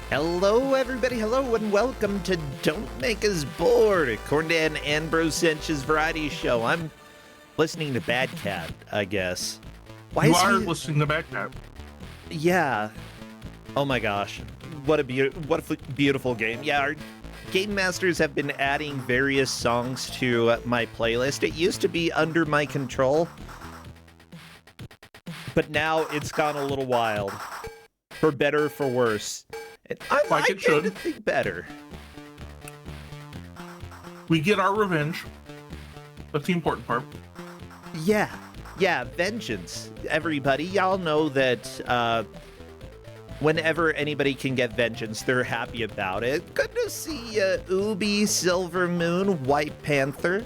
Hello, everybody. Hello, and welcome to Don't Make Us Bored, Corndan and Brossentia variety show. I'm listening to Bad Cat, I guess. Why you are listening to Bad Cat. Yeah. Oh my gosh, what a beautiful game. Yeah, our game masters have been adding various songs to my playlist. It used to be under my control, but now it's gone a little wild, for better or for worse. And I tend to think better. We get our revenge. That's the important part. Yeah, vengeance. Everybody, y'all know that whenever anybody can get vengeance, they're happy about it. Good to see Ubi, Silver Moon, WhytePanther.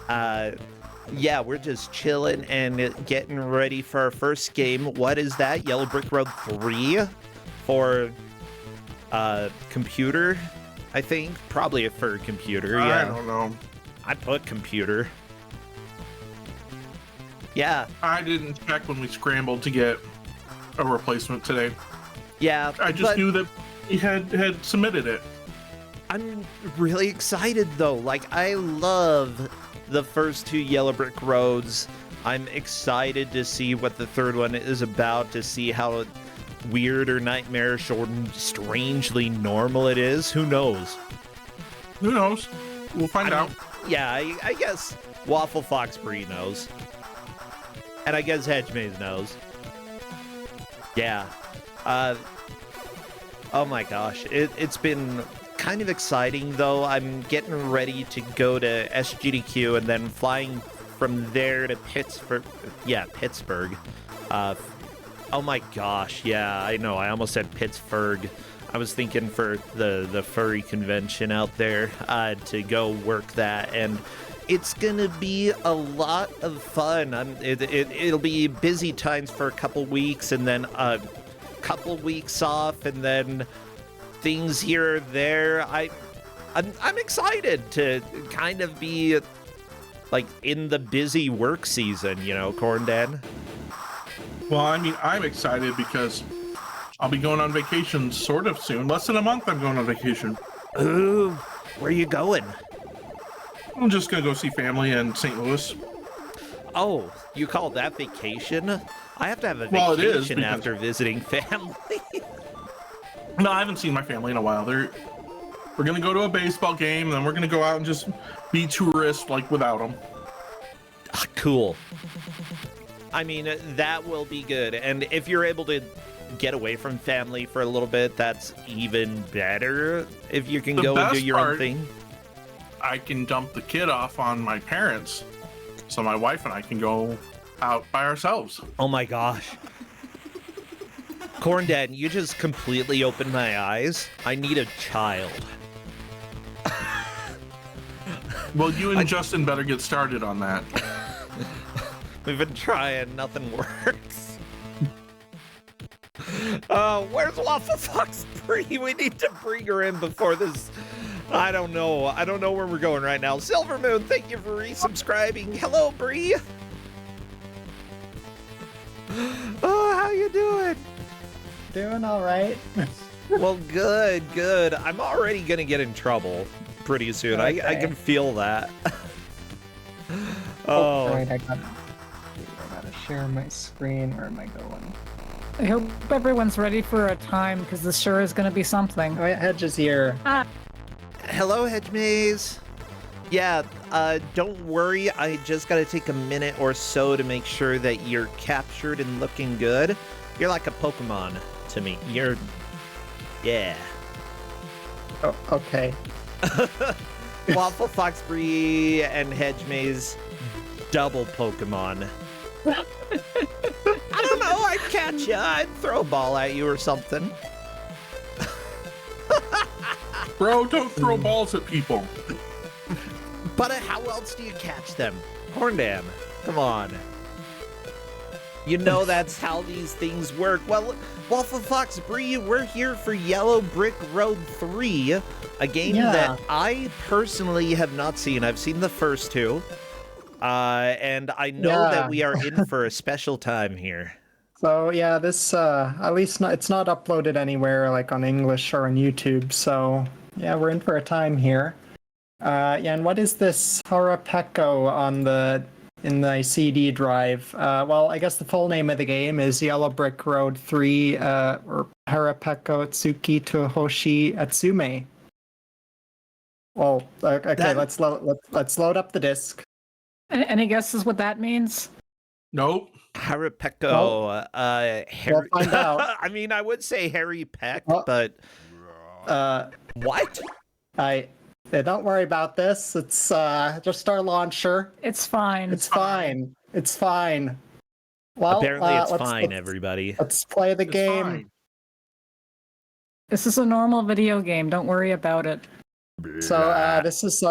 Yeah, we're just chilling and getting ready for our first game. What is that? Yellow Brick Road 3 for computer, I think. Probably for computer, yeah. I don't know. I put computer. Yeah. I didn't check when we scrambled to get a replacement today. Yeah. I just knew that he had submitted it. I'm really excited though. Like, I love the first two Yellow Brick Roads. I'm excited to see what the third one is about, to see how weird or nightmarish or strangely normal it is. Who knows? Who knows? We'll find out. Yeah, I guess WaffleFoxBrie knows. And I guess Hedgemaze knows. Yeah. Oh my gosh. It's been kind of exciting, though. I'm getting ready to go to SGDQ and then flying from there to Pittsburgh. Yeah, Pittsburgh. Oh my gosh, yeah, I know. I almost said Pittsburgh. I was thinking for the furry convention out there to go work that, and it's gonna be a lot of fun. It'll be busy times for a couple weeks, and then a couple weeks off, and then things here or there. I'm excited to kind of be like in the busy work season, you know, Corndan. Well, I mean, I'm excited because I'll be going on vacation sort of soon. Less than a month I'm going on vacation. Ooh, where are you going? I'm just going to go see family in St. Louis. Oh, you call that vacation? I have to have a Well, vacation after visiting family. No, I haven't seen my family in a while. We're going to go to a baseball game, and then we're going to go out and just be tourists, like, without them. Cool. I mean, that will be good. And if you're able to get away from family for a little bit, that's even better. If you can go and do your own thing. I can dump the kid off on my parents, so my wife and I can go out by ourselves. Oh my gosh. Corndan, you just completely opened my eyes. I need a child. Well, you and Justin better get started on that. We've been trying, nothing works. Where's WaffleFoxBrie? We need to bring her in before this. I don't know where we're going right now. Silver Moon, thank you for resubscribing. Hello, Bree. Oh, how you doing? Doing all right. Well, good. I'm already gonna get in trouble pretty soon. Okay. I can feel that. Oh, right, I gotta share my screen. Where am I going? I hope everyone's ready for a time, because this sure is going to be something. Oh, yeah, Hedge is here. Hello, Hedgemaze. Yeah, don't worry. I just gotta take a minute or so to make sure that you're captured and looking good. You're like a Pokemon to me. Yeah. Oh, okay. WaffleFoxBrie and Hedgemaze, double Pokemon. I don't know, I'd catch you. I'd throw a ball at you or something. Bro, don't throw balls at people. But how else do you catch them? Corndan, come on. You know that's how these things work. Well, WaffleFoxBrie, we're here for Yellow Brick Road 3, a game that I personally have not seen. I've seen the first two. And I know that we are in for a special time here. So yeah, this at least not, it's not uploaded anywhere like on English or on YouTube. So yeah, we're in for a time here. Yeah, and what is this Harapeko on the in the CD drive? Well, I guess the full name of the game is Yellow Brick Road 3 or Harapeko Tsuki to Hoshi Atsume. Well, okay, That- let's load up the disc. Any guesses what that means? Nope. Harapeko, Harry. find out. I mean, I would say Harry Peck, Oh. but Uh, what? don't worry about this. It's just our launcher. It's fine. It's fine. It's fine. Well, Apparently, it's let's- fine, let's- everybody. Let's play the It's game. fine. This is a normal video game. Don't worry about it. So this is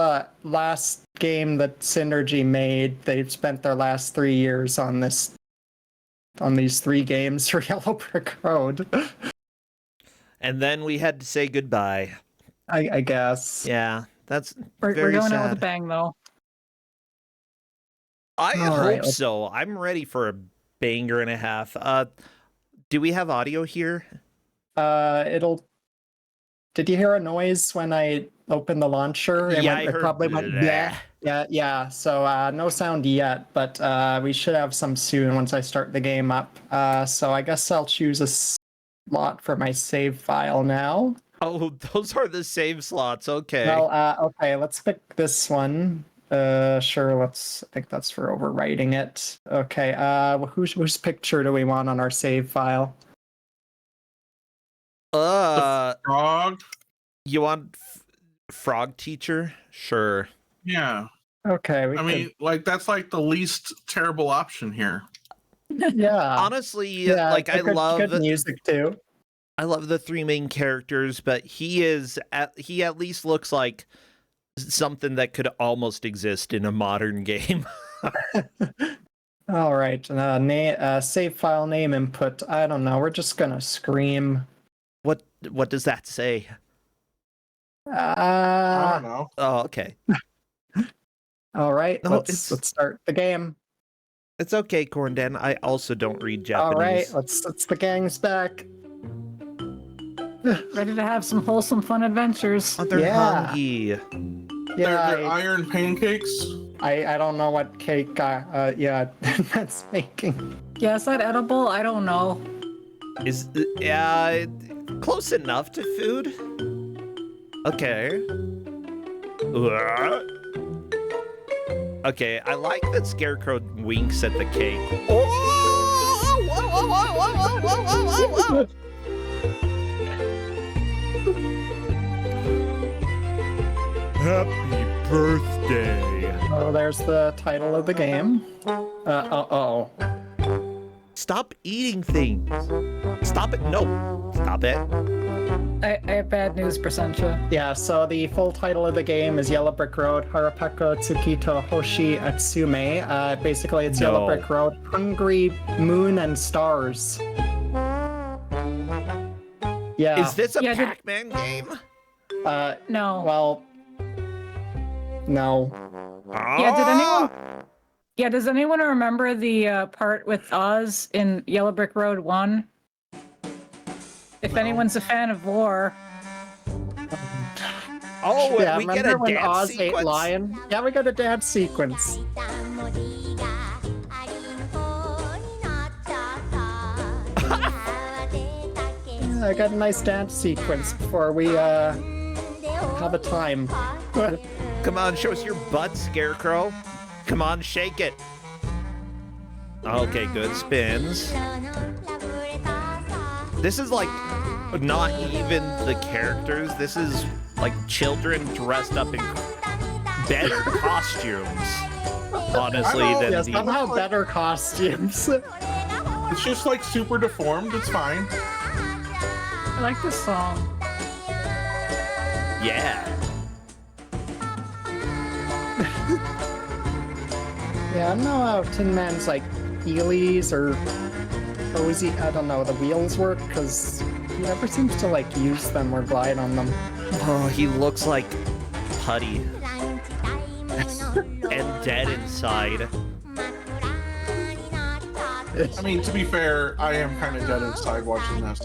last game that Synergy made. They've spent their last 3 years on these 3 games for Yellow Brick Road. And then we had to say goodbye. I guess. Yeah, that's We're very going out with a sad. bang, though. I All hope right, let's- so. I'm ready for a banger and a half. Do we have audio here? Did you hear a noise when I opened the launcher? Yeah, I it heard probably went bleh. Yeah. So no sound yet, but we should have some soon once I start the game up. So I guess I'll choose a slot for my save file now. Oh, those are the save slots. Okay. Well, okay, let's pick this one. Sure, I think that's for overwriting it. Okay, whose picture do we want on our save file? Frog. You want frog teacher? Sure. Yeah. Okay, I mean, like that's like the least terrible option here. yeah. Honestly, Yeah, like I good love music too. I love the 3 main characters, but he at least looks like something that could almost exist in a modern game. All right, save file name input. I don't know. We're just gonna scream. What does that say? I don't know. Oh, okay. All right, No, let's it's- start the game. It's okay, Corndan. I also don't read All Japanese. right, let's the gang's back. Ready to have some wholesome, fun adventures. Oh, they're Yeah. hungry. They're Yeah, iron pancakes. I don't know what cake. Yeah, that's making. Yeah, is that edible? I don't know. Is close enough to food? Okay. Okay, I like that Scarecrow winks at the cake. Oh! Happy birthday. Oh, there's the title of the game. Oh. Stop eating things. Stop it. No. Stop it. I have bad news, Brossentia. Yeah, so the full title of the game is Yellow Brick Road, Harapeko Tsukito Hoshi Atsume. Basically, it's Yellow No. Brick Road, Hungry Moon and Stars. Yeah. Is this a Yeah, did- Pac-Man game? No. Well, no. Yeah, did anyone? Yeah, does anyone remember the part with Oz in Yellow Brick Road 1? If anyone's a fan of lore. Oh, Yeah, we get remember a when dance Oz ate sequence? lion? Yeah, we got a dance sequence. I got a nice dance sequence before we have a time. Come on, show us your butt, Scarecrow. Come on, shake it. Okay, good spins. This is like not even the characters. This is like children dressed up in better costumes, honestly, I know, than Yeah, the. somehow better costumes. It's just like super deformed. It's fine. I like this song. Yeah. Yeah, I don't know how Tin Man's like Heelys or Cozy, I don't know, the wheels work, because he never seems to like use them or glide on them. Oh, he looks like putty and dead inside. I mean, to be fair, I am kind of dead inside watching this.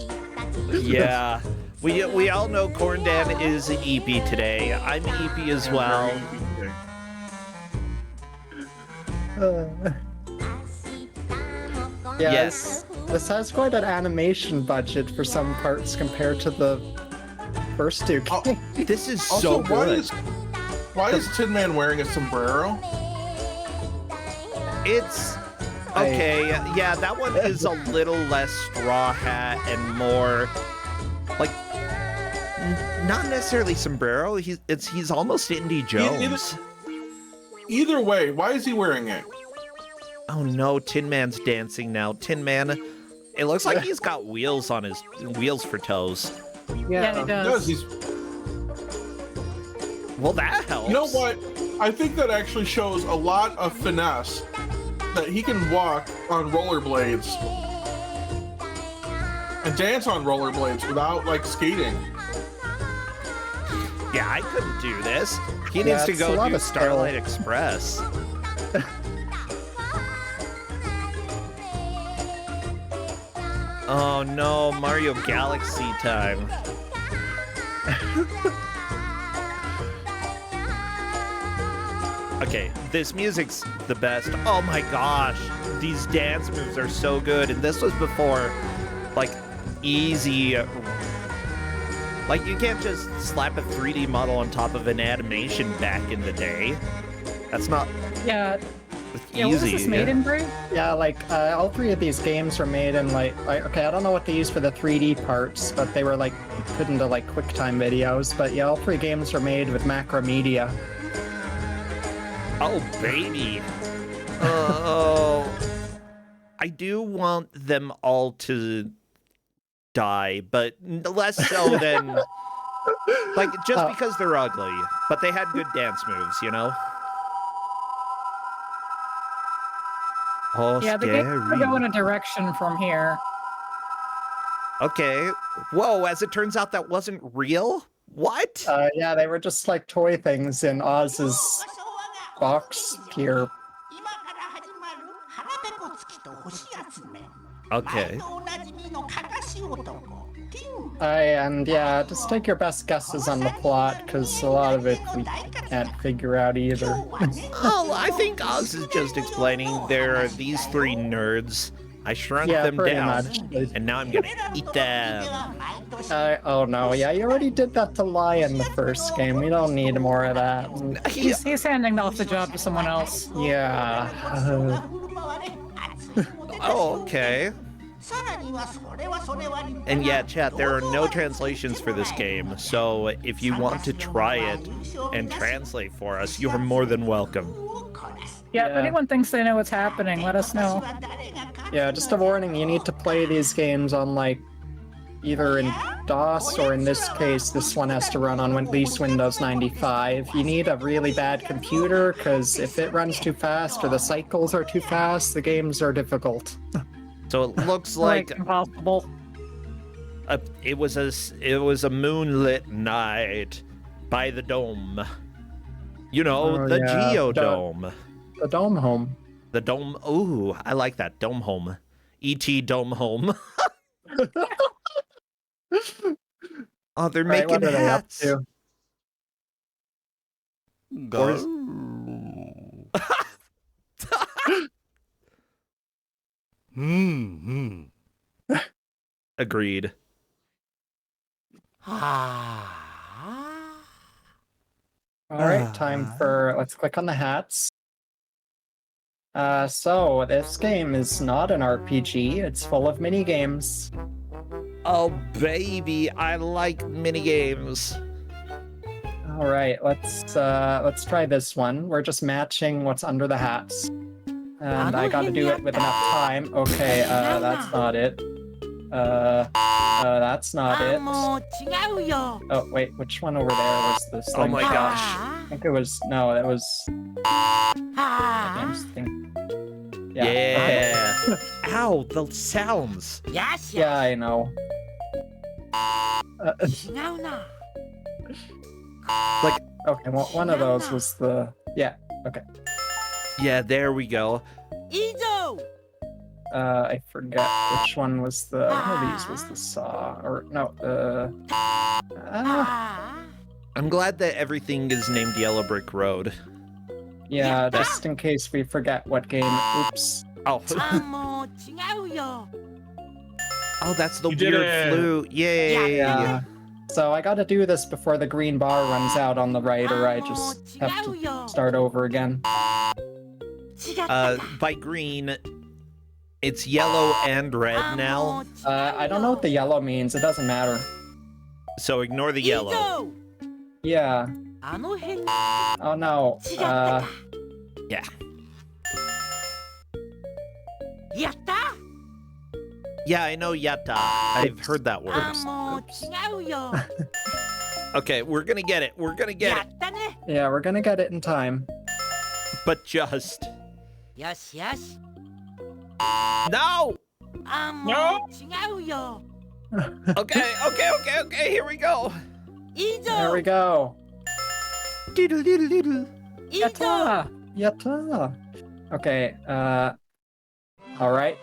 Yeah. We all know Corndan is Eepie today. I'm Eepie as I am well. very eepy today. Yeah, Yes. this has quite an animation budget for some parts compared to the first two Oh, games. This is Also, so good. why is Tin Man wearing a sombrero? It's okay. Yeah, that one is a little less straw hat and more like not necessarily sombrero. He's almost Indy Jones. Either way, why is he wearing it? Oh no, Tin Man's dancing now. Tin Man, it looks like he's got wheels on his wheels for toes. Yeah, it does. He's, Well, that helps. you know what? I think that actually shows a lot of finesse that he can walk on rollerblades and dance on rollerblades without like skating. Yeah, I couldn't do this. He Yeah, needs to it's a go lot do of skill. Starlight Express. Oh no, Mario Galaxy time. Okay, this music's the best. Oh my gosh, these dance moves are so good. And this was before, like, easy. Like, you can't just slap a 3D model on top of an animation back in the day. That's not Yeah. easy. Yeah, what was this made in, Brie? Yeah, like all three of these games were made in like okay, I don't know what they used for the 3D parts, but they were like put into like QuickTime videos. But yeah, all three games were made with Macromedia. Oh, baby. Oh. I do want them all to die, but less so than... like, just because they're ugly. But they had good dance moves, you know? Oh, Yeah, the game scary. could go in a direction from here. Okay. Whoa, as it turns out, that wasn't real? What? Yeah, they were just like toy things in Oz's box here. Okay. And yeah, just take your best guesses on the plot, because a lot of it we can't figure out either. Oh, I think Oz is just explaining there are these three nerds. I shrunk Yeah, them pretty down, much. and now I'm gonna eat them. Oh no, yeah, you already did that to Lie in the first game. We don't need more of that. He's handing off the job to someone else. Yeah. Oh, okay. And yeah, chat, there are no translations for this game, so if you want to try it and translate for us, you are more than welcome. Yeah, if Yeah. anyone thinks they know what's happening, let us know. Yeah, just a warning, you need to play these games on like either in DOS or in this case, this one has to run on at least Windows 95. You need a really bad computer, because if it runs too fast or the cycles are too fast, the games are difficult. So it looks like impossible. it was a moonlit night by the dome. You know, Oh, the yeah, Geodome. The Dome Home. The dome. Ooh, I like that. Dome home. E.T. Dome home. Oh, they're Right, making what are they up hats. to? Go. Agreed. Alright, time for, let's click on the hats. So this game is not an RPG, it's full of mini games. Oh, baby, I like minigames. Alright, let's try this one. We're just matching what's under the hats. And I gotta do it with enough time. Okay, that's not it. That's not it. Oh, wait, which one over there was this Oh thing? my gosh. I think it was, no, that was... games thing. Yeah. Okay. Yeah. Ow, the sounds. Yeah, I know. Like, Okay, well, one of those was the... Yeah, okay. yeah, there we go. I forget which one was the. One of these was the saw, or no, I'm glad that everything is named Yellow Brick Road. yeah, just in case we forget what game. Oops. Oh. Oh, that's the You did weird it. flute. Yay! Yeah. So I gotta do this before the green bar runs out on the right, or I just have to start over again. By green, it's yellow and red now, I don't know what the yellow means. It doesn't matter. so ignore the yellow. Yeah. Oh no. Yeah. Yeah, I know yatta. I've heard that word. Okay, we're gonna get it. We're gonna get it. Yeah, we're gonna get it in time. But just... No! No! Okay, here we go. There we go. Doodle doodle doodle. Yatta! Yatta! Okay, alright.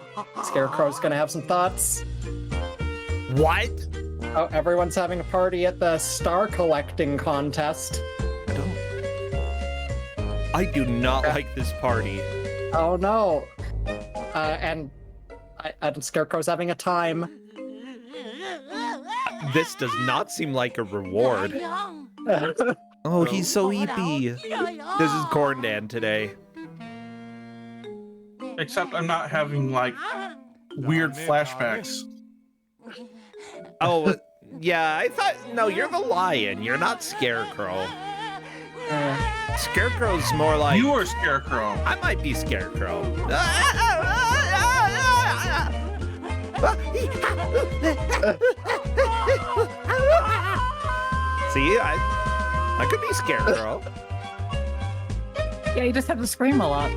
Scarecrow's gonna have some thoughts. What? Oh, everyone's having a party at the star collecting contest. I do not like this party. Oh no. And Scarecrow's having a time. This does not seem like a reward. Oh, he's so eepy. This is Corndan today. Except I'm not having like weird flashbacks. Oh, yeah, I thought... No, you're the lion. You're not Scarecrow. Scarecrow's more like... You are Scarecrow. I might be Scarecrow. See, I could be Scarecrow. Yeah, you just have to scream a lot.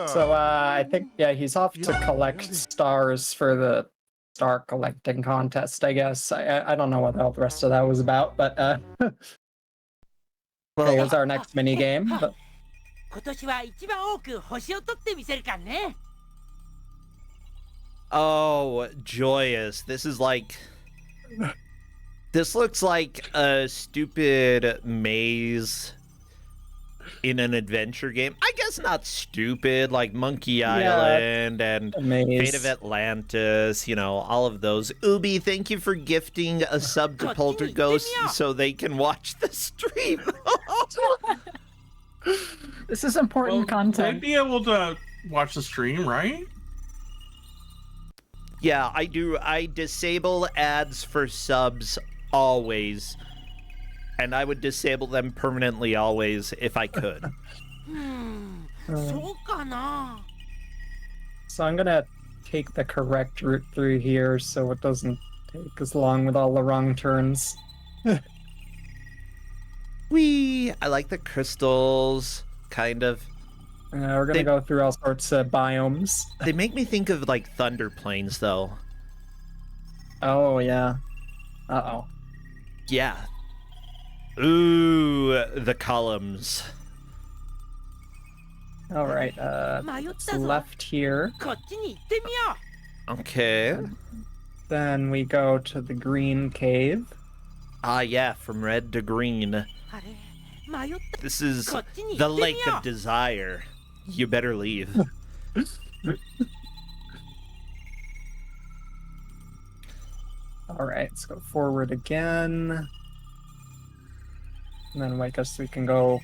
So, I think, yeah, he's off to collect stars for the star collecting contest, I guess. I don't know what all the rest of that was about, but, okay, here's our next mini game. But... Oh, joyous. This is like... This looks like a stupid maze in an adventure game. I guess not stupid, like Monkey Island and Fate of Atlantis, you know, all of those. Ubi, thank you for gifting a sub to Polterghost so they can watch the stream. This is important content. They'd be able to watch the stream, right? Yeah, I do. I disable ads for subs always. And I would disable them permanently always if I could. So I'm gonna take the correct route through here so it doesn't take as long with all the wrong turns. Whee! I like the crystals, kind of. We're gonna go through all sorts of biomes. They make me think of, like, Thunder Plains, though. Oh, yeah. Uh-oh. Yeah. Ooh, the columns. Alright, it's left here. Okay. Then we go to the green cave. Ah, yeah, from red to green. This is the Lake of Desire. You better leave. Alright, let's go forward again. And then I guess we can go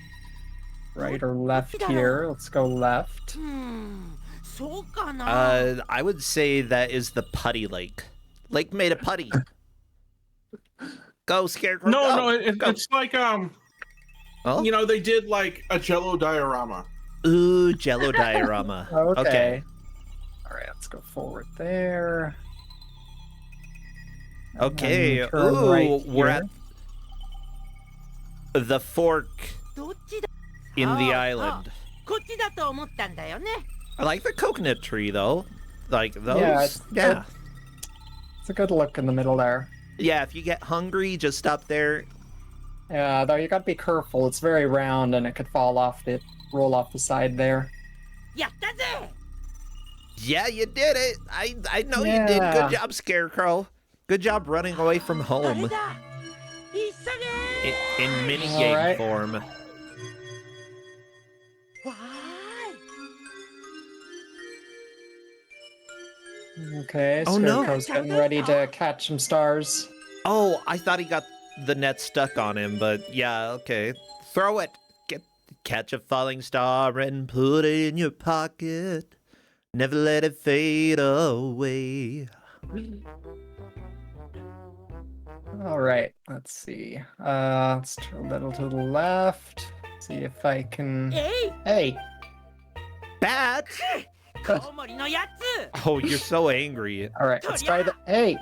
right or left here. Let's go left. I would say that is the Putty Lake. Lake made of putty. Go, Scarecrow. No, go, it's like Oh? you know, they did like a Jello diorama. Ooh, Jello diorama. Okay. Alright, let's go forward there. And Okay. then turn Ooh, right we're here. at the fork in the island. I like the coconut tree, though. Like those. Yeah, it's a good look in the middle there. Yeah, if you get hungry, just stop there. Yeah, though you gotta be careful. It's very round and it could roll off the side there. Yeah, you did it. I know you did. Yeah. Good job, Scarecrow. Good job running away from home in mini All game right. form. Okay, Oh, no. Scarecrow's getting ready to catch some stars. Oh, I thought he got the net stuck on him, but yeah, okay. Throw it. Catch a falling star and put it in your pocket. Never let it fade away. All right, let's see. Let's turn a little to the left. See if I can. Hey! Bat! Oh, you're so angry. All right, let's try the. Hey!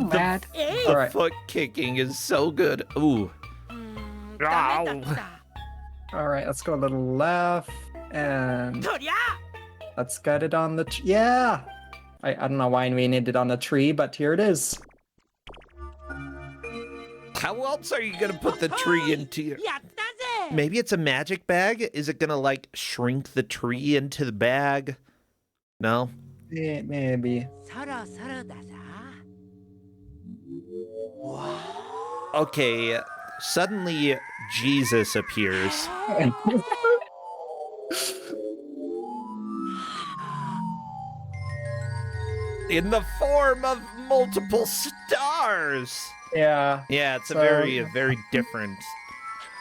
Bad. The All right. foot kicking is so good. Ooh. Ow. All right, let's go a little left and let's get it on the. Yeah! I don't know why we need it on the tree, but here it is. How else are you gonna put the tree into your... Maybe it's a magic bag? Is it gonna, like, shrink the tree into the bag? No? Maybe. Okay, suddenly Jesus appears. In the form of multiple stars. Yeah. Yeah, it's So- a very different.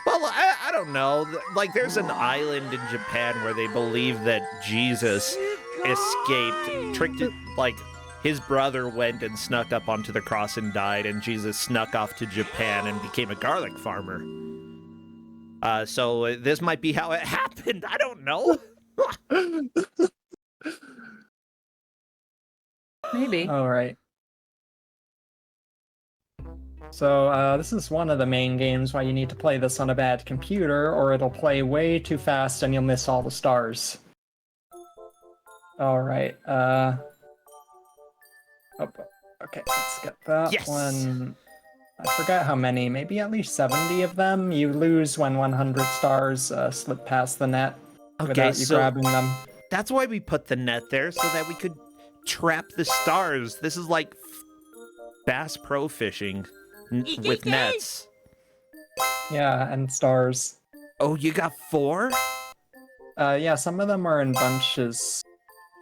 Well, I don't know. Like, there's an island in Japan where they believe that Jesus escaped, tricked it, like, his brother went and snuck up onto the cross and died, and Jesus snuck off to Japan and became a garlic farmer. So this might be how it happened. I don't know. Maybe. All right. So this is one of the main games why you need to play this on a bad computer, or it'll play way too fast and you'll miss all the stars. All right. Oh, okay, let's get that Yes! one. I forgot how many. Maybe at least 70 of them. You lose when 100 stars slip past the net without you so grabbing them. that's why we put the net there, so that we could trap the stars. This is like Bass Pro fishing with nets. Yeah, and stars. Oh, you got 4? Yeah, some of them are in bunches.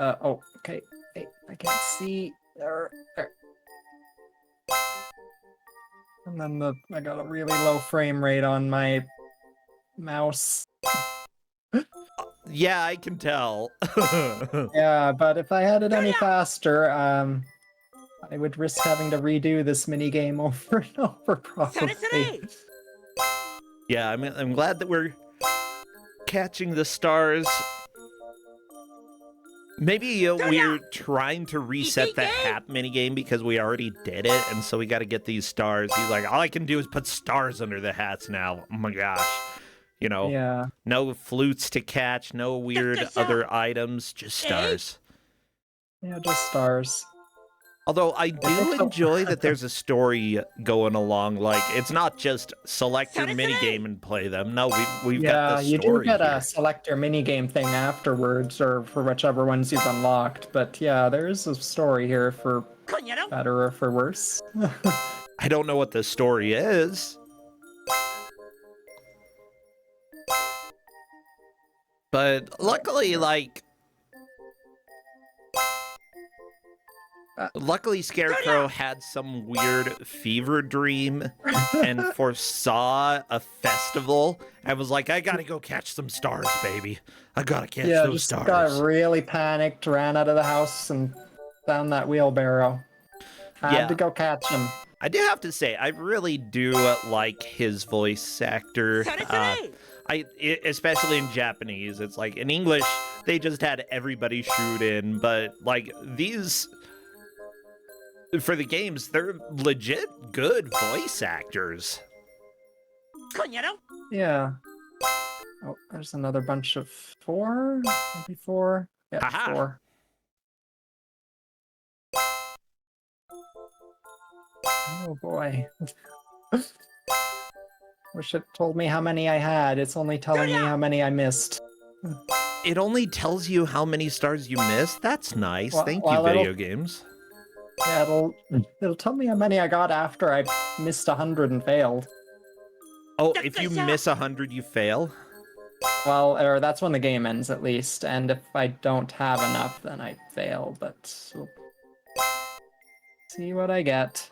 Oh, okay. Hey, I can't see. There. And then I got a really low frame rate on my mouse. Yeah, I can tell. Yeah, but if I had it any faster, I would risk having to redo this mini game over and over, probably. Yeah, I'm glad that we're catching the stars. Maybe we're trying to reset the hat minigame because we already did it, and so we got to get these stars. He's like, all I can do is put stars under the hats now. Oh my gosh. You know, Yeah. no flutes to catch, no weird other items, just stars. Yeah, just stars. Although I do enjoy that there's a story going along. Like, it's not just select your minigame and play them. No, we've got the story. You do get here. a select your minigame thing afterwards, or for whichever ones you've unlocked. But yeah, there is a story here for better or for worse. I don't know what the story is. But luckily, like... Luckily, Scarecrow had some weird fever dream and foresaw a festival and was like, I gotta go catch some stars, baby. I gotta catch Yeah, those just stars. got really panicked, ran out of the house, and found that wheelbarrow. Had to go catch him. I do have to say, I really do like his voice actor. Especially in Japanese. It's like, in English, they just had everybody shoot in, but like these... For the games, they're legit good voice actors. Yeah. Oh, there's another bunch of 4? Maybe 4? Yeah, Aha. 4. Oh boy. Wish it told me how many I had. It's only telling me how many I missed. It only tells you how many stars you missed. That's nice. Well- Thank you, well, video it'll- games. Yeah, it'll tell me how many I got after I missed 100 and failed. Oh, if you miss 100, you fail? Well, or that's when the game ends at least, and if I don't have enough, then I fail, but we'll see what I get.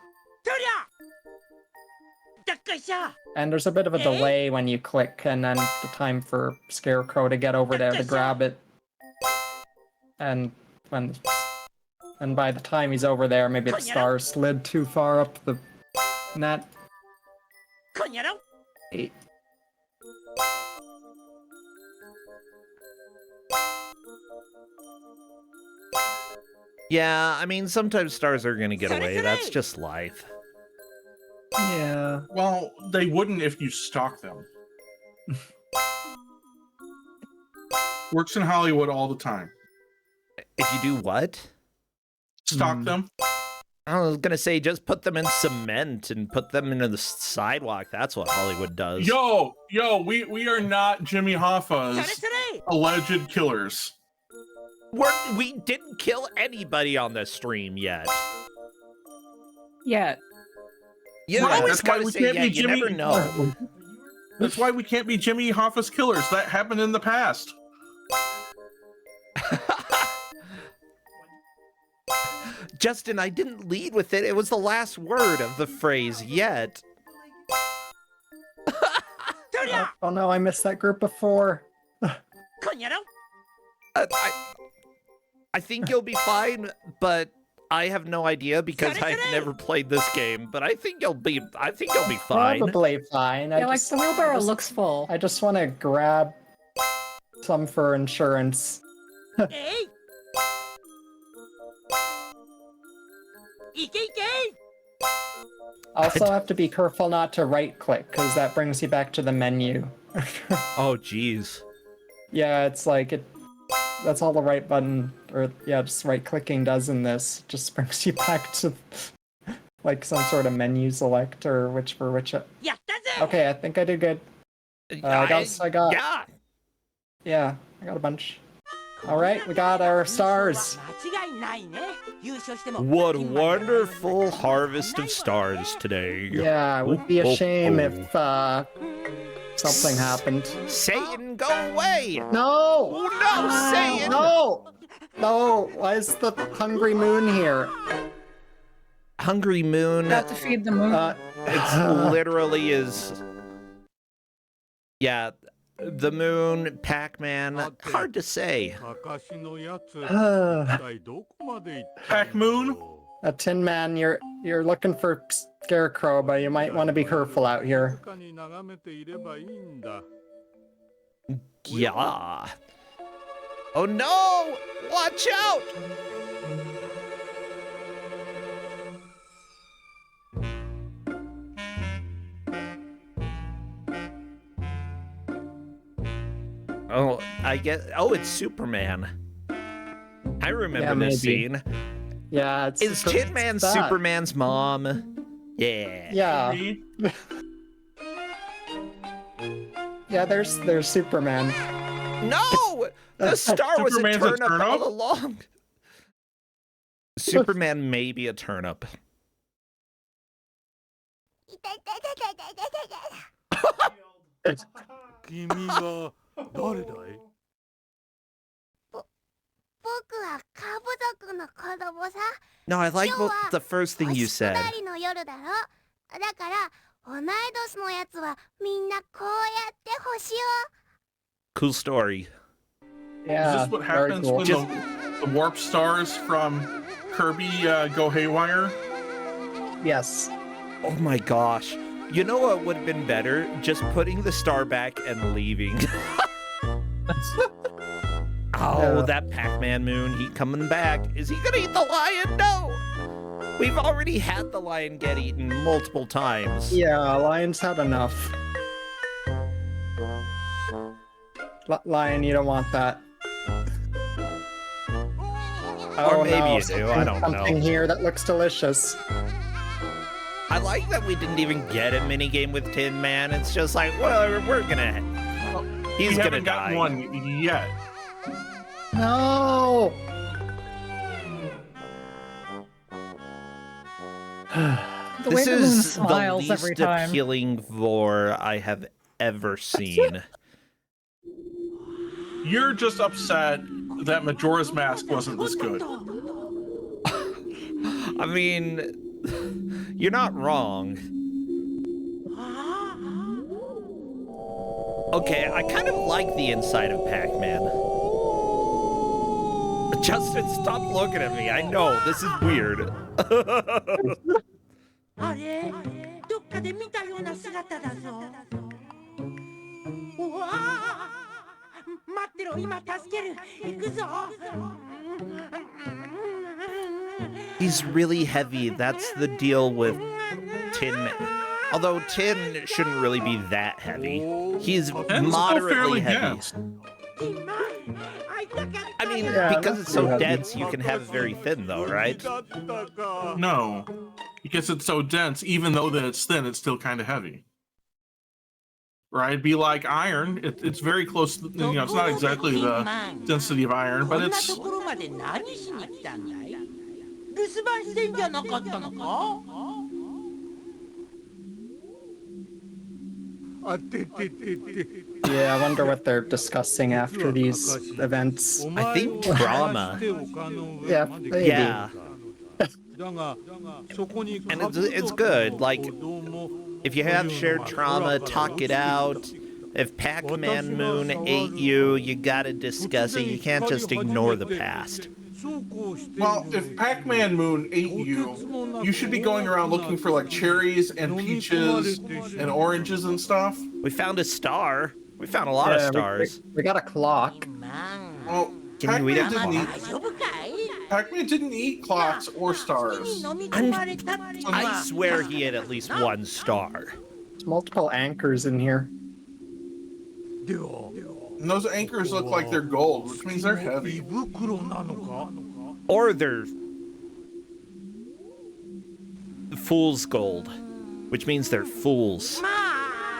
And there's a bit of a delay when you click, and then the time for Scarecrow to get over there to grab it. And by the time he's over there, maybe the star slid too far up the net. Eight. Yeah, I mean, sometimes stars are gonna get away. That's just life. Yeah. Well, they wouldn't if you stalk them. Works in Hollywood all the time. If you do what? Stalk them. I was gonna say, just put them in cement and put them into the sidewalk. That's what Hollywood does. Yo, we are not Jimmy Hoffa's alleged killers. We didn't kill anybody on this stream yet. Yeah. You Right, always that's why gotta we say, can't yeah, be you Jimmy- never know. That's why we can't be Jimmy Hoffa's killers. That happened in the past. Justin, I didn't lead with it. It was the last word of the phrase yet. Oh no, I missed that group before. I think you'll be fine, but I have no idea because I've never played this game. But I think you'll be fine. Probably fine. Yeah, like the wheelbarrow looks full. I just want to grab some for insurance. Also have to be careful not to right click because that brings you back to the menu. Oh, jeez. Yeah, it's like that's all the right button, or yeah, just right clicking does in this. Just brings you back to like some sort of menu select or which. Okay, I think I did good. I got. Yeah. I got a bunch. All right, we got our stars. What a wonderful harvest of stars today. Yeah, it would be a shame if something happened. Satan, go away! No! Oh, no, Satan! No! Why is the hungry moon here? Hungry moon. Got to feed the moon. It's literally is. Yeah, the moon, Pac-Man. Hard to say. Pac Moon? A Tin Man, you're looking for Scarecrow, but you might want to be careful out here. Yeah. Oh no! Watch out! Oh, I get. Oh, it's Superman. I remember this maybe. scene. Yeah, it's Is Tin Man that. Superman's mom? Yeah. Yeah, Me? yeah. There's Superman. No! The star was a Superman's a turnip turnip? all along. Superman may be a turnip. No, I like the first thing you said. Cool story. Yeah, Is this what very happens cool. when the warp stars from Kirby go haywire? Yes. Oh my gosh. You know what would have been better? Just putting the star back and leaving. Oh, that Pac-Man moon, he coming back. Is he gonna eat the lion? No! We've already had the lion get eaten multiple times. Yeah, Lion's had enough. Lion, you don't want that. Or Oh, maybe no, you do, I don't something know. here that looks delicious. I like that we didn't even get a minigame with Tin Man. It's just like, well, we're gonna... He's we gonna haven't die. gotten one yet. No. The way This the moon is the smiles every least time. appealing vor I have ever seen. You're just upset that Majora's Mask wasn't this good. I mean, you're not wrong. Okay, I kind of like the inside of Pac-Man. Justin, stop looking at me. I know, this is weird. あれどっかで見たような姿だぞ。うわあ待ってろ、今助ける。行くぞ。He's really heavy. That's the deal with Tin. Although Tin shouldn't really be that heavy. He's Tin's still moderately fairly heavy. dense. I mean, Yeah, because that's it's so pretty heavy. dense, you can have it very thin, though, right? No, because it's so dense. Even though that it's thin, it's still kind of heavy. Right? It'd be like iron. It's very close. You know, it's not exactly the density of iron, but こんな it's. ところまで何しに来たんだい？留守番してんじゃなかったのか？ Yeah, I wonder what they're discussing after these events. I think trauma. Yeah, maybe. Yeah. And it's good. Like, if you have shared trauma, talk it out. If Pac-Man Moon ate you, you gotta discuss it. You can't just ignore the past. Well, if Pac-Man Moon ate you, you should be going around looking for like cherries and peaches and oranges and stuff. We found a star. We found a lot of Yeah, stars. we got a clock. Well, Can you eat it? Pac-Man didn't eat clocks or stars. I swear he had at least one star. There's multiple anchors in here. And those anchors look like they're gold, which means they're heavy. Or they're fool's gold, which means they're fools.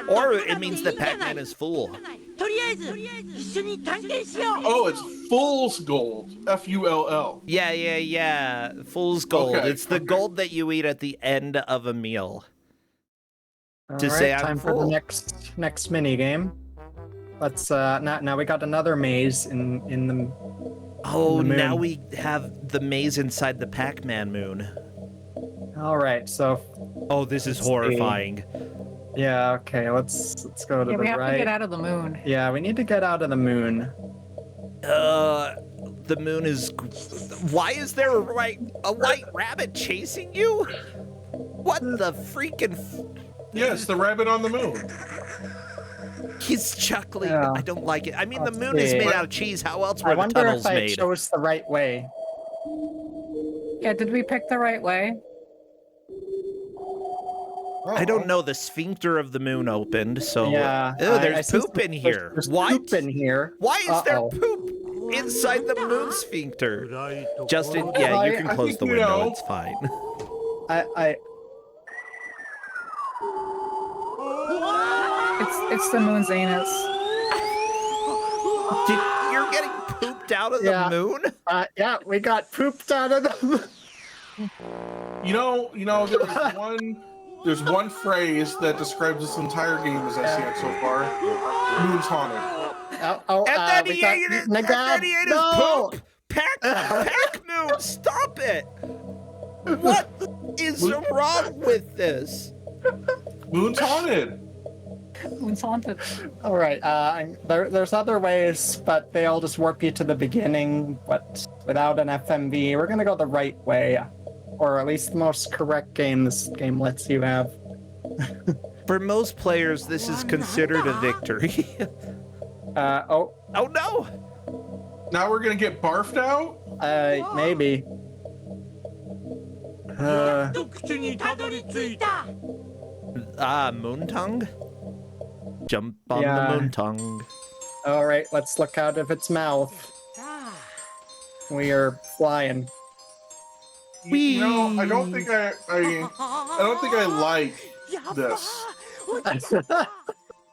Or it means that Pac-Man is fool. とりあえず一緒に探検しよう。 Oh, it's fool's gold. F-U-L-L. Yeah. Fool's gold. Okay, It's the okay. gold that you eat at the end of a meal. To All say right, I'm time for full. the next mini game. Let's now we got another maze in the. Oh, The moon. now we have the maze inside the Pac-Man moon. All right, so Oh, this is Let's see. horrifying. yeah, okay, let's go to Yeah, the we have right. to get out of the moon. Yeah, we need to get out of the moon. The moon is. Why is there a white rabbit chasing you? What the freaking? Yeah, it's the rabbit on the moon. He's chuckling. Yeah. I don't like it. I mean, the Let's moon is see. made out of cheese. How else I were the wonder tunnels if I made? chose the right way. Yeah, did we pick the right way? I don't know. The sphincter of the moon opened, so Yeah, Ew, I there's see poop in there's- here. There's What? poop in here. Why is there Uh-oh. poop inside the moon sphincter? Justin, yeah, you can I close think the you window. know. It's fine. I It's the moon's anus. You're getting pooped out of Yeah. the moon? yeah, we got pooped out of the. You know, there's one phrase that describes this entire game as I see it so far. Moon's haunted. And then we he got ate it. eaten And again. then he ate his No! poop. Pack moon, stop it! What is wrong with this? Moon's haunted. Moon's haunted. All right. There's other ways, but they all just warp you to the beginning. But without an FMV, we're gonna go the right way, or at least the most correct game this game lets you have. For most players, this is considered a victory. Oh, Oh no! Now we're gonna get barfed out? maybe. 口にたどり着いた。 Moon tongue? Jump on Yeah. the moon tongue. All right. Let's look out of its mouth. We are flying. You know, I don't think I like this.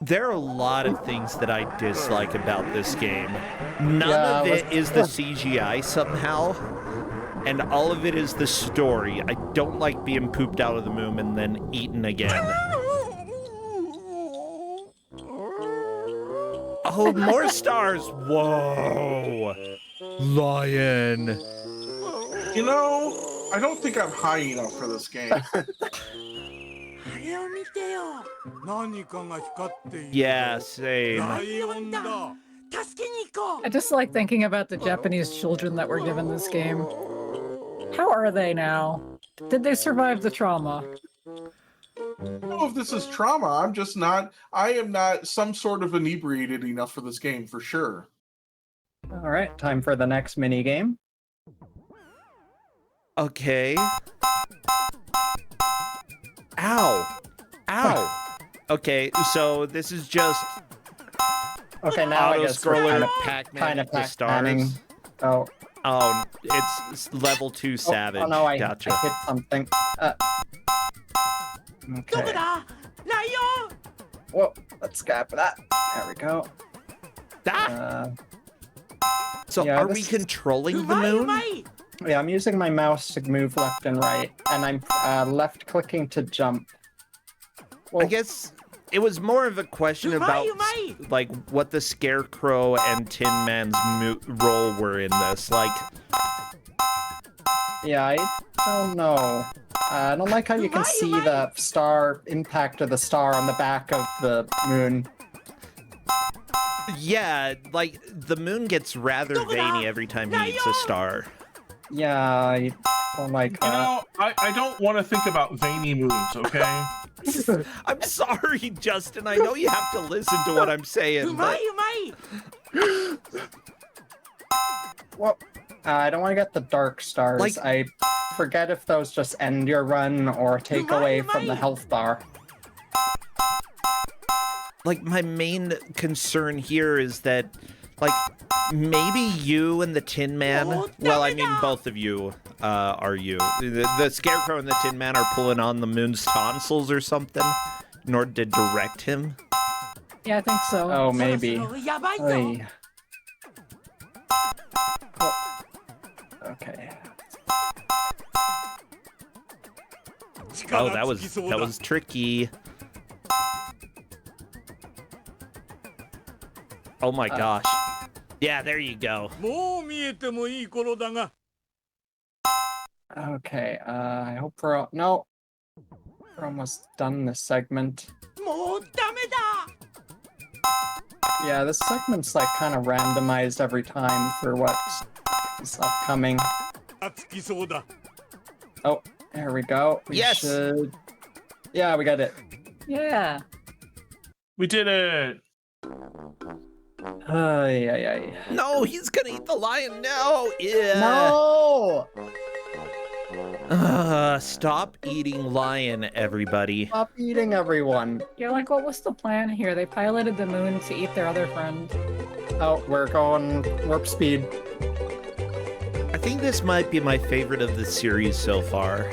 There are a lot of things that I dislike about this game. None Yeah, of it is the CGI somehow, and all of it is the story. I don't like being pooped out of the moon and then eaten again. Oh, more stars! Whoa! Lion! You know, I don't think I'm high enough for this game. Yeah, same. I just like thinking about the Japanese children that were given this game. How are they now? Did they survive the trauma? I don't know if this is trauma. I am not some sort of inebriated enough for this game for sure. All right, time for the next mini game. Okay. Ow! Ow! Okay, so this is just Okay, now I guess we're auto-scroller Pac-Man kind of with the stars. Oh. Oh, it's level 2 savage. Oh no, I Gotcha. hit something. Okay. Whoa, let's scrap that. There we go. Ah! So yeah, are we controlling the moon? Yeah, I'm using my mouse to move left and right, and I'm left clicking to jump. I guess it was more of a question about like what the Scarecrow and Tin Man's role were in this. Like, yeah, I don't know. I don't like how you can see the star impact of the star on the back of the moon. yeah, like the moon gets rather veiny every time he eats a star. Yeah, I don't like that. You know, I don't want to think about veiny moons, okay? I'm sorry, Justin. I know you have to listen to what I'm saying, but Well, I don't want to get the dark stars. Like- I forget if those just end your run or take away from the health bar. like my main concern here is that like maybe you and the Tin Man, well, I mean both of you are you. The Scarecrow and the Tin Man are pulling on the moon's tonsils or something in order to direct him. Yeah, I think so. Oh, maybe. Oy. Oh. Okay. Oh, that was tricky. Oh my gosh. Yeah, there you go. Okay, I hope we're no. We're almost done this segment. Yeah, this segment's like kind of randomized every time for what's upcoming. Oh, there we go. Yes! Should... Yeah, we got it. Yeah. We did it. Ay, ay, ay. No, he's gonna eat the lion. No! Yeah. No! Stop eating lion, everybody. Stop eating everyone. You're like, what was the plan here? They piloted the moon to eat their other friend. Oh, we're going warp speed. I think this might be my favorite of the series so far.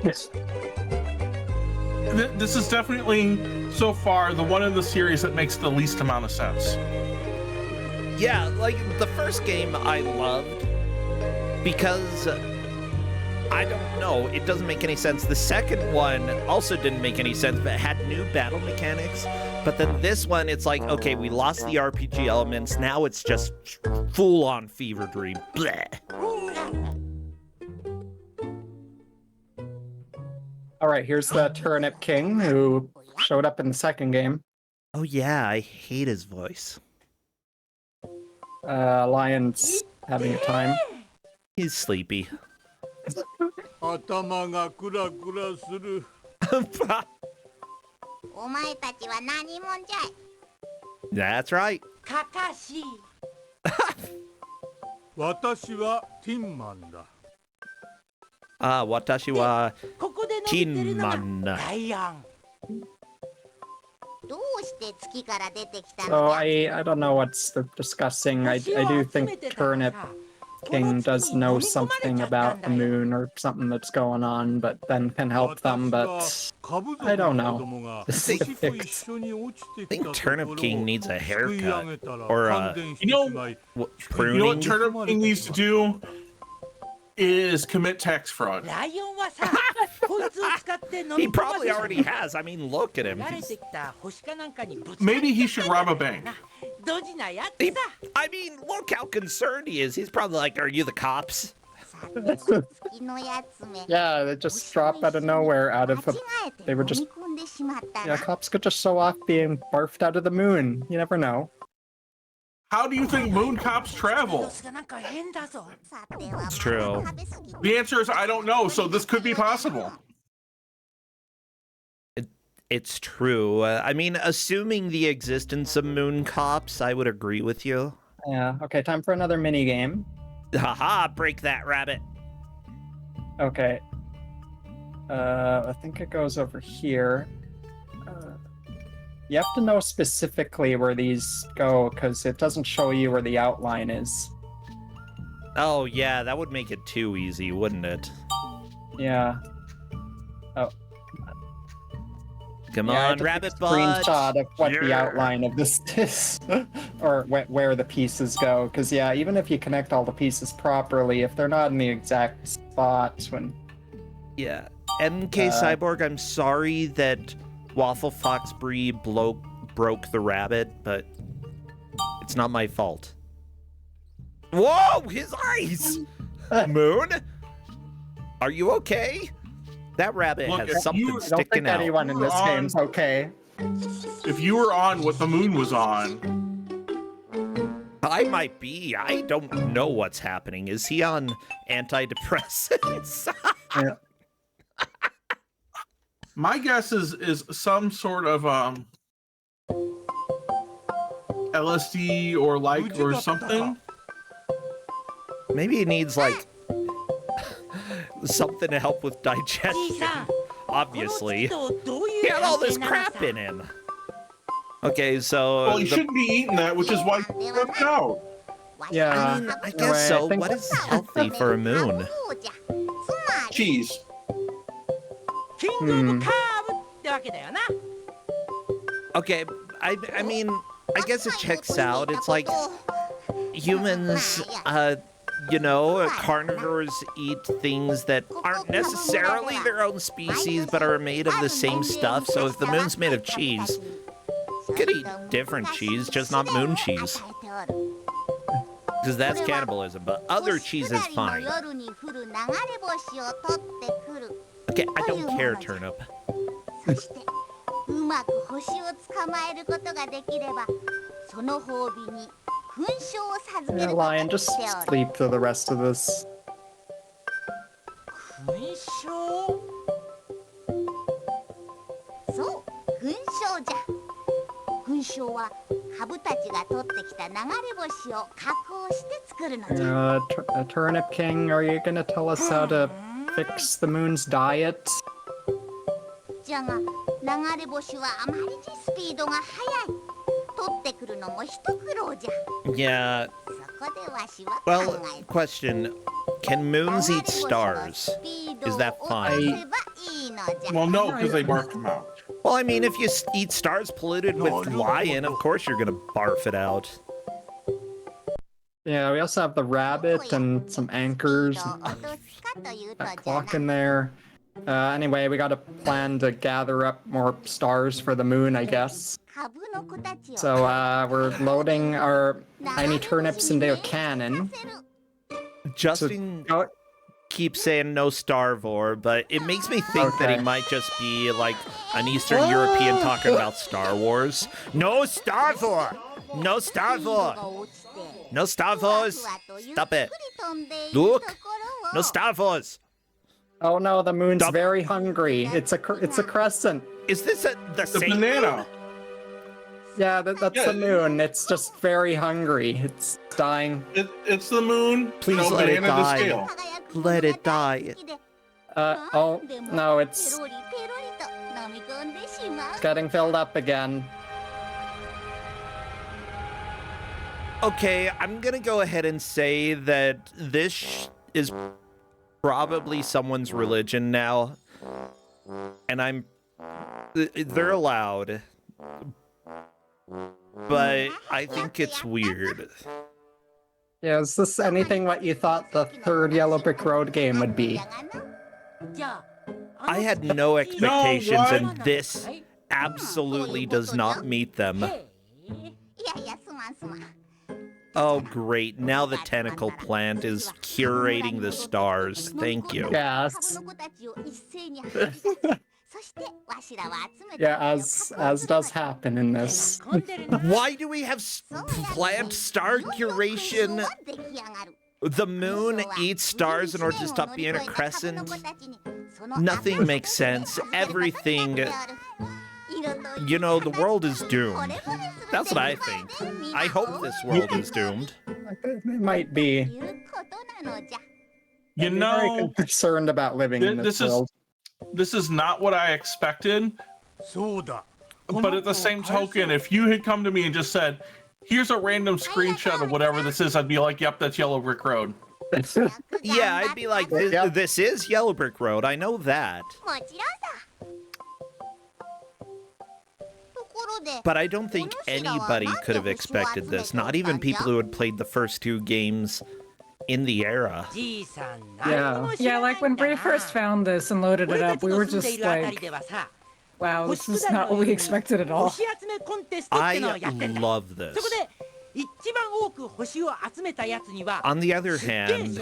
Yes. This is definitely, so far, the one in the series that makes the least amount of sense. Yeah, like the first game I loved because I don't know, it doesn't make any sense. The second one also didn't make any sense, but it had new battle mechanics. But then this one, it's like, okay, we lost the RPG elements. Now it's just full-on fever dream. Bleh. All right, here's the Turnip King who showed up in the second game. Oh yeah, I hate his voice. Lion's having a time. He's sleepy. That's right. かかし私はティンマンだ。 Watashi wa ここで伸びてるのが Tinman. ダイアン So I don't know what's discussing. I do think Turnip King does know something about the moon or something that's going on, but then can help them, but I don't know. Specifics. I think Turnip King needs a haircut or You know what pruning. Turnip King needs to do is commit tax fraud. ライオンはさ、こいつを使って飲み He 込ま probably せ already has. I mean, look at him. 慣れ He's- てきた星かなんかにぶつかって Maybe he should rob a bank. ドジなやつ he- さ。 I mean, look how concerned he is. He's probably like, "Are you the cops?" Yeah, they just drop out of nowhere out of they were just yeah, cops could just show off being barfed out of the moon. You never know. How do you think moon cops 様 travel? 子がなんか変だぞ。 It's true. The answer is I don't know, so this could be possible. It's true. I mean, assuming the existence of moon cops, I would agree with you. Yeah, okay, time for another mini game. Haha, break that rabbit. Okay. I think it goes over here. You have to know specifically where these go, because it doesn't show you where the outline is. Oh, yeah, that would make it too easy, wouldn't it? Yeah. Come Yeah, I on, took a rabbit butt. screenshot of what the Yeah. outline of this is, or where the pieces go. Because yeah, even if you connect all the pieces properly, if they're not in the exact spot when Yeah. MK Cyborg, I'm sorry that WaffleFoxBrie broke the rabbit, but it's not my fault. Whoa, his eyes! Moon? Are you okay? That rabbit Look, has if something you- I don't sticking think out. anyone in this We're game's on- okay. If you were on what the moon was on, I might be. I don't know what's happening. Is he on antidepressants? my guess is some sort of LSD or something. Maybe he needs like something to help with じい digestion. さん、 Obviously. この地とどういう He had all 関 this 係なのさ crap in him. Okay, so Well, he the- shouldn't be eating that, which is why he worked out. Yeah. I mean, I guess Anyway, so. I think- What is healthy for a moon? Cheese. キングオブカーブってわけだよな。 Okay, I mean, I guess it checks out. It's like humans, you know, carnivores eat things that aren't necessarily their own species, but are made of the same stuff. So if the moon's made of cheese, you could eat different cheese, just not moon cheese. Because that's cannibalism, but other cheese is fine. Okay, I don't care, Turnip. うまく星を捕まえることができれば、その褒美に勲章を授け Yeah, ることに Lion, just しておる。 sleep through the rest of this. 勲章そう、勲章じゃ。勲章は株たちが取ってきた流れ星を加工して作るのじゃ。 Turnip King, are you gonna tell us how to fix the moon's diet? じゃが、流れ星はあまりにスピードが速い。取ってくるのも一苦労じゃ。 Yeah, そこでわしは考 well, えた。 question. Can moons eat stars? Is that fine? Well, no, because they barked him out. Well, I mean, if you eat stars polluted with lion, of course you're gonna barf it out. Yeah, we also have the rabbit and some anchors. That clock in there. Anyway, we got a plan to gather up more stars for the moon, I guess. So, we're loading our tiny turnips into a cannon. Justin Oh, keeps saying no Starvor, but it makes me think that he Okay. might just be like an Eastern European talking about Star Wars. No Starvor! No Starvor! No Starvors! Stop it! Look! No Starvors! oh no, the moon's Stop. very hungry. It's a crescent. Is this the The same banana. Yeah, that's Yeah. the moon. It's just very hungry. It's dying. It's the moon. Please no, let it banana to die. scale. Let it die. Oh, no, it's getting filled up again. Okay, I'm gonna go ahead and say that this is probably someone's religion now, and they're allowed, but I think it's weird. Yeah, is this anything what you thought the third Yellow Brick Road game would be? I had no expectations, what? and this absolutely does not meet them. Oh, great. Now the tentacle plant is curating the stars. Thank you. Yes. Yeah, as does happen in this. Why do we have plant star curation? The moon eats stars in order to stop being a crescent? Nothing makes sense. Everything... You know, the world is doomed. That's what I think. I hope this world is doomed. It might be. You I'm know, very concerned about living in this world. This is not what I expected. But at the same token, if you had come to me and just said, here's a random screenshot of whatever this is, I'd be like, yep, that's Yellow Brick Road. Yeah, I'd be like, this is Yellow Brick Road. I know that. But I don't think anybody could have expected this. Not even people who had played the first two games in the era. Yeah. Yeah, like when Bree first found this and loaded it up, we were just like, wow, this is not what we expected at all. I love this. On the other hand,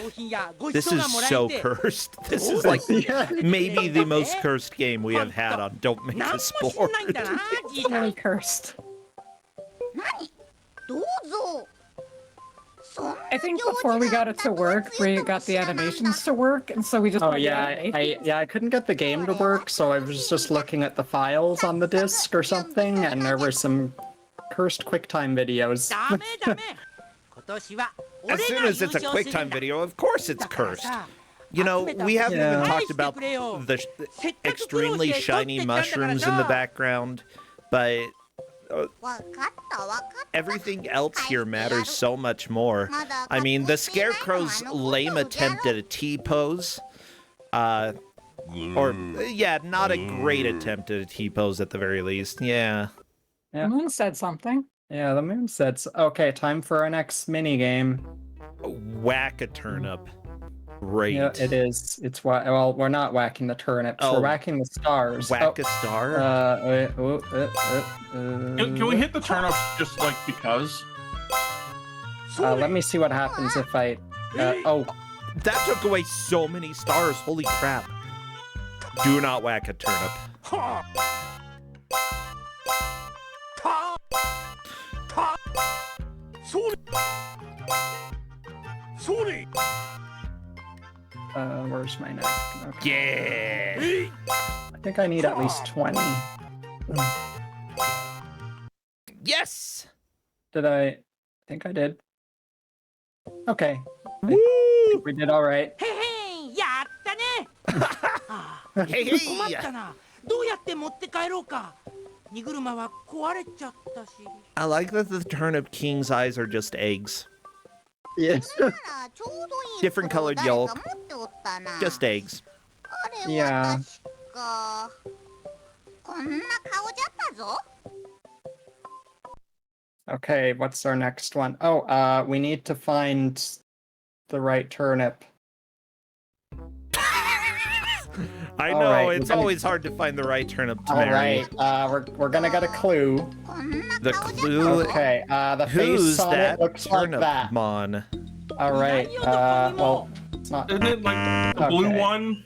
this is so cursed. This is like maybe the most cursed game we have had on Don't Make a Sport. Really cursed. I think before we got it to work, Bree got the animations to work, and so we just... Oh yeah, I couldn't get the game to work, so I was just looking at the files on the disc or something, and there were some cursed QuickTime videos. As soon as it's a QuickTime video, of course it's cursed. You know, we haven't even talked about the extremely shiny mushrooms in the background, but everything else here matters so much more. I mean, the Scarecrow's lame attempt at a T-pose, or, yeah, not a great attempt at a T-pose at the very least, yeah. Yeah. The moon said something. Yeah, the moon said, okay, time for our next mini-game. Whack a turnip. Great. Yeah, it is. It's well, we're not whacking the turnips. We're whacking the stars. Whack a star? Can we hit the turnips just like because? Let me see what happens if I... oh. That took away so many stars. Holy crap. Do not whack a turnip. Where's my napkin? Okay. Yeah. I think I need at least 20. Yes. Did I think I did? Okay. I think we did all right. Hey, yatta ne! Hey, hey. 困ったな。どうやって持って帰ろうか。荷車は壊れちゃったし。 I like that the turnip king's eyes are just eggs. Yes. Different colored yolk. Just eggs. Yeah. Okay, what's our next one? Oh, we need to find the right turnip. I know, right, it's always hard to find the right turnip to marry. Alright, we're gonna get a clue. The clue? Okay, the Who's face on that it looks like turnip that. mon? Alright, well, it's not... Isn't it like the blue Okay. one?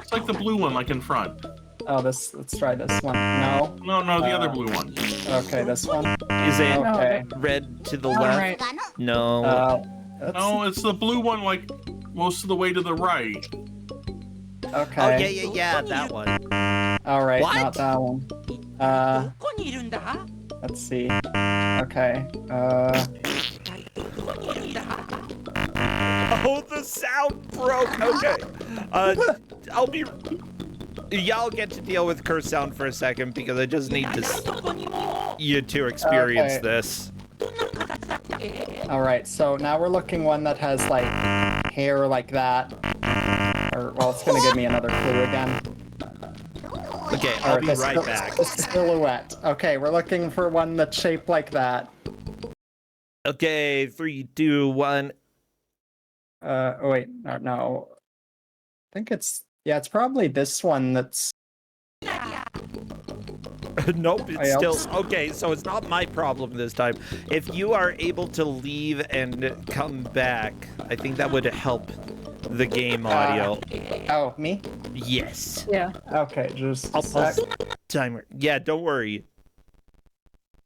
It's like the blue one, like in front. Oh, let's try this one. No? No, the other blue one. Okay, this one. Is it Okay. red to the All left? right. No. No, it's the blue one, like most of the way to the right. Okay. Oh, yeah, that one. Alright, What? not that one. どこにいるんだ Let's see. Okay. Oh, the sound broke. Okay. Y'all get to deal with curse sound for a second because I just need you to experience Okay. this. All right, so now we're looking one that has like hair like that. Or well, it's gonna give me another clue again. Okay, I'll Or be this right sil- back. This silhouette. Okay, we're looking for one that's shaped like that. Okay, 3, 2, 1. Oh wait, no. I think it's it's probably this one that's. Nope, it's still else. okay. So it's not my problem this time. If you are able to leave and come back, I think that would help the game audio. Oh, me? Yes. Yeah. Okay, just a I'll sec. pause the timer. Yeah, don't worry.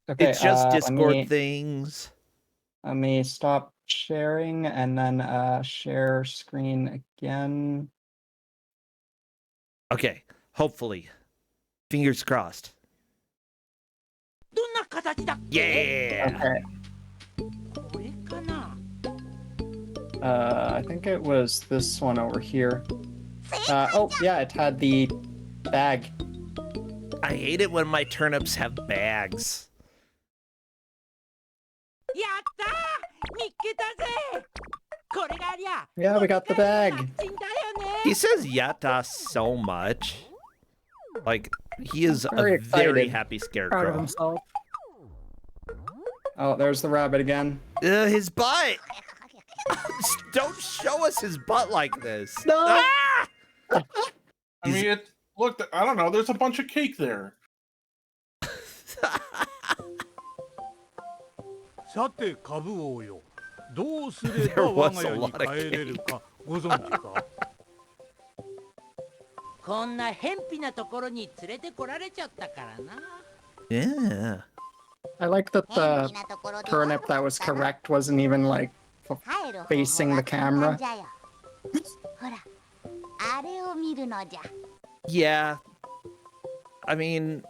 Okay, It's just let Discord me- things. Let me stop sharing and then share screen again. Okay, hopefully. Fingers crossed. どんな形だっけ Yeah. Okay. これかな I think it was this one over here. Oh, yeah, it had the bag. I hate it when my turnips have bags. やったー見っけたぜこれがありゃ Yeah, we got the bag. 発信だよね He says yata so much. Like, he is Very a very excited. happy Proud of scarecrow. himself. Oh, there's the rabbit again. His butt! Don't show us his butt like this. No! Ah! I mean, look, I don't know. There's a bunch of cake there. さて株王よ、どうすれ There ば我 was が a 家に lot of 帰れるかご存知かこんな偏僻なところに連れてこられちゃったからな Yeah. I like that 便 the 利なところで turnip that was correct wasn't even like 帰る方法 facing the は簡単 camera. じゃよほらあれを見るのじゃ Yeah. I mean,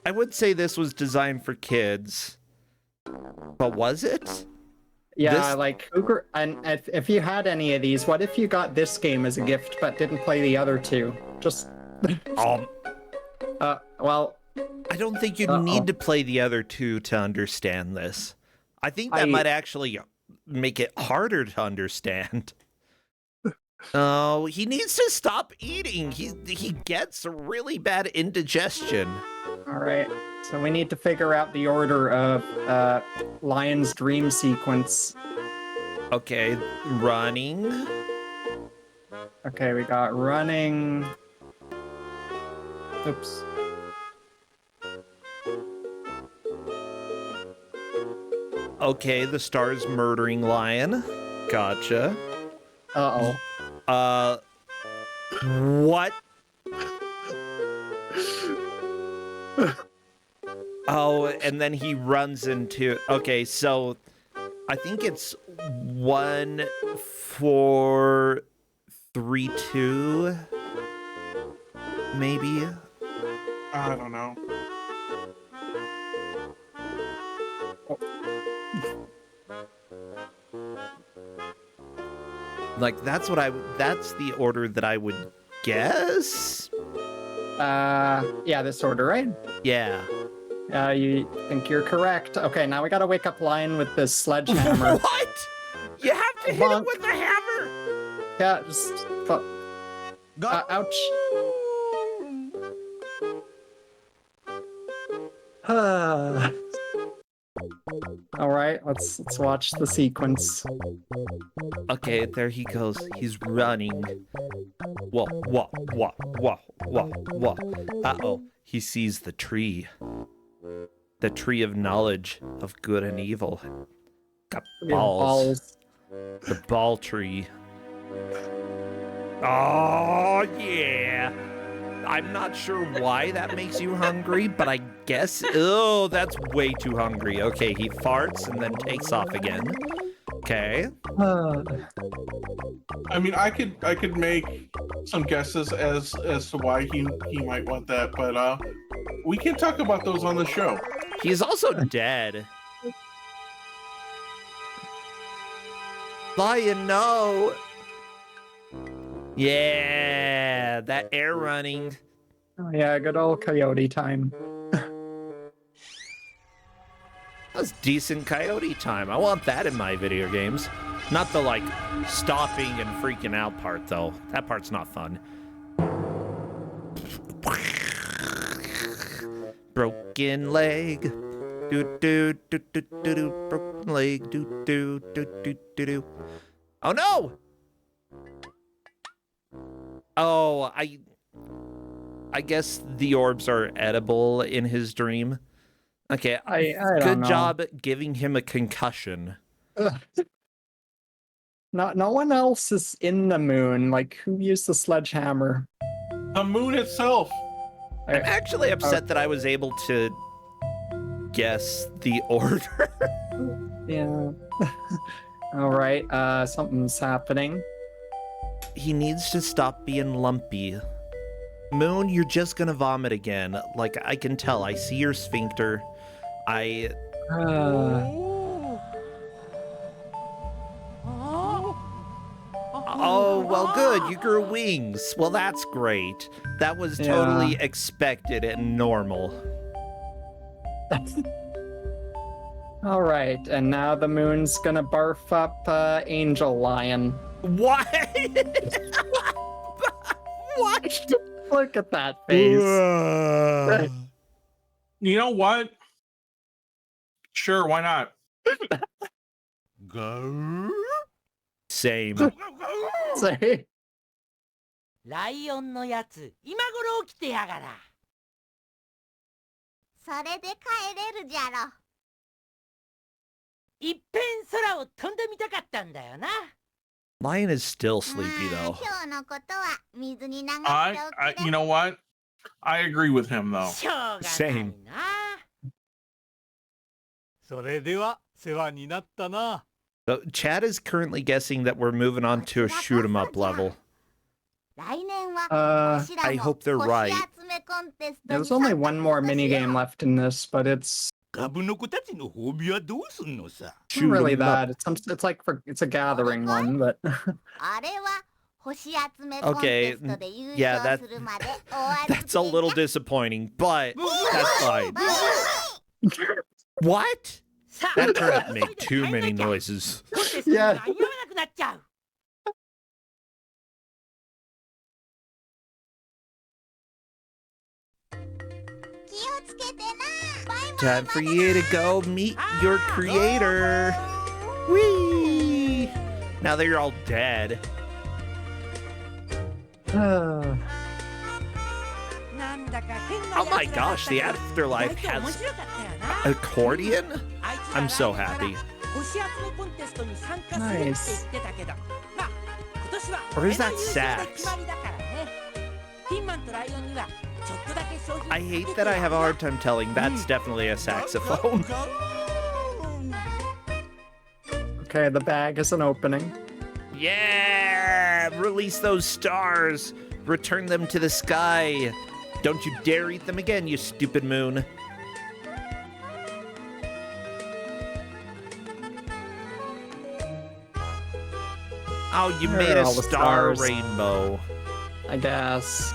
I would say this was designed for kids. But was it? Yeah, This- like and if you had any of these, what if you got this game as a gift but didn't play the other two? Just well, I don't think you need to play the other two to understand this. I think that I- might actually make it harder to understand. Oh, he needs to stop eating. He gets really bad indigestion. all right. So we need to figure out the order of Lion's dream sequence. Okay, running. Okay, we got running. Oops. Okay, the star's murdering lion. Gotcha. Uh-oh. What? Oh, and then he runs into. Okay, so I think it's 1, 4, 3, 2. Maybe. I don't know. Like that's the order that I would guess. Yeah, this order, right? Yeah. You think you're correct. Okay, now we gotta wake up Lion with this sledgehammer. What? You have to hit him with the hammer. Yeah, just... ouch. Alright, let's watch the sequence. Okay, there he goes. He's running. Whoa, whoa, whoa, whoa, whoa, whoa. Uh-oh. He sees the tree. The tree of knowledge of good and evil. Got balls. The ball tree. Oh, yeah. I'm not sure why that makes you hungry, but I guess... Oh, that's way too hungry. Okay, he farts and then takes off again. Okay. I mean, I could make some guesses as to why he might want that, but we can talk about those on the show. He's also dead. Lion, no! Yeah, that air running. Oh, yeah, good old coyote time. That's decent coyote time. I want that in my video games. Not the, like, stopping and freaking out part, though. That part's not fun. Broken leg. Do do do do do do. Broken leg. Do do do do do do. Oh no! Oh, I guess the orbs are edible in his dream. Okay, I don't good know. job giving him a concussion. No one else is in the moon. Like, who used the sledgehammer? The moon itself. I'm actually upset that I was able to guess the order. Yeah. All right. Something's happening. He needs to stop being lumpy. Moon, you're just gonna vomit again. Like, I can tell. I see your sphincter. Oh, well, good. You grew wings. Well, that's great. That was totally expected and normal. All right, and now the moon's gonna barf up Angel Lion. What? What? Look at that face. You know what? Sure, why not? Same. Say, ライオンのやつ、今頃起きてやがら。それで帰れるじゃろ。いっぺん空を飛んでみたかったんだよな。Lion is still sleepy, まあ though. 今日のことは水に流しておくれ。 You know what? I agree with him though. しょうがない Same. な。それでは世話になったな。 So, Chad is currently guessing that we're moving on to a shoot 'em up level. 来年はわしらも I hope they're 星 right. 集めコンテストに there's only one more 参加しよう。 minigame left in this, but it's 株の子たちの褒美はどうすんのさ。 Shoot not really 'em up. that. It's like it's a gathering one, but あれは星集めコン Okay, テストで優 yeah, 勝するまで終わり That's a little disappointing, but that's fine. What? さあ That turret made too many noises. コンテストに間に合わなくなっちゃう。気をつけてな。バイバイ Time for you to go meet your creator. Whee! Now that you're all dead. なんだか変な Oh my gosh, the afterlife 意外と面 has 白かったよな。 accordion? あいつら I'm so 来年から happy. 星集めコンテストに参加するって言ってたけど、まあ今年は Or is that 俺の優勝が sax? 決まりだからね。ピンマンとライオンにはちょっとだけ商品 I hate that I have a hard time telling. That's definitely a saxophone. okay, the bag isn't opening. Yeah! Release those stars! Return them to the sky! Don't you dare eat them again, you stupid moon! Oh, you There made are a all the star stars. rainbow. I guess.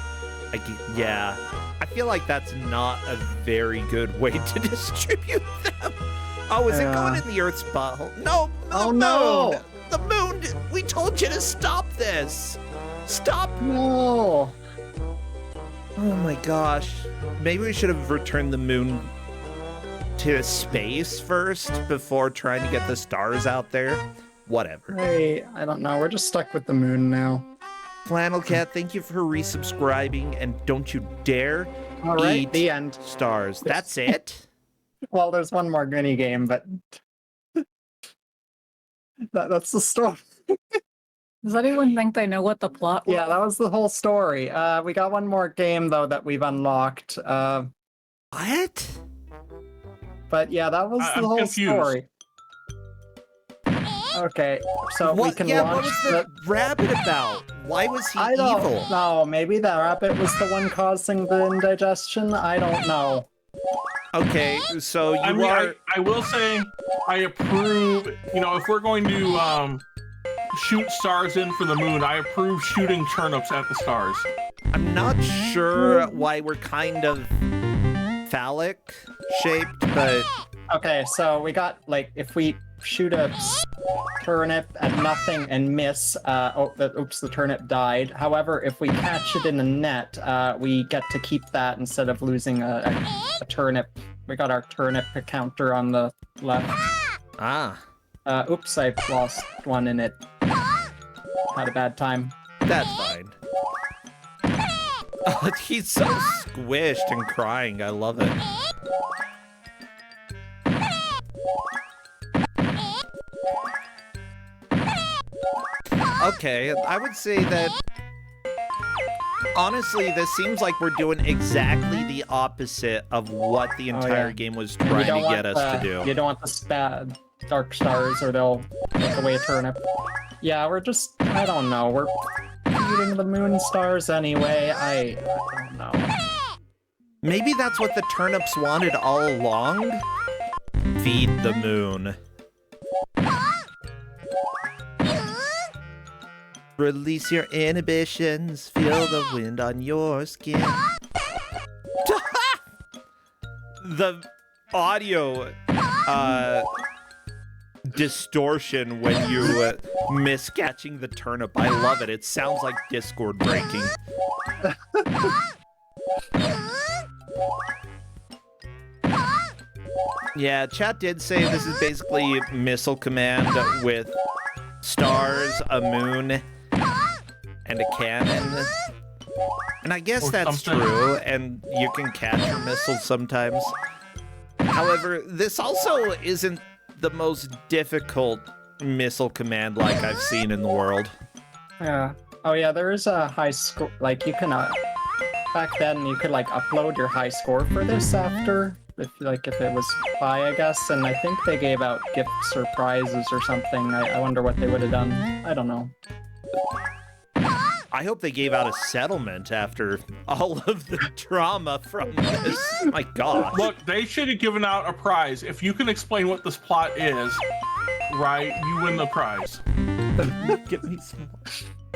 Yeah. I feel like that's not a very good way to distribute them. Oh, is it Yeah. going in the Earth's butthole? No! Oh, the no! moon! The moon! We told you to stop this! Stop! No. Oh my gosh. Maybe we should have returned the moon to space first before trying to get the stars out there. Whatever. Hey, I don't know. We're just stuck with the moon now. Flannel Cat, thank you for resubscribing, and don't you dare All right, eat the end. stars. That's it? Well, there's one more mini game, but that's the story. Does anyone think they know what the plot was? Yeah, that was the whole story. We got one more game though that we've unlocked. What? But yeah, that was I'm the whole confused. story. Okay, so we What? can Yeah, launch what was the rabbit about? Why was he I don't evil? know. Maybe the rabbit was the one causing the indigestion. I don't know. Okay, so you I mean, are... I will say I approve. You know, if we're going to shoot stars in for the moon, I approve shooting turnips at the stars. I'm not sure why we're kind of phallic shaped, but Okay, so we got, like, if we shoot a turnip at nothing and miss, oops, the turnip died. However, if we catch it in the net, we get to keep that instead of losing a turnip. We got our turnip counter on the left. Ah, Oops, I lost one in it. Had a bad time. that's fine. Oh, he's so squished and crying. I love it. Okay, I would say that honestly, this seems like we're doing exactly the opposite of what the entire game was And you trying don't to get want us to do. You don't want the dark stars or they'll take away a turnip. Yeah, we're just, I don't know, we're eating the moon stars anyway. I don't know. Maybe that's what the turnips wanted all along? Feed the moon. Release your inhibitions, feel the wind on your skin. The audio distortion when you miss catching the turnip. I love it. It sounds like Discord breaking. Yeah, chat did say this is basically missile command with stars, a moon, and a cannon. And I guess Or that's something. true, and you can catch your missiles sometimes. However, this also isn't the most difficult missile command like I've seen in the world. Yeah. Oh yeah, there is a high score, like you can, back then you could like upload your high score for this after, if it was high, I guess, and I think they gave out gifts or prizes or something. I wonder what they would have done. I don't know. I hope they gave out a settlement after all of the drama from this. My God. Look, they should have given out a prize. If you can explain what this plot is, right, you win the prize. Give me some more.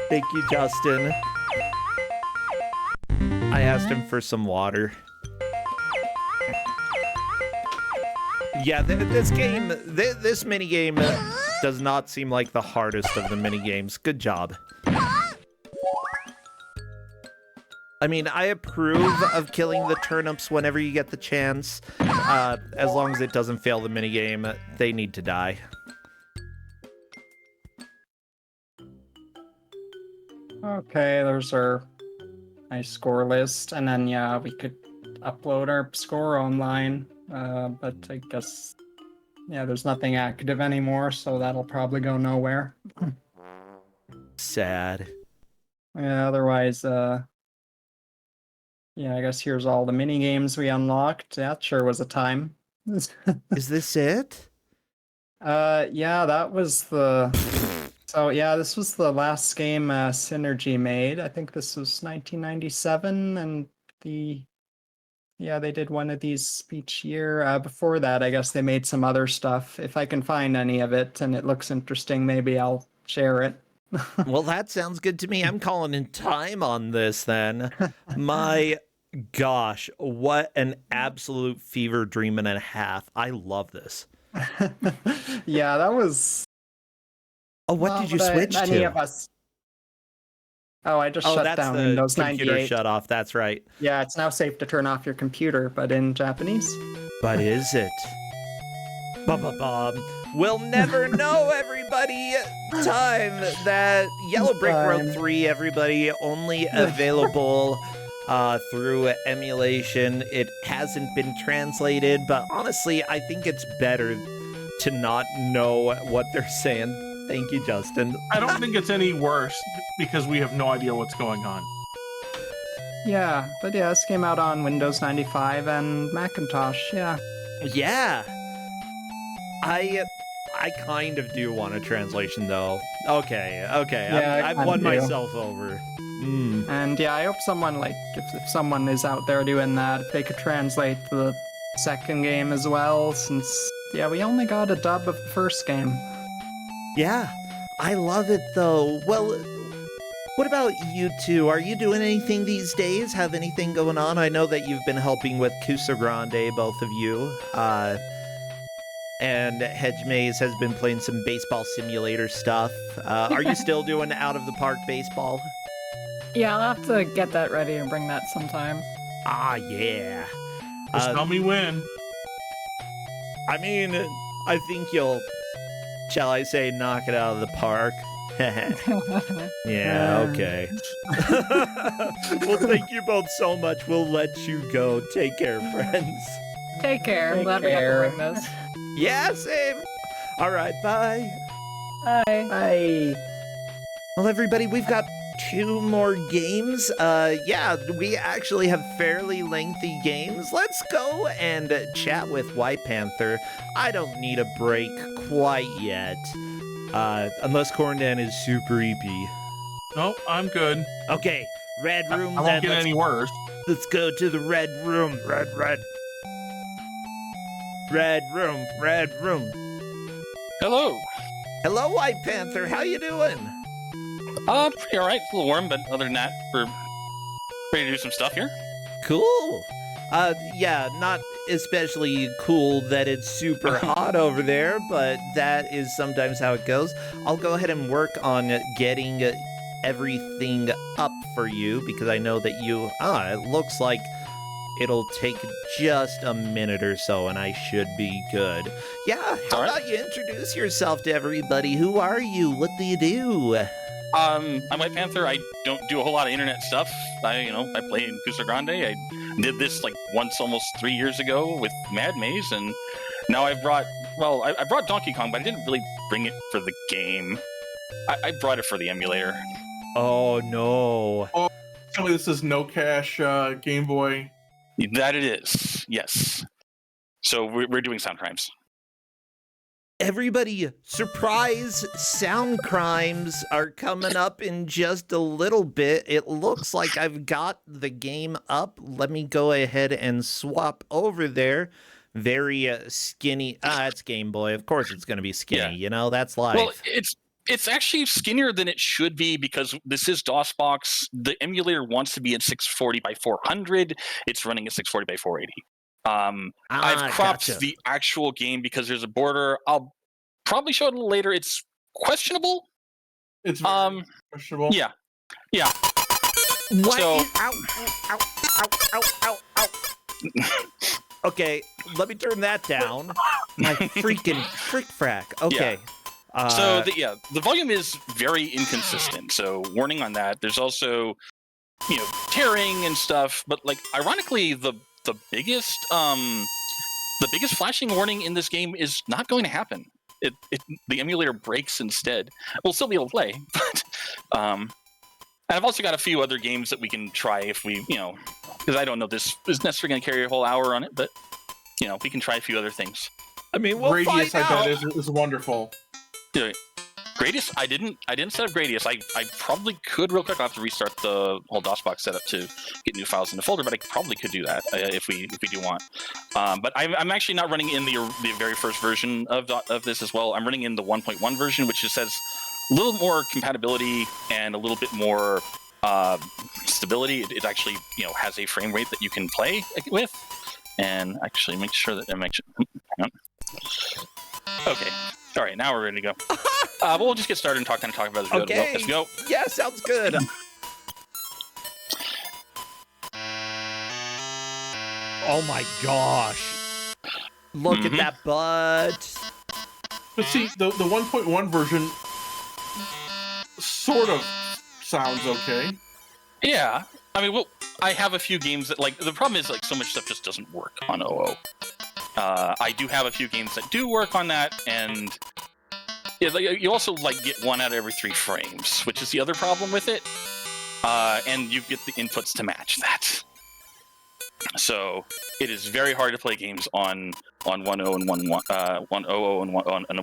Thank you, Justin. I asked him for some water. Yeah, this game, this minigame does not seem like the hardest of the minigames. Good job. I mean, I approve of killing the turnips whenever you get the chance. As long as it doesn't fail the minigame, they need to die. Okay, there's our nice score list, and then yeah, we could upload our score online, but I guess, yeah, there's nothing active anymore, so that'll probably go nowhere. Sad. Yeah, otherwise, yeah, I guess here's all the mini games we unlocked. That sure was a time. Is this it? Yeah, that was the... So yeah, this was the last game Synergy made. I think this was 1997, and yeah, they did one of these each year. Before that, I guess they made some other stuff. If I can find any of it and it looks interesting, maybe I'll share it. Well, that sounds good to me. I'm calling in time on this then. My gosh, what an absolute fever dream and a half. I love this. Yeah, that was... Oh, what did you switch any to? of us... Oh, I just Oh, shut that's down the Windows computer 98. shut off. That's right. Yeah, it's now safe to turn off your computer, but in Japanese. But is it? Ba-ba-bum. We'll never know, everybody. Time that Yellow Brick Road 3, everybody, only available through emulation. It hasn't been translated, but honestly, I think it's better to not know what they're saying. Thank you, Justin. I don't think it's any worse because we have no idea what's going on. Yeah, but yeah, this came out on Windows 95 and Macintosh, yeah. Yeah. I kind of do want a translation, though. Okay. Yeah, I I've kinda won do. myself over. And yeah, I hope someone, like, if someone is out there doing that, if they could translate the second game as well, since, yeah, we only got a dub of the first game. Yeah, I love it, though. Well, what about you two? Are you doing anything these days? Have anything going on? I know that you've been helping with Kusa Grande, both of you. And Hedge Maze has been playing some baseball simulator stuff. Are you still doing out of the park baseball? Yeah, I'll have to get that ready and bring that sometime. Ah, yeah. Just tell me when. I mean, I think you'll, shall I say, knock it out of the park. Yeah, okay. Well, thank you both so much. We'll let you go. Take care, friends. Take care. I'm Take glad we got to care. bring this. Yeah, same. All right, bye. Bye. Bye. Well, everybody, we've got 2 more games. Yeah, we actually have fairly lengthy games. Let's go and chat with WhytePanther. I don't need a break quite yet. Unless Corndan is super eepy. No, I'm good. Okay, red room. I won't get any worse. Let's go to the red room. Red room. Hello. Hello, WhytePanther. How you doing? Pretty alright. It's a little warm, but other than that, we're ready to do some stuff here. Cool. Yeah, not especially cool that it's super hot over there, but that is sometimes how it goes. I'll go ahead and work on getting everything up for you because I know that you... it looks like it'll take just a minute or so and I should be good. Yeah, how about you introduce yourself to everybody? Who are you? What do you do? I'm WhytePanther. I don't do a whole lot of internet stuff. I play in Cusa Grande. I did this like once almost 3 years ago with Mad Maze, and now I brought Donkey Kong, but I didn't really bring it for the game. I brought it for the emulator. Oh, no. Oh, tell me this is no cache Game Boy. That it is, yes. So we're doing Sound Crimes. Everybody, surprise! Sound Crimes are coming up in just a little bit. It looks like I've got the game up. Let me go ahead and swap over there. Very skinny. It's Game Boy. Of course it's going to be skinny. Yeah. That's life. Well, it's actually skinnier than it should be because this is DOSBox. The emulator wants to be at 640 by 400. It's running at 640 by 480. I've cropped the actual game because there's a border. I'll probably show it a little later. It's questionable. It's very questionable. Yeah. What? So, Ow. Okay, let me turn that down. My freaking frick-frack. Okay. So the volume is very inconsistent. So warning on that. There's also, tearing and stuff. But like, ironically, the biggest flashing warning in this game is not going to happen. The emulator breaks instead. We'll still be able to play, but and I've also got a few other games that we can try if we, because I don't know this is necessarily going to carry a whole hour on it, but we can try a few other things. I mean, we'll Gradius, find out. I bet is wonderful. Gradius, I didn't set up Gradius. I probably could real quick. I'll have to restart the whole DOSBox setup to get new files in the folder, but I probably could do that if we do want. But I'm actually not running in the very first version of this as well. I'm running in the 1.1 version, which just has a little more compatibility and a little bit more stability. It actually has a frame rate that you can play with, and actually make sure that hang on. Okay. All right, now we're ready to go. But we'll just get started and talk about this. Okay. Let's go. Yeah, sounds good. Oh my gosh. Look at that butt. But see, the 1.1 version sort of sounds okay. Yeah. I mean, I have a few games that, the problem is, so much stuff just doesn't work on OO. I do have a few games that do work on that, and you also get 1 out of every 3 frames, which is the other problem with it. And you get the inputs to match that. So it is very hard to play games on 1.0 and 1.0 and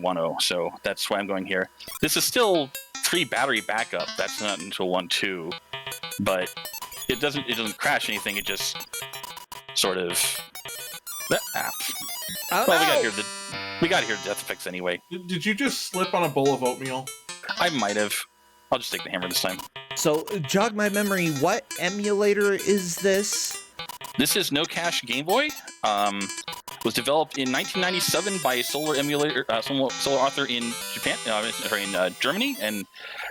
1.0. So that's why I'm going here. This is still free battery backup. That's not until 1.2, but it doesn't crash anything. It just sort of. Oh, well, no. we got to hear death effects anyway. Did you just slip on a bowl of oatmeal? I might have. I'll just take the hammer this time. So, jog my memory, what emulator is this? This is no cache Game Boy. was developed in 1997 by a solar author in Japan, in Germany, and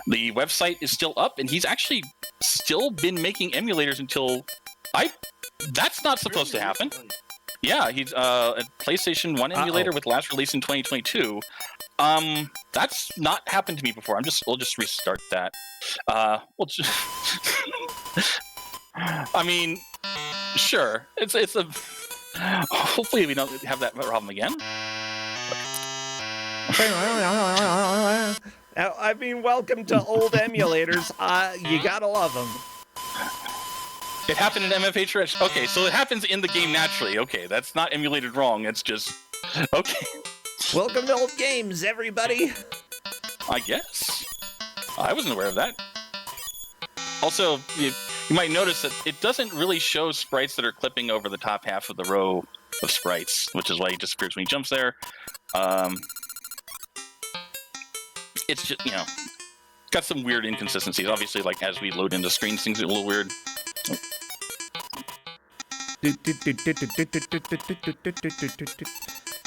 the website is still up. And he's actually still been making emulators until That's not supposed to happen. Yeah, he's a PlayStation 1 emulator with last release in 2022. That's not happened to me before. We'll just restart that. We'll just I mean, sure. It's a. Hopefully, we don't have that problem again. I mean, welcome to old emulators. You gotta love them. It happened in MFHRX. Okay, so it happens in the game naturally. Okay, that's not emulated wrong. It's just okay. Welcome to old games, everybody. I guess. I wasn't aware of that. Also, you might notice that it doesn't really show sprites that are clipping over the top half of the row of sprites, which is why he disappears when he jumps there. It's just, got some weird inconsistencies. Obviously, like, as we load into screens, things are a little weird.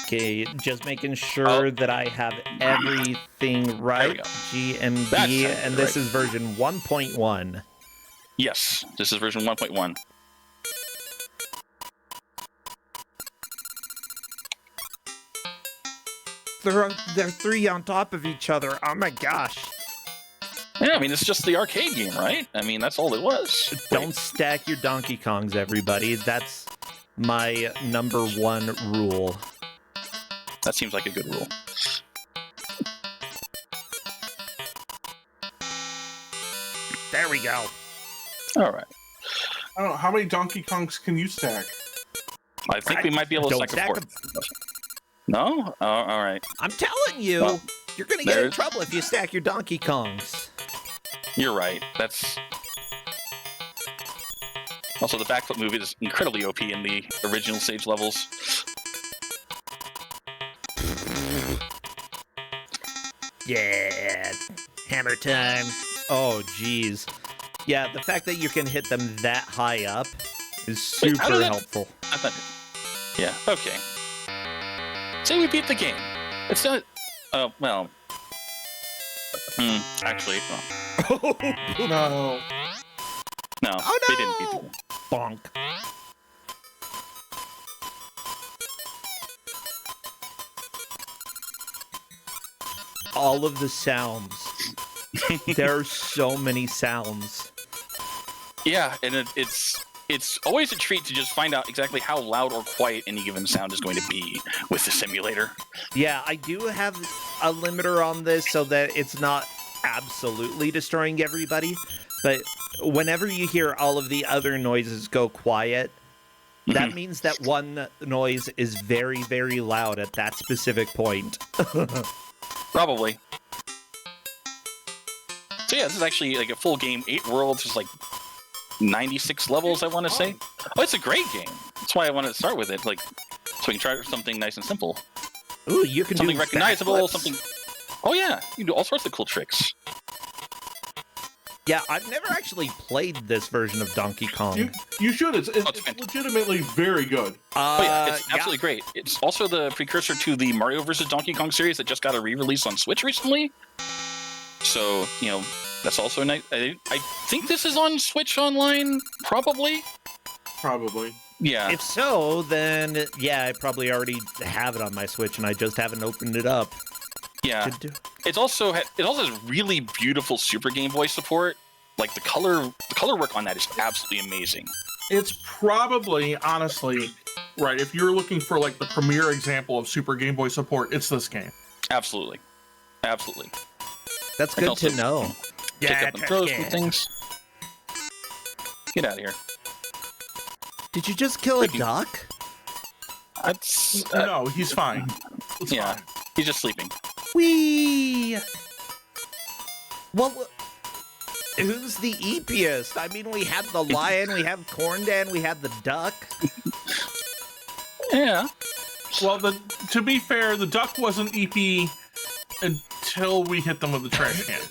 Okay, just making sure that I have everything right. GMB, and this is version 1.1. Yes, this is version 1.1. They're three on top of each other. Oh my gosh. Yeah, I mean, it's just the arcade game, right? I mean, that's all it was. Don't stack your Donkey Kongs, everybody. That's my #1 rule. That seems like a good rule. There we go. All right. I don't know, how many Donkey Kongs can you stack? I think we might be able to stack a fourth. No? Oh, all right. I'm telling you, well, you're going to get in trouble if you stack your Donkey Kongs. You're right. That's... Also, the backflip move is incredibly OP in the original stage levels. Yeah, hammer time. Oh, jeez. Yeah, the fact that you can hit them that high up is super helpful. I thought... Yeah, okay. Say we beat the game. It's not... well... actually... No. No, oh, no! we didn't beat the game. Bonk. All of the sounds. There are so many sounds. Yeah, and it's always a treat to just find out exactly how loud or quiet any given sound is going to be with the simulator. Yeah, I do have a limiter on this so that it's not absolutely destroying everybody, but whenever you hear all of the other noises go quiet, that means that one noise is very, very loud at that specific point. Probably. So yeah, this is actually like a full game, 8 worlds, just like 96 levels, I want to say. Oh, it's a great game. That's why I wanted to start with it, like, so we can try something nice and simple. Ooh, you can something do recognizable, backflips. something... Oh yeah, you can do all sorts of cool tricks. Yeah, I've never actually played this version of Donkey Kong. You should. It's legitimately very good. Oh yeah, it's absolutely great. It's also the precursor to the Mario vs. Donkey Kong series that just got a re-release on Switch recently. So, that's also nice. I think this is on Switch Online, probably? Probably. Yeah. If so, then, yeah, I probably already have it on my Switch, and I just haven't opened it up. Yeah. It also has really beautiful Super Game Boy support. Like, the color work on that is absolutely amazing. It's probably, honestly, right, if you're looking for, like, the premier example of Super Game Boy support, it's this game. Absolutely. Absolutely. That's good to know. Pick up and throw some things. Get out of here. Did you just kill a duck? That's... no, he's fine. It's fine. He's just sleeping. Whee! Well, who's the Eepiest? I mean, we had the lion, we have Corndan, we had the duck. Yeah. Well, to be fair, the duck wasn't EP until we hit them with the trash can.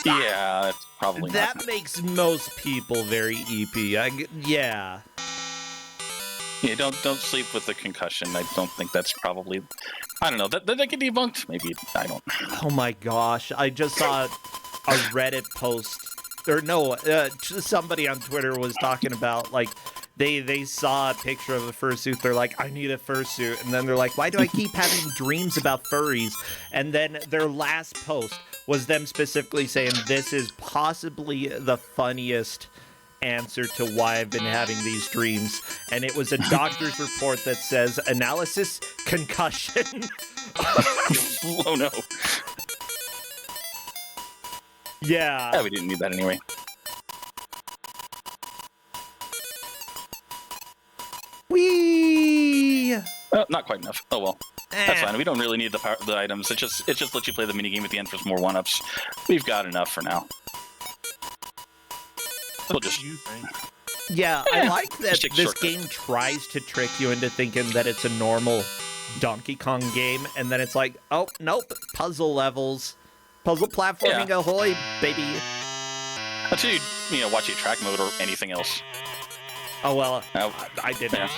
Yeah, that's probably that not. makes most people very EP. Yeah. Yeah, don't sleep with the concussion. I don't think that's probably. I don't know. That get debunked? Maybe I don't. Oh my gosh! I just saw a Reddit post, or no, somebody on Twitter was talking about like they saw a picture of a fursuit. They're like, I need a fursuit, and then they're like, why do I keep having dreams about furries? And then their last post was them specifically saying, this is possibly the funniest answer to why I've been having these dreams, and it was a doctor's report that says analysis concussion. Oh no. Yeah, We didn't need that anyway. wee. Not quite enough. Oh well. That's fine. We don't really need the items. It just lets you play the minigame at the end for some more one-ups. We've got enough for now. We'll just. You think? Yeah, I like that just take a this shortcut. game tries to trick you into thinking that it's a normal Donkey Kong game, and then it's like, oh, nope, puzzle levels. Puzzle platforming ahoy, baby. Until you watch a track mode or anything else. Oh, well, Oh, I didn't.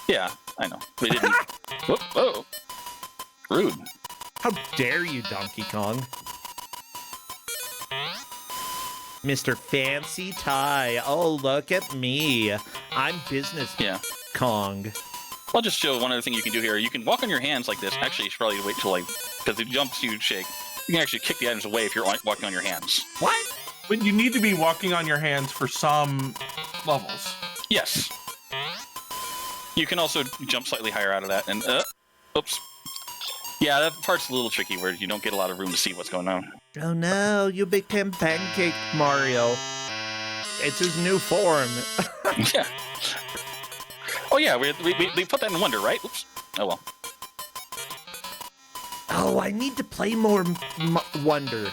Yeah, I know. We didn't. Whoop, whoa. Rude. How dare you, Donkey Kong? Mr. Fancy Tie. Oh, look at me. I'm Business Yeah. Kong. I'll just show one other thing you can do here. You can walk on your hands like this. Actually, you should probably wait till because it jumps, you shake. You can actually kick the items away if you're walking on your hands. What? But you need to be walking on your hands for some levels. Yes. You can also jump slightly higher out of that, and oops. Yeah, that part's a little tricky where you don't get a lot of room to see what's going on. Oh no, you became Pancake Mario. It's his new form. Yeah. Oh yeah, we put that in Wonder, right? Oops. Oh well. Oh, I need to play more Wonder.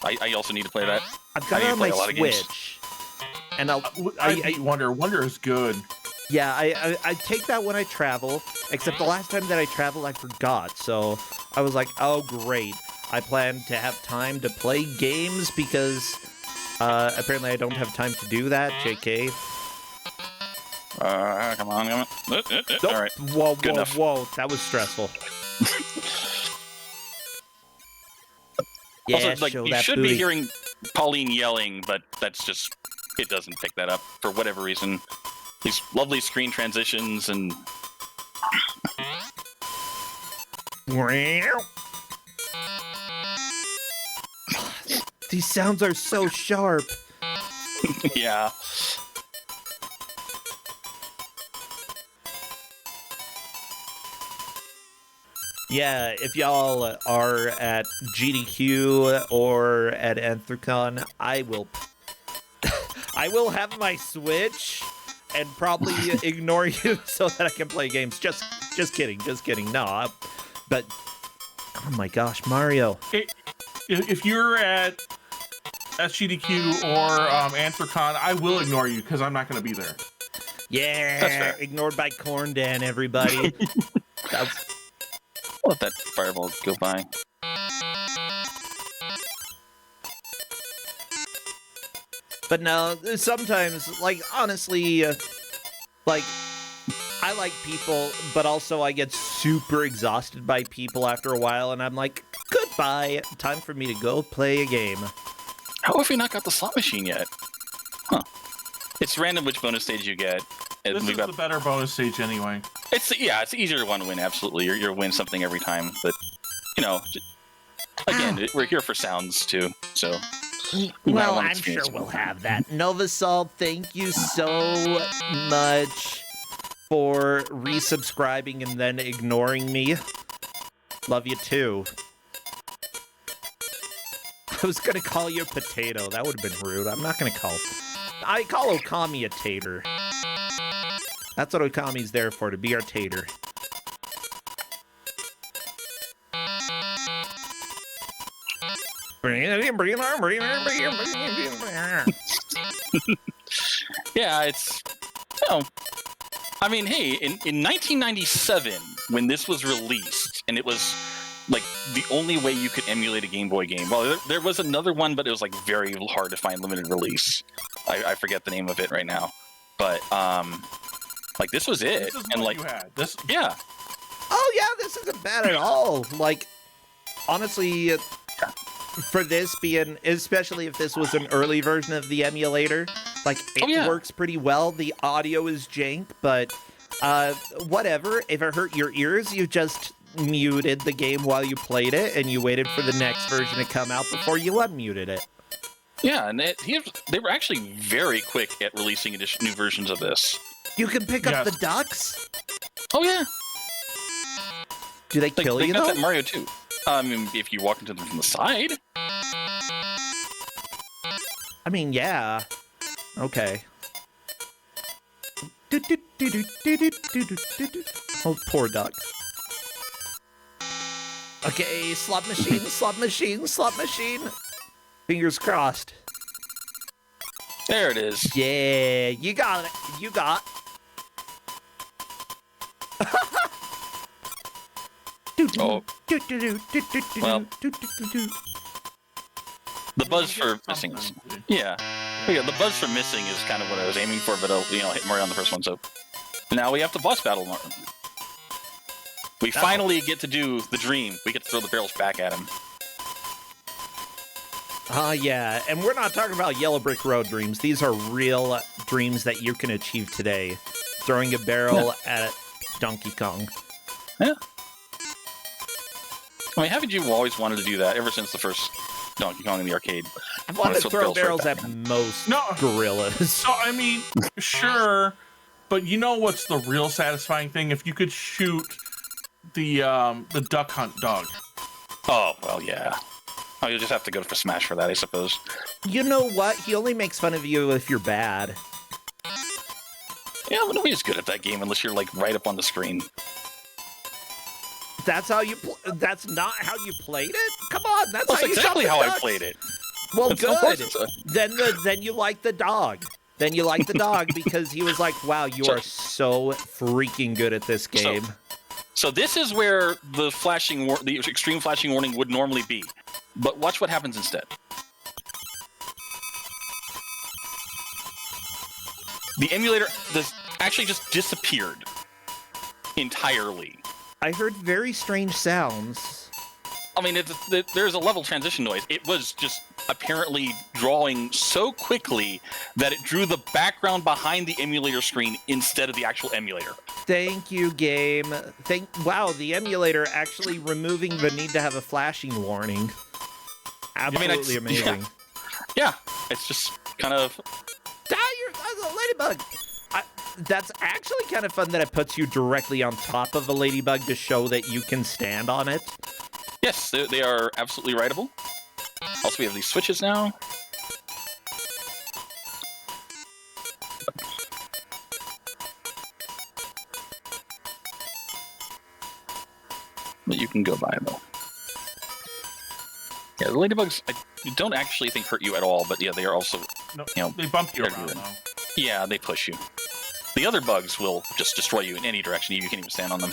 I also need to play that. I've got I it on play my a lot of games. Switch. And I Wonder is good. yeah, I take that when I travel, except the last time that I traveled, I forgot. So I was like, oh, great. I plan to have time to play games because apparently I don't have time to do that, JK. Come on. Nope. All right. Whoa, Good enough. whoa. That was stressful. Yeah, Also, show you that should booty. be hearing Pauline yelling, but that's just it doesn't pick that up for whatever reason. These lovely screen transitions and These sounds are so sharp. yeah. Yeah, if y'all are at GDQ or at Anthrocon, I will have my Switch and probably ignore you so that I can play games. Just kidding. No, but oh my gosh, Mario. If you're at SGDQ or Anthrocon, I will ignore you because I'm not going to be there. Yeah, ignored by Corndan, everybody. Let that fireball go by. But no, sometimes, like, honestly, like, I like people, but also I get super exhausted by people after a while, and I'm like, goodbye, time for me to go play a game. How have we not got the slot machine yet? Huh. It's random which bonus stage you get. And This is the better bonus stage anyway. It's easier to want to win, absolutely. You're win something every time, but, again, we're here for sounds, too, so... Well, I'm sure we'll have that. Novasol, thank you so much for resubscribing and then ignoring me. Love you too. I was gonna call you a potato. That would have been rude. I'm not gonna call... I call Okami a tater. That's what Okami's there for, to be our tater. Yeah, it's... I mean, hey, in 1997, when this was released, and it was, like, the only way you could emulate a Game Boy game. Well, there was another one, but it was, like, very hard to find limited release. I forget the name of it right now. But, Like this was it, This is and what like you had. This, yeah, Oh yeah, this isn't bad at all. Like, honestly, for this being, especially if this was an early version of the emulator, like it works pretty well. The audio is jank, but whatever. If it hurt your ears, you just muted the game while you played it, and you waited for the next version to come out before you unmuted it. yeah, and they were actually very quick at releasing new versions of this. You can pick up the ducks. Oh yeah, Do they kill they you got though? that Mario too. I mean, if you walk into them from the side. I mean, yeah. Okay. Oh, poor duck. Okay, slot machine, slot machine, slot machine. Fingers crossed. There it is. Yeah, you got it. You got. Oh. Well. The buzz for missing is, yeah, the buzz for missing is kind of what I was aiming for, but hit Mario on the first one. So now we have to boss battle Mario. We finally get to do the dream. We get to throw the barrels back at him. Yeah, and we're not talking about Yellow Brick Road dreams. These are real dreams that you can achieve today. Throwing a barrel at Donkey Kong. Yeah. I mean, haven't you always wanted to do that ever since the first Donkey Kong in the arcade? I've wanted to throw barrels at most gorillas. So, I mean, sure, but you know what's the real satisfying thing? If you could shoot the duck hunt dog. Oh, well, yeah. Oh, you'll just have to go for Smash for that, I suppose. You know what? He only makes fun of you if you're bad. Yeah, but nobody's good at that game unless you're, like, right up on the screen. That's how you. That's not how you played it. Come on, that's how you exactly shot the how ducks. I played it. Well, That's good. Then you like the dog. Then you like the dog because he was like, "Wow, you are so freaking good at this game." So this is where the the extreme flashing warning would normally be, but watch what happens instead. The emulator actually just disappeared entirely. I heard very strange sounds. I mean, there's a level transition noise. It was just apparently drawing so quickly that it drew the background behind the emulator screen instead of the actual emulator. Thank you, game. Wow, the emulator actually removing the need to have a flashing warning. Absolutely amazing. Yeah, it's just kind of... You're a ladybug! That's actually kind of fun that it puts you directly on top of a ladybug to show that you can stand on it. Yes, they are absolutely rideable. Also, we have these switches now. That you can go by, though. Yeah, the ladybugs, I don't actually think hurt you at all, but yeah, they are also, they bump you around, though. Yeah, they push you. The other bugs will just destroy you in any direction. You can't even stand on them.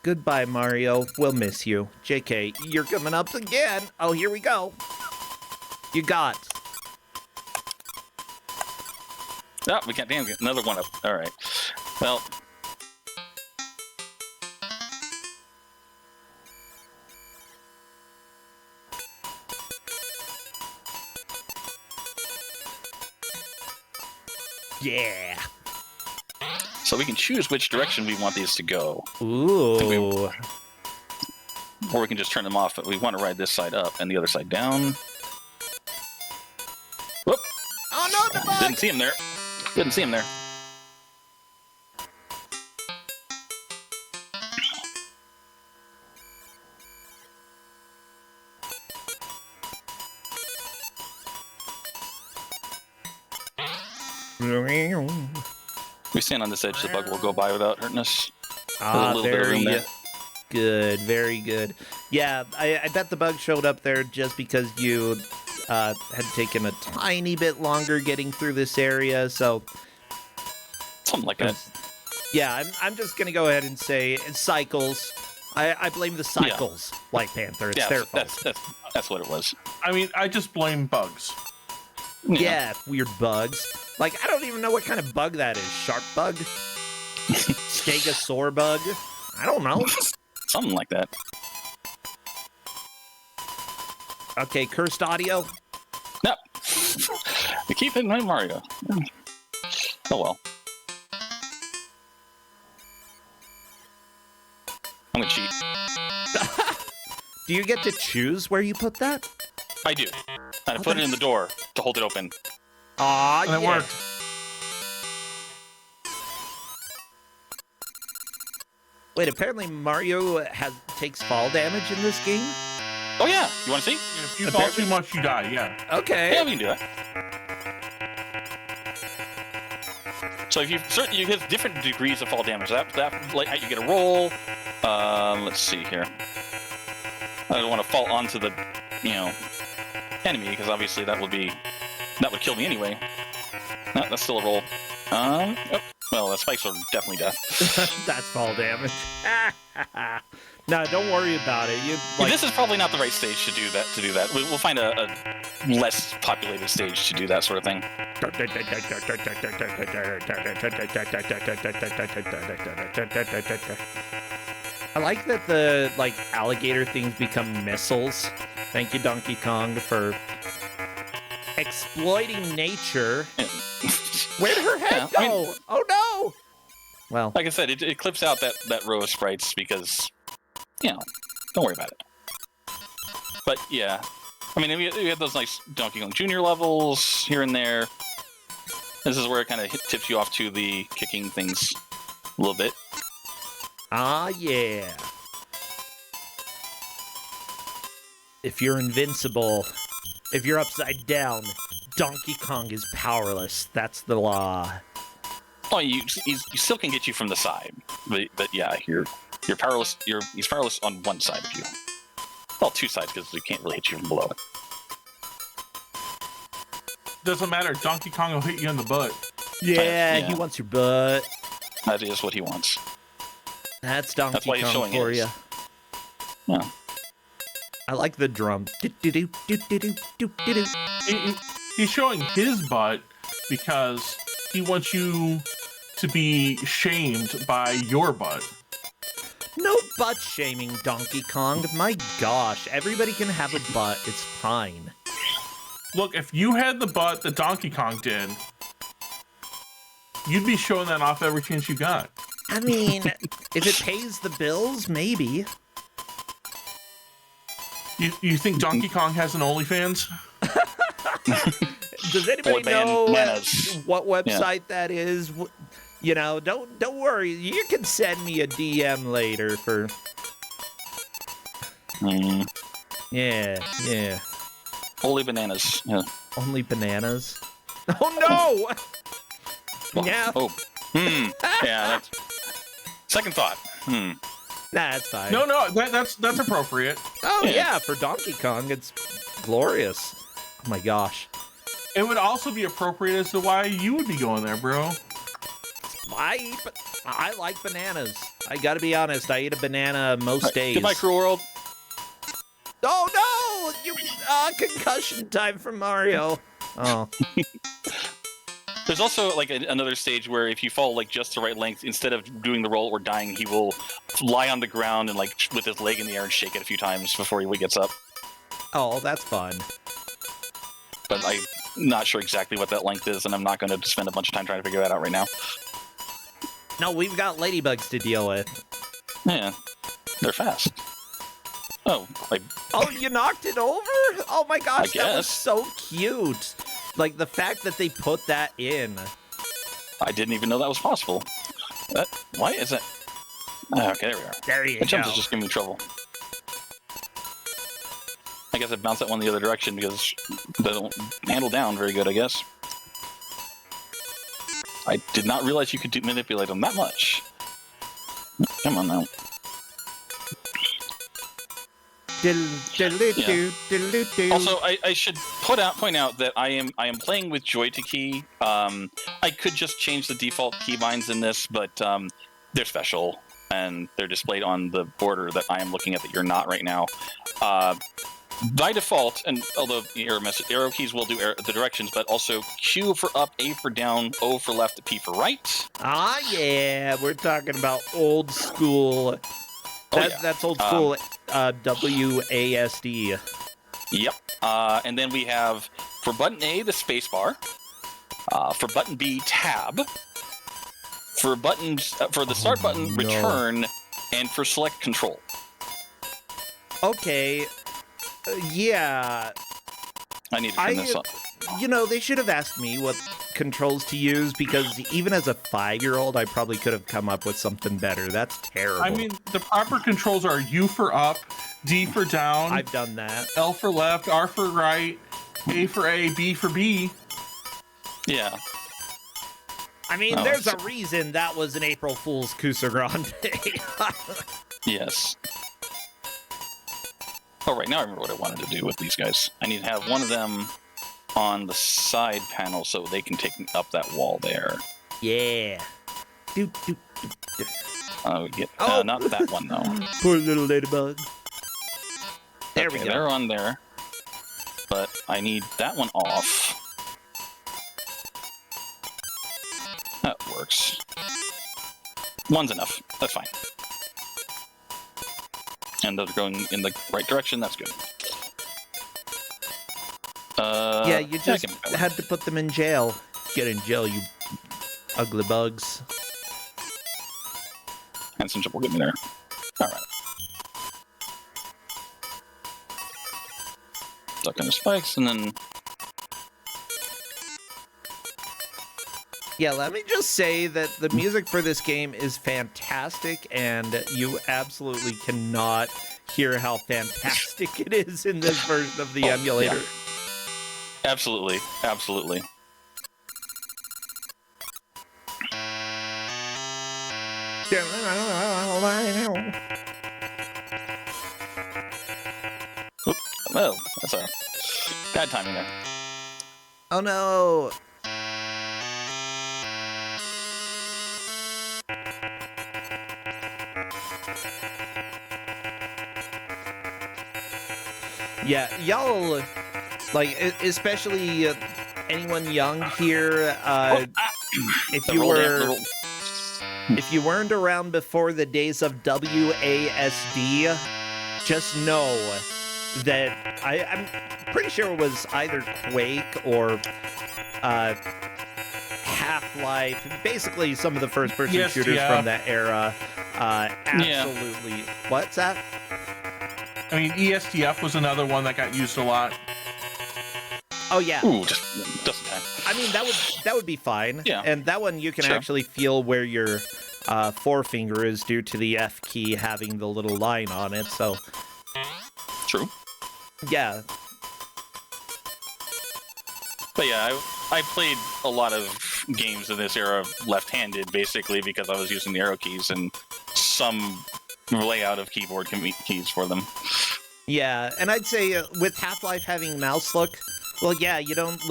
Goodbye, Mario. We'll miss you. JK, you're coming up again. Oh, here we go. You got. Oh, we can't get another one up. All right. Well. Yeah. So we can choose which direction we want these to go. Ooh. Or we can just turn them off. But we want to ride this side up and the other side down. Whoop. Oh no, the bug! Didn't see him there. Didn't see him there. We stand on this edge, the bug will go by without hurting us. Very good, very good. Yeah, I bet the bug showed up there just because you had taken a tiny bit longer getting through this area, so... Something like that. Yeah, I'm just gonna go ahead and say it cycles. I blame the cycles, WhytePanther. It's their fault. That's what it was. I mean, I just blame bugs. Yeah, weird bugs. Like, I don't even know what kind of bug that is. Shark bug? Stegosaur bug? I don't know. Something like that. Okay, cursed audio? No. You keep hitting my Mario. Oh well. I'm gonna cheat. Do you get to choose where you put that? I do. And I put it in the door to hold it open. Aw, And it worked. Wait, apparently Mario takes fall damage in this game? Oh yeah, you want to see? If you fall too much, you die. Yeah. Okay. Yeah, we can do that. So if you hit different degrees of fall damage, that like you get a roll. Let's see here. I don't want to fall onto the enemy because obviously that would kill me anyway. No, that's still a roll. Oh, well, the spikes are definitely death. That's fall damage. No, don't worry about it. This is probably not the right stage to do that. We'll find a less populated stage to do that sort of thing. I like that the alligator things become missiles. Thank you, Donkey Kong, for exploiting nature. Where'd her head go? Oh no! Well, like I said, it clips out that row of sprites because, don't worry about it. But yeah, I mean, we had those nice Donkey Kong Jr. levels here and there. This is where it kind of tips you off to the kicking things a little bit. Ah, yeah. If you're invincible, if you're upside down, Donkey Kong is powerless. That's the law. Oh, you still can get you from the side, but yeah, you're powerless. He's powerless on one side of you. Well, two sides because he can't really hit you from below. Doesn't matter. Donkey Kong will hit you in the butt. Yeah, he wants your butt. That is what he wants. That's Donkey Kong for you. Yeah. I like the drum. He's showing his butt because he wants you to be shamed by your butt. No butt shaming, Donkey Kong. My gosh, everybody can have a butt. It's fine. Look, if you had the butt that Donkey Kong did, you'd be showing that off every chance you got. I mean, if it pays the bills, maybe. You think Donkey Kong has an OnlyFans? Does anybody know what website that is? Don't worry. You can send me a DM later for. Yeah. Only bananas. Yeah. Only bananas. Oh no! Yeah. Oh. Yeah. That's second thought. Nah, that's fine. No, that's appropriate. Oh yeah, for Donkey Kong, it's glorious. Oh my gosh. It would also be appropriate as to why you would be going there, bro. I like bananas. I gotta be honest. I eat a banana most days. Goodbye, Cruel World. Oh no! Concussion time from Mario. Oh. There's also another stage where if you fall just the right length, instead of doing the roll or dying, he will lie on the ground and with his leg in the air and shake it a few times before he gets up. Oh, that's fun. But I'm not sure exactly what that length is, and I'm not going to spend a bunch of time trying to figure that out right now. No, we've got ladybugs to deal with. Yeah, they're fast. Oh, oh, you knocked it over? Oh my gosh, that was so cute. The fact that they put that in. I didn't even know that was possible. Why is it? Okay, there we are. There you go. The jump is just giving me trouble. I guess I bounced that one the other direction because they don't handle down very good, I guess. I did not realize you could manipulate them that much. Come on now. Also, I should point out that I am playing with Joy to Key. I could just change the default keybinds in this, but they're special. and they're displayed on the border that I am looking at that you're not right now. By default, and although the arrow keys will do the directions, but also Q for up, A for down, O for left, P for right. Ah, yeah, we're talking about old school. That's old school WASD. Yep. And then we have for button A, the space bar. For button B, tab. For buttons, for the start button, return, and for select control. Okay. Yeah. I need to turn this up. You know, they should have asked me what controls to use, because even as a 5-year-old, I probably could have come up with something better. That's terrible. I mean, the proper controls are U for up, D for down. I've done that. L for left, R for right, A for A, B for B. Yeah. I mean, there's a reason that was an April Fool's Kusa Grande. Yes. Oh, right, now I remember what I wanted to do with these guys. I need to have one of them on the side panel so they can take up that wall there. Yeah. Not that one, though. Poor little ladybug. There we go. They're on there. But I need that one off. That works. One's enough. That's fine. And they're going in the right direction. That's good. Yeah, you just had to put them in jail. Get in jail, you ugly bugs. And some will get me there. All right. Duck in the spikes, and then... Yeah, let me just say that the music for this game is fantastic, and you absolutely cannot hear how fantastic it is in this version of the emulator. Yeah. Absolutely, absolutely. Oop. Oh, that's a bad timing there. Oh no! Yeah, y'all, like, especially anyone young here, if you weren't around before the days of WASD, just know that I'm pretty sure it was either Quake or Half-Life, basically some of the first-person shooters from that era. Absolutely. Yeah. What's that? I mean, ESTF was another one that got used a lot. Oh yeah. Ooh, just time. I mean, that would be fine. Yeah. And that one you can actually feel where your forefinger is due to the F key having the little line on it. So. True. Yeah. But yeah, I played a lot of games in this era left-handed, basically, because I was using the arrow keys and some layout of keyboard keys for them. Yeah, and I'd say with Half-Life having mouse look, well, yeah, you don't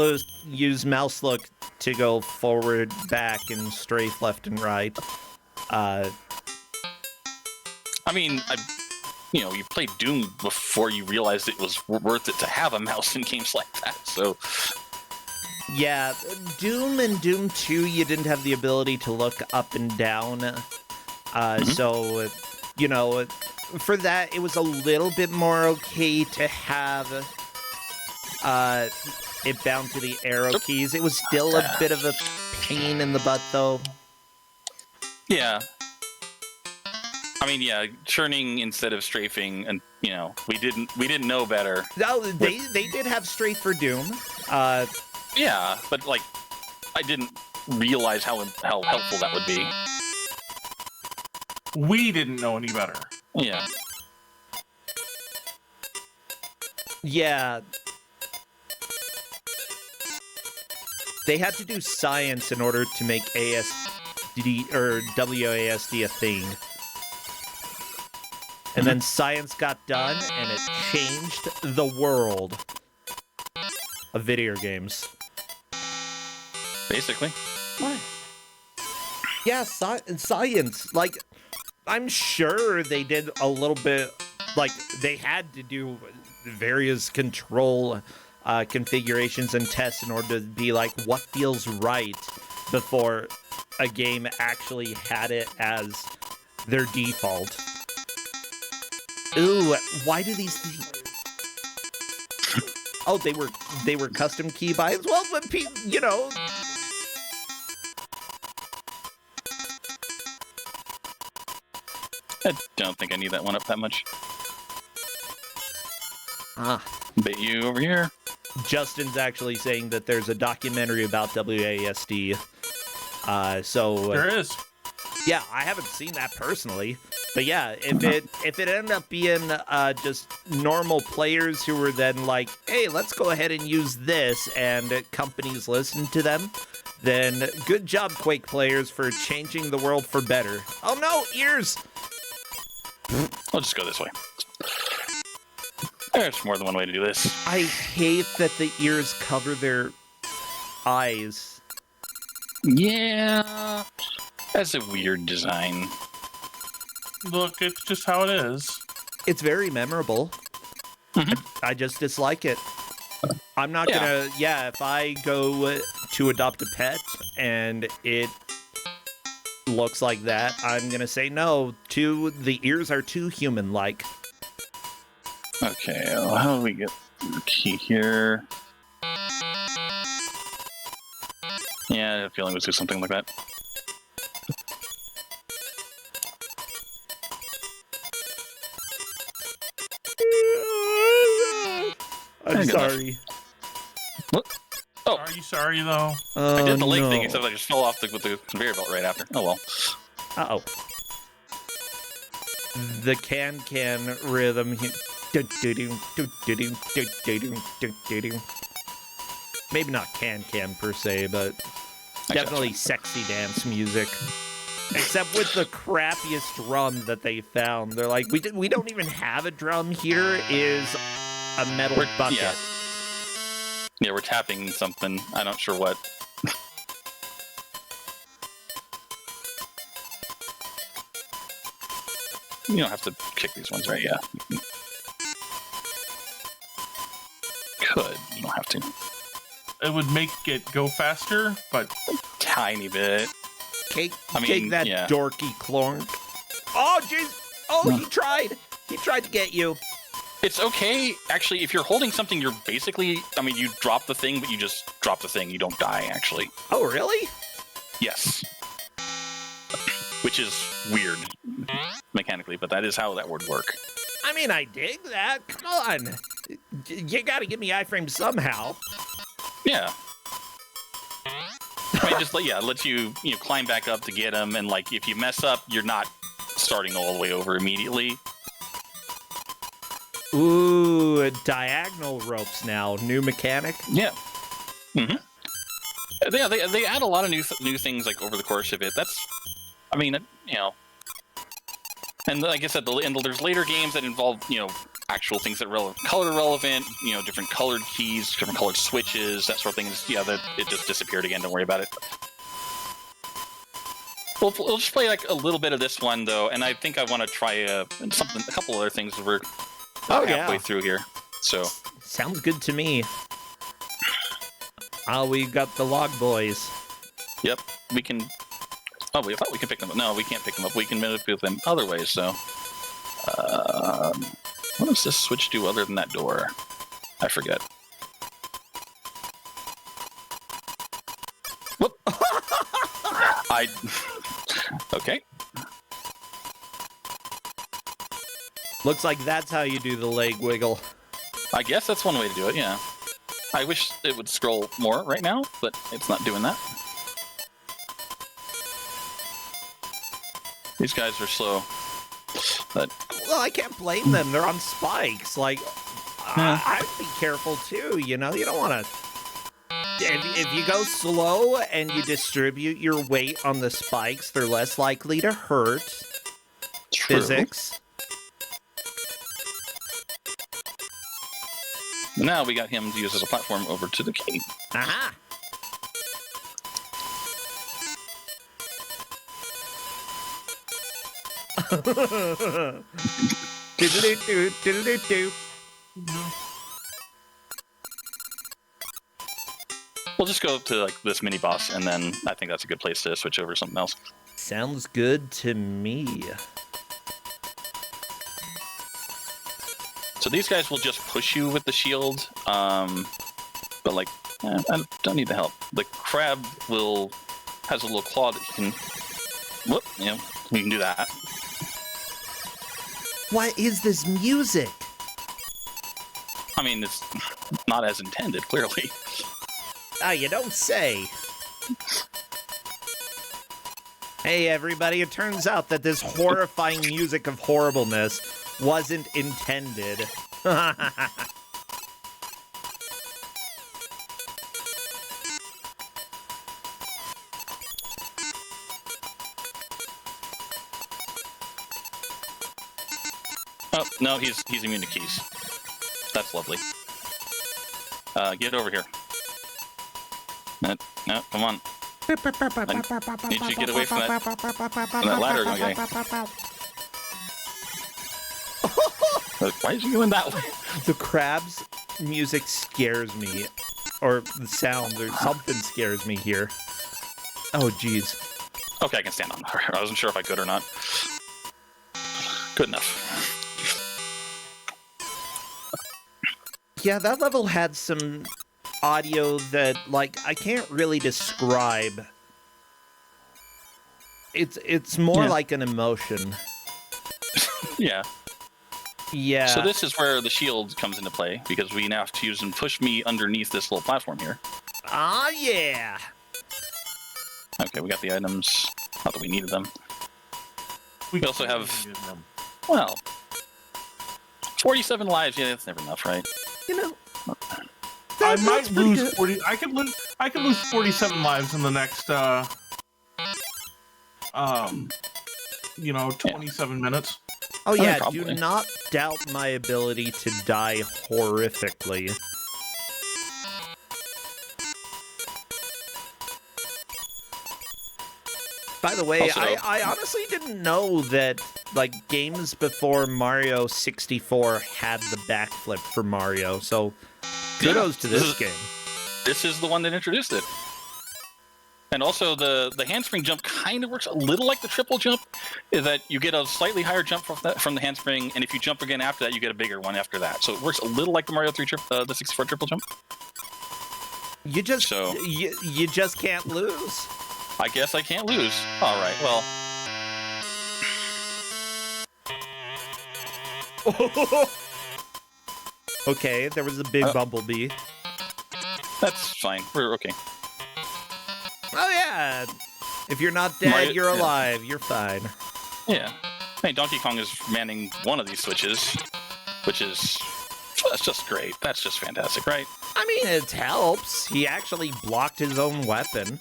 use mouse look to go forward, back, and strafe left and right. I mean, you played Doom before you realized it was worth it to have a mouse in games like that, so... Yeah, Doom and Doom 2, you didn't have the ability to look up and down, so, you know, for that, it was a little bit more okay to have it bound to the arrow keys. It was still a bit of a pain in the butt, though. Yeah. I mean, yeah, churning instead of strafing, and we didn't know better. No, they did have strafe for Doom. Yeah, but like, I didn't realize how helpful that would be. We didn't know any better. Yeah. Yeah. They had to do science in order to make ASD or WASD a thing. And then science got done, and it changed the world of video games. Basically. What? Yeah, science. Like, I'm sure they did a little bit, like, they had to do various control configurations and tests in order to be like, what feels right before a game actually had it as their default. Ooh, why do these things... Oh, they were custom keybinds? Well, but you know... I don't think I need that one up that much. Ah. Bait you over here. Justin's actually saying that there's a documentary about WASD. There is. Yeah, I haven't seen that personally. But yeah, if it ended up being just normal players who were then like, hey, let's go ahead and use this, and companies listen to them, then good job, Quake players, for changing the world for better. Oh no, ears! I'll just go this way. There's more than one way to do this. I hate that the ears cover their eyes. Yeah, that's a weird design. Look, it's just how it is. It's very memorable. I just dislike it. I'm not gonna... Yeah, if I go to adopt a pet and it looks like that, I'm gonna say no. The ears are too human-like. Okay, well, how do we get the key here? Yeah, I had a feeling it was do something like that. I'm sorry. What? Oh, Are you sorry though? Oh, I did the leg no. thing, except I just fell off with the conveyor belt right after. Oh well. Uh-oh. The can rhythm. Maybe not can per se, but definitely sexy dance music. Except with the crappiest drum that they found. They're like, we don't even have a drum here. Is a metal bucket. Yeah, we're tapping something. I'm not sure what. You don't have to kick these ones, right? Yeah. Could. You don't have to. It would make it go faster, but Tiny bit. Cake I mean, that yeah. dorky clonk. Oh, jeez. Oh, he tried. He tried to get you. It's okay. Actually, if you're holding something, you're basically... I mean, you drop the thing, but you just drop the thing. You don't die, actually. Oh, really? Yes. Which is weird, mechanically, but that is how that would work. I mean, I dig that. Come on. You gotta give me iframes somehow. Yeah. I mean, just lets you climb back up to get them, and like if you mess up, you're not starting all the way over immediately. Ooh, diagonal ropes now. New mechanic. Yeah. Mm-hmm. Yeah, they add a lot of new things like over the course of it. That's, I mean, and like I said, there's later games that involve actual things that are color relevant, different colored keys, different colored switches, that sort of thing. That it just disappeared again. Don't worry about it. We'll just play like a little bit of this one though, and I think I want to try a couple other things that we're halfway through here. So sounds good to me. We got the log boys. Yep, we can. Oh, we thought we can pick them up. No, we can't pick them up. We can manipulate them other ways. So, what does this switch do other than that door? I forget. Whoop. Okay. Looks like that's how you do the leg wiggle. I guess that's one way to do it. Yeah. I wish it would scroll more right now, but it's not doing that. These guys are slow, but... Well, I can't blame them. They're on spikes. Like, I'd be careful too, You don't want to... If you go slow and you distribute your weight on the spikes, they're less likely to hurt. True. Physics. Now we got him to use as a platform over to the key. Aha! Diddle-doo, diddle-doo-doo. We'll just go to like this mini boss, and then I think that's a good place to switch over to something else. Sounds good to me. So these guys will just push you with the shield, but like, I don't need the help. The crab has a little claw that you can, you can do that. What is this music? I mean, it's not as intended, clearly. Ah, you don't say. Hey, everybody, it turns out that this horrifying music of horribleness wasn't intended. Oh, no, he's immune to keys. That's lovely. Get over here. No, come on. I need you to get away from that ladder, okay? Why is he going that way? The crab's music scares me. Or the sound, or something scares me here. Oh, jeez. Okay, I can stand on her. I wasn't sure if I could or not. Good enough. Yeah, that level had some audio that, like, I can't really describe. It's more like an emotion. Yeah. Yeah. So this is where the shield comes into play, because we now have to use and push me underneath this little platform here. Ah, yeah. Okay, we got the items. Not that we needed them. We also have, them. well, 47 lives. Yeah, that's never enough, right? You know, I might that's pretty lose good. 40. I could lose 47 lives in the next 27 minutes. Oh yeah, do probably. not doubt my ability to die horrifically. By the way, Also- I honestly didn't know that, like, games before Mario 64 had the backflip for Mario, so kudos to this game. This is the one that introduced it. And also, the handspring jump kind of works a little like the triple jump, is that you get a slightly higher jump from the handspring, and if you jump again after that, you get a bigger one after that. So it works a little like the Mario 3 the 64 triple jump. You just So- you just can't lose. I guess I can't lose. All right, well, Okay, there was a big bumblebee. that's fine. We're okay. Oh yeah, if you're not dead, Mario- you're yeah. alive. You're fine. Yeah. Hey, Donkey Kong is manning one of these switches, which is that's just great. That's just fantastic, right? I mean, it helps. He actually blocked his own weapon.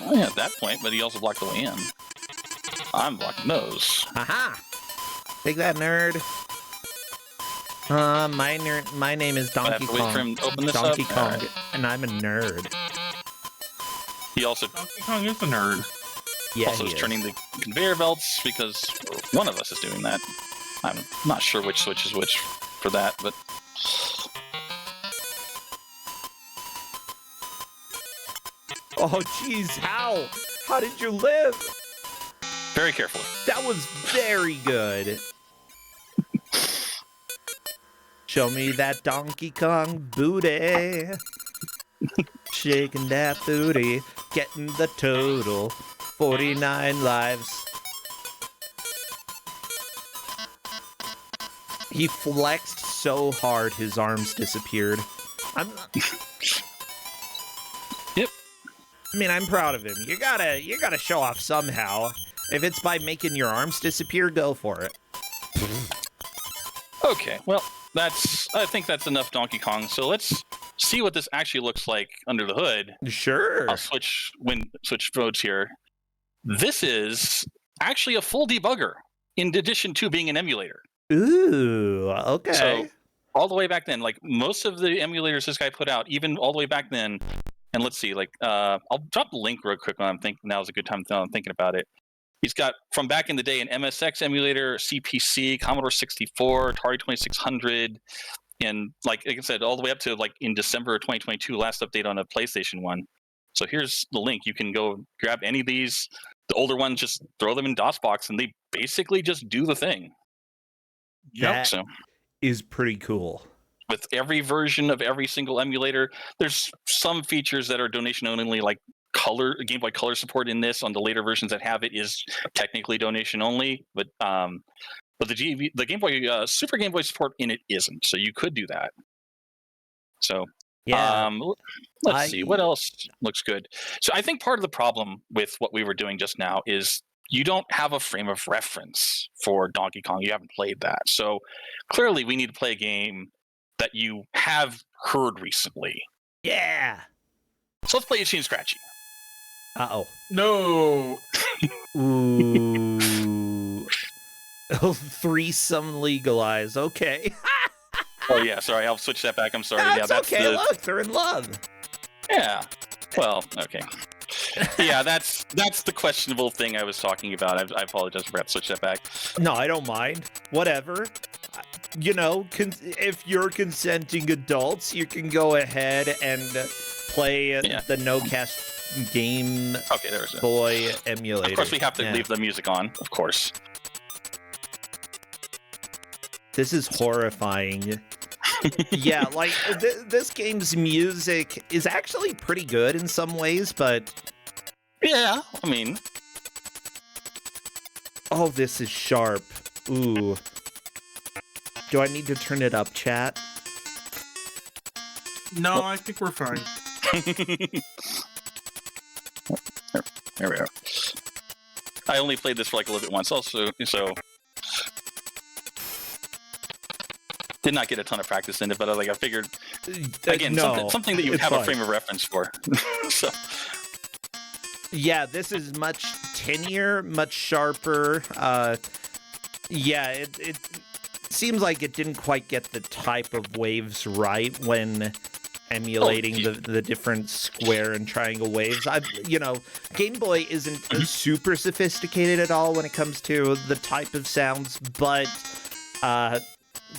Oh yeah, at that point, but he also blocked the way in. I'm blocking those. Aha! Take that, nerd. My name is I have Donkey to wait for him Kong. to open this Donkey up? Kong, Alright. and I'm a nerd. He also Donkey Kong is a nerd. Yeah, also he is is. turning the conveyor belts because one of us is doing that. I'm not sure which switch is which for that, but Oh, jeez, how? How did you live? very carefully. That was very good. Show me that Donkey Kong booty. Shaking that booty. Getting the total. 49 lives. He flexed so hard his arms disappeared. Yep. I mean, I'm proud of him. You gotta show off somehow. If it's by making your arms disappear, go for it. Okay, well, I think that's enough Donkey Kong. So let's see what this actually looks like under the hood. Sure. I'll switch modes here. This is actually a full debugger, in addition to being an emulator. Ooh, okay. So all the way back then, like most of the emulators this guy put out, even all the way back then, And let's see, like, I'll drop the link real quick when I'm thinking. Now's a good time I'm thinking about it. He's got, from back in the day, an MSX emulator, CPC, Commodore 64, Atari 2600, and like I said, all the way up to like in December of 2022, last update on a PlayStation 1. So here's the link. You can go grab any of these. The older ones, just throw them in DOSBox, and they basically just do the thing. That So is pretty cool. with every version of every single emulator, there's some features that are donation only, like color, Game Boy Color support in this. On the later versions that have it is technically donation only, but the Game Boy Super Game Boy support in it isn't. So you could do that. So Yeah. let's see what else looks good. So I think part of the problem with what we were doing just now is you don't have a frame of reference for Donkey Kong. You haven't played that. So clearly we need to play a game that you have heard recently. Yeah. So let's play Itchy and Scratchy. Uh-oh. No. Ooh. Oh, threesome legalized. Okay. Oh yeah, sorry, I'll switch that back. I'm sorry. That's Yeah, that's okay. Look, they're in love. Yeah. Well, okay. Yeah, that's the questionable thing I was talking about. I apologize. I forgot to switch that back. No, I don't mind. Whatever. You know, if you're consenting adults, you can go ahead and play the no-cast Game Boy emulator. Of course, we have to leave the music on, of course. This is horrifying. Yeah, like, this game's music is actually pretty good in some ways, but... Yeah, I mean... Oh, this is sharp. Ooh. Do I need to turn it up, chat? No, I think we're fine. There we are. I only played this for like a little bit once also, so... Did not get a ton of practice in it, but I figured, again, something that you would have a frame of reference for. So. Yeah, this is much tinier, much sharper. Yeah, it seems like it didn't quite get the type of waves right when emulating the different square and triangle waves. Game Boy isn't super sophisticated at all when it comes to the type of sounds, but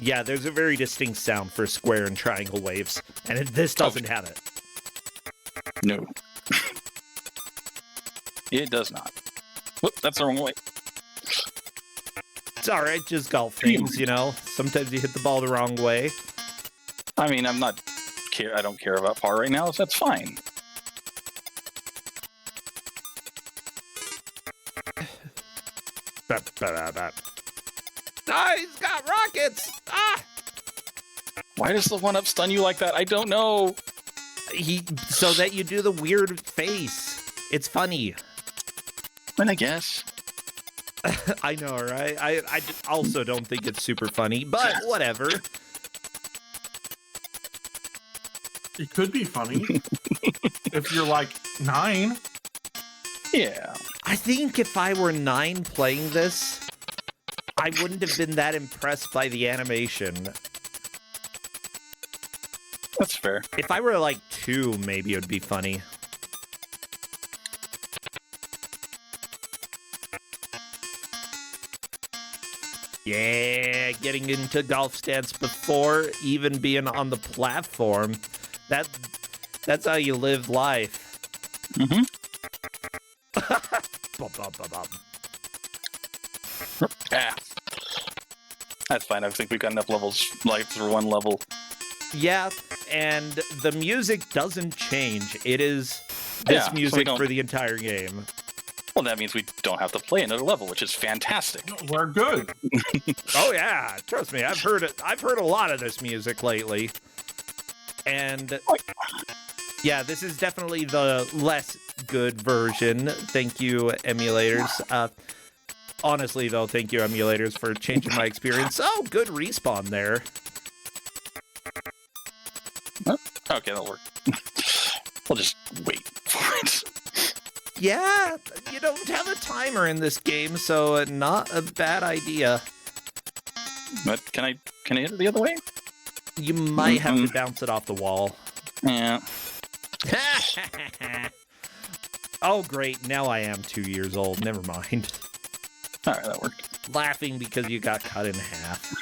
yeah, there's a very distinct sound for square and triangle waves, and this doesn't have it. No. It does not. Whoop, that's the wrong way. It's alright, just golf things, you know? Sometimes you hit the ball the wrong way. I mean, I don't care about par right now, so that's fine. Ah, he's got rockets! Ah! Why does the one-up stun you like that? I don't know. So that you do the weird face. It's funny. I guess. I know, right? I also don't think it's super funny, but whatever. It could be funny. If you're like 9. Yeah. I think if I were 9 playing this, I wouldn't have been that impressed by the animation. That's fair. If I were like 2, maybe it would be funny. Yeah, getting into golf stance before even being on the platform. That's how you live life. Mm-hmm. Yeah. That's fine. I think we've got enough levels life for one level. Yeah, and the music doesn't change. It is this music for the entire game. Well, that means we don't have to play another level, which is fantastic. We're good. Oh yeah, trust me, I've heard it. I've heard a lot of this music lately. And yeah, this is definitely the less good version. Thank you, emulators. Honestly, though, thank you, emulators, for changing my experience. Oh, good respawn there. Okay, that'll work. We'll just wait for it. Yeah, you don't have a timer in this game, so not a bad idea. But can I hit it the other way? You might have to bounce it off the wall. Yeah. Oh, great. Now I am 2 years old. Never mind. All right, that worked. Laughing because you got cut in half.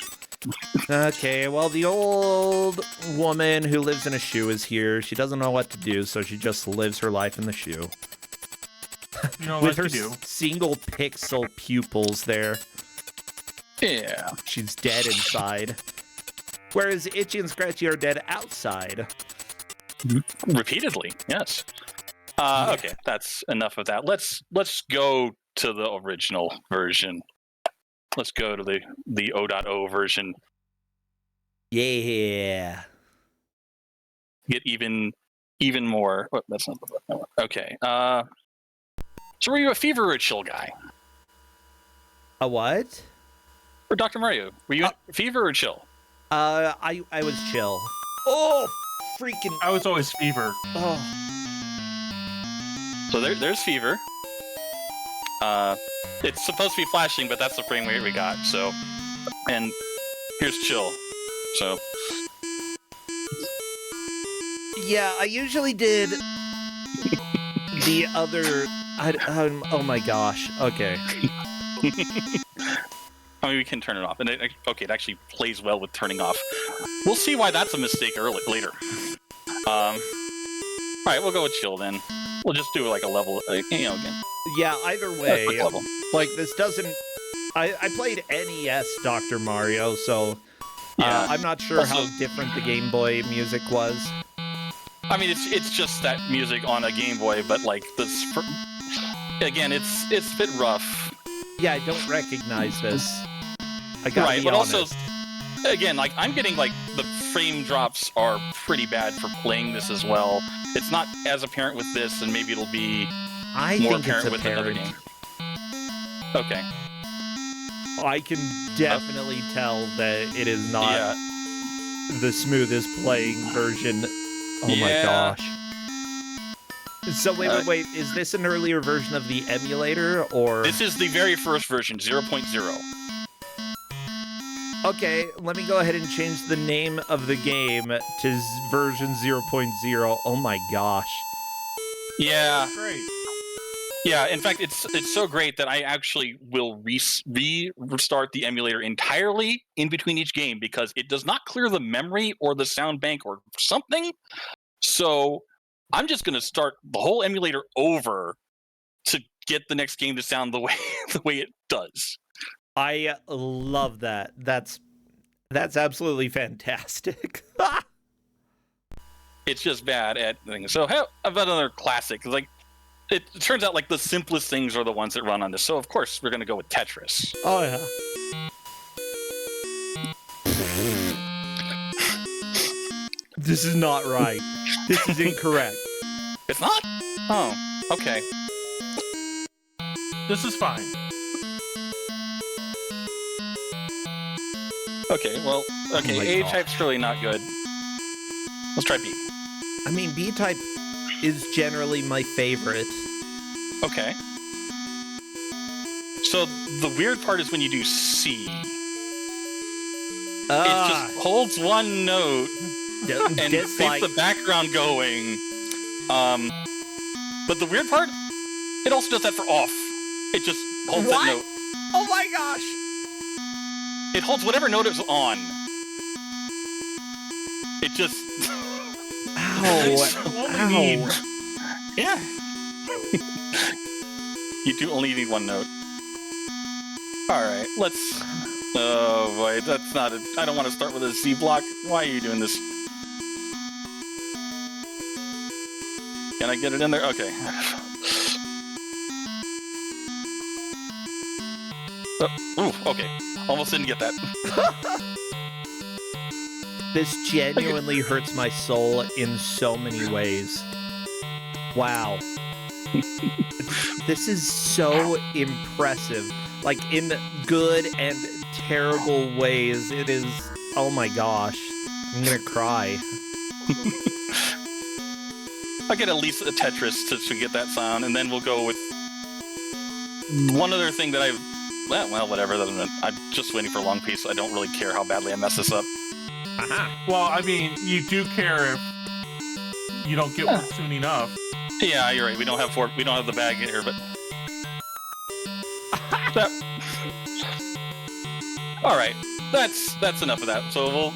Okay, well, the old woman who lives in a shoe is here. She doesn't know what to do, so she just lives her life in the shoe. You know, With like her you do. single pixel pupils there. Yeah. She's dead inside. Whereas Itchy and Scratchy are dead outside. Repeatedly, yes. Okay, that's enough of that. Let's go to the original version. Let's go to the 0.0 version. Yeah. Get even more. Oh, that's not the one. Okay. So were you a fever or a chill guy? A what? Or Dr. Mario, were you a fever or chill? I was chill. Oh, freaking. I was always fever. Oh. So there's fever. It's supposed to be flashing, but that's the frame rate we got. So, and here's chill. So. Yeah, I usually did the other. Oh my gosh. Okay. I mean, we can turn it off, and it actually plays well with turning off. We'll see why that's a mistake later. All right, we'll go with chill then. We'll just do like a level, again. Yeah, either way, level. like this doesn't. I played NES Dr. Mario, so Yeah. I'm not sure Also- how different the Game Boy music was. I mean, it's just that music on a Game Boy, but like this. Again, it's a bit rough. Yeah, I don't recognize this. I gotta Right, be but honest. also, again, like I'm getting like the frame drops are pretty bad for playing this as well. It's not as apparent with this, and maybe it'll be I more think it's apparent with another apparent. game. Okay. I can definitely tell that it is not Yeah. the smoothest playing version. Oh my Yeah. gosh. So wait. Is this an earlier version of the emulator, or? This is the very first version, 0.0. Okay, let me go ahead and change the name of the game to version 0.0. Oh my gosh. Yeah. Great. Yeah, in fact, it's so great that I actually will restart the emulator entirely in between each game because it does not clear the memory or the sound bank or something. So I'm just going to start the whole emulator over to get the next game to sound the way it does. I love that. That's absolutely fantastic. It's just bad at things. So how about another classic? Like it turns out like the simplest things are the ones that run on this. So of course we're going to go with Tetris. Oh yeah. This is not right. This is incorrect. It's not? Oh, okay. This is fine. Okay, well, okay, my A gosh. type's really not good. Let's try B. I mean, B-type is generally my favorite. Okay. So the weird part is when you do C. It just holds one note and keeps the background going. But the weird part, it also does that for off. It just holds that note. Oh my gosh! It holds whatever note it's on. It just... Ow! Yeah. You do only need one note. Alright, let's... Oh boy, that's not a... I don't want to start with a C block. Why are you doing this? Can I get it in there? Okay. Ooh, okay. Almost didn't get that. This genuinely hurts my soul in so many ways. Wow. This is so impressive. Like, in good and terrible ways. It is... Oh my gosh. I'm gonna cry. I'll get at least a Tetris to get that sound, and then we'll go with one other thing that I've... Well, whatever. I'm just waiting for a long piece. I don't really care how badly I mess this up. Aha! Well, I mean, you do care if you don't get one soon enough. Yeah, you're right. We don't have the bag here, but all right. That's enough of that. So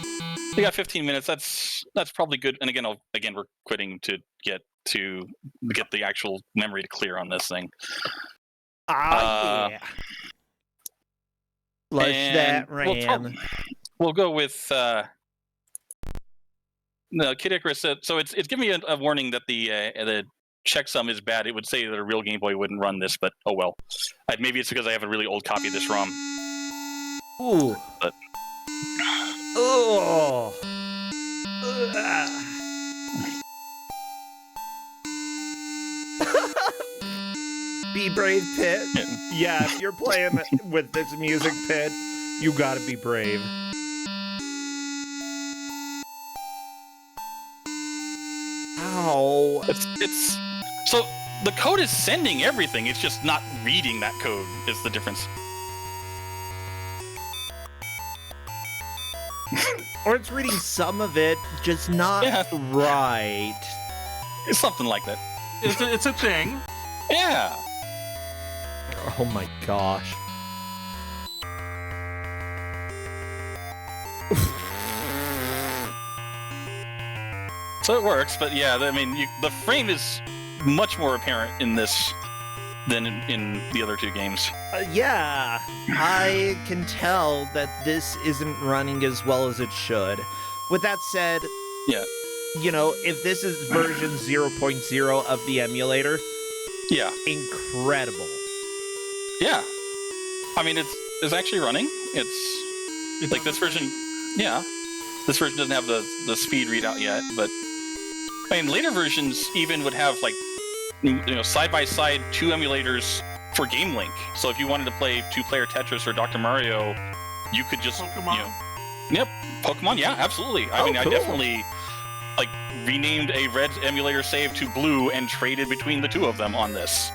we got 15 minutes. That's probably good. And again, we're quitting to get the actual memory to clear on this thing. Yeah. Flush that RAM. We'll go with no, Kid Icarus said, so it's giving me a warning that the checksum is bad. It would say that a real Game Boy wouldn't run this, but oh well. Maybe it's because I have a really old copy of this ROM. Ooh. But oh. Be brave, Pit. Yeah, if you're playing with this music, Pit, you gotta be brave. Ow. It's so the code is sending everything. It's just not reading that code is the difference. Or it's reading some of it, just not right. It's something like that. It's a thing. Yeah. Oh my gosh. So it works, but yeah, I mean, the frame is much more apparent in this than in the other two games. Yeah, I can tell that this isn't running as well as it should. With that said, yeah, you know, if this is version 0.0 of the emulator, yeah, incredible. Yeah, I mean, it's actually running. It's like this version. Yeah, this version doesn't have the speed readout yet, but I mean, later versions even would have like, you know, side-by-side two emulators for Game Link. So if you wanted to play two-player Tetris or Dr. Mario, you could just, Pokemon. Yep, Pokemon, yeah, absolutely. I mean, cool. I definitely like renamed a red emulator save to blue and traded between the two of them on this.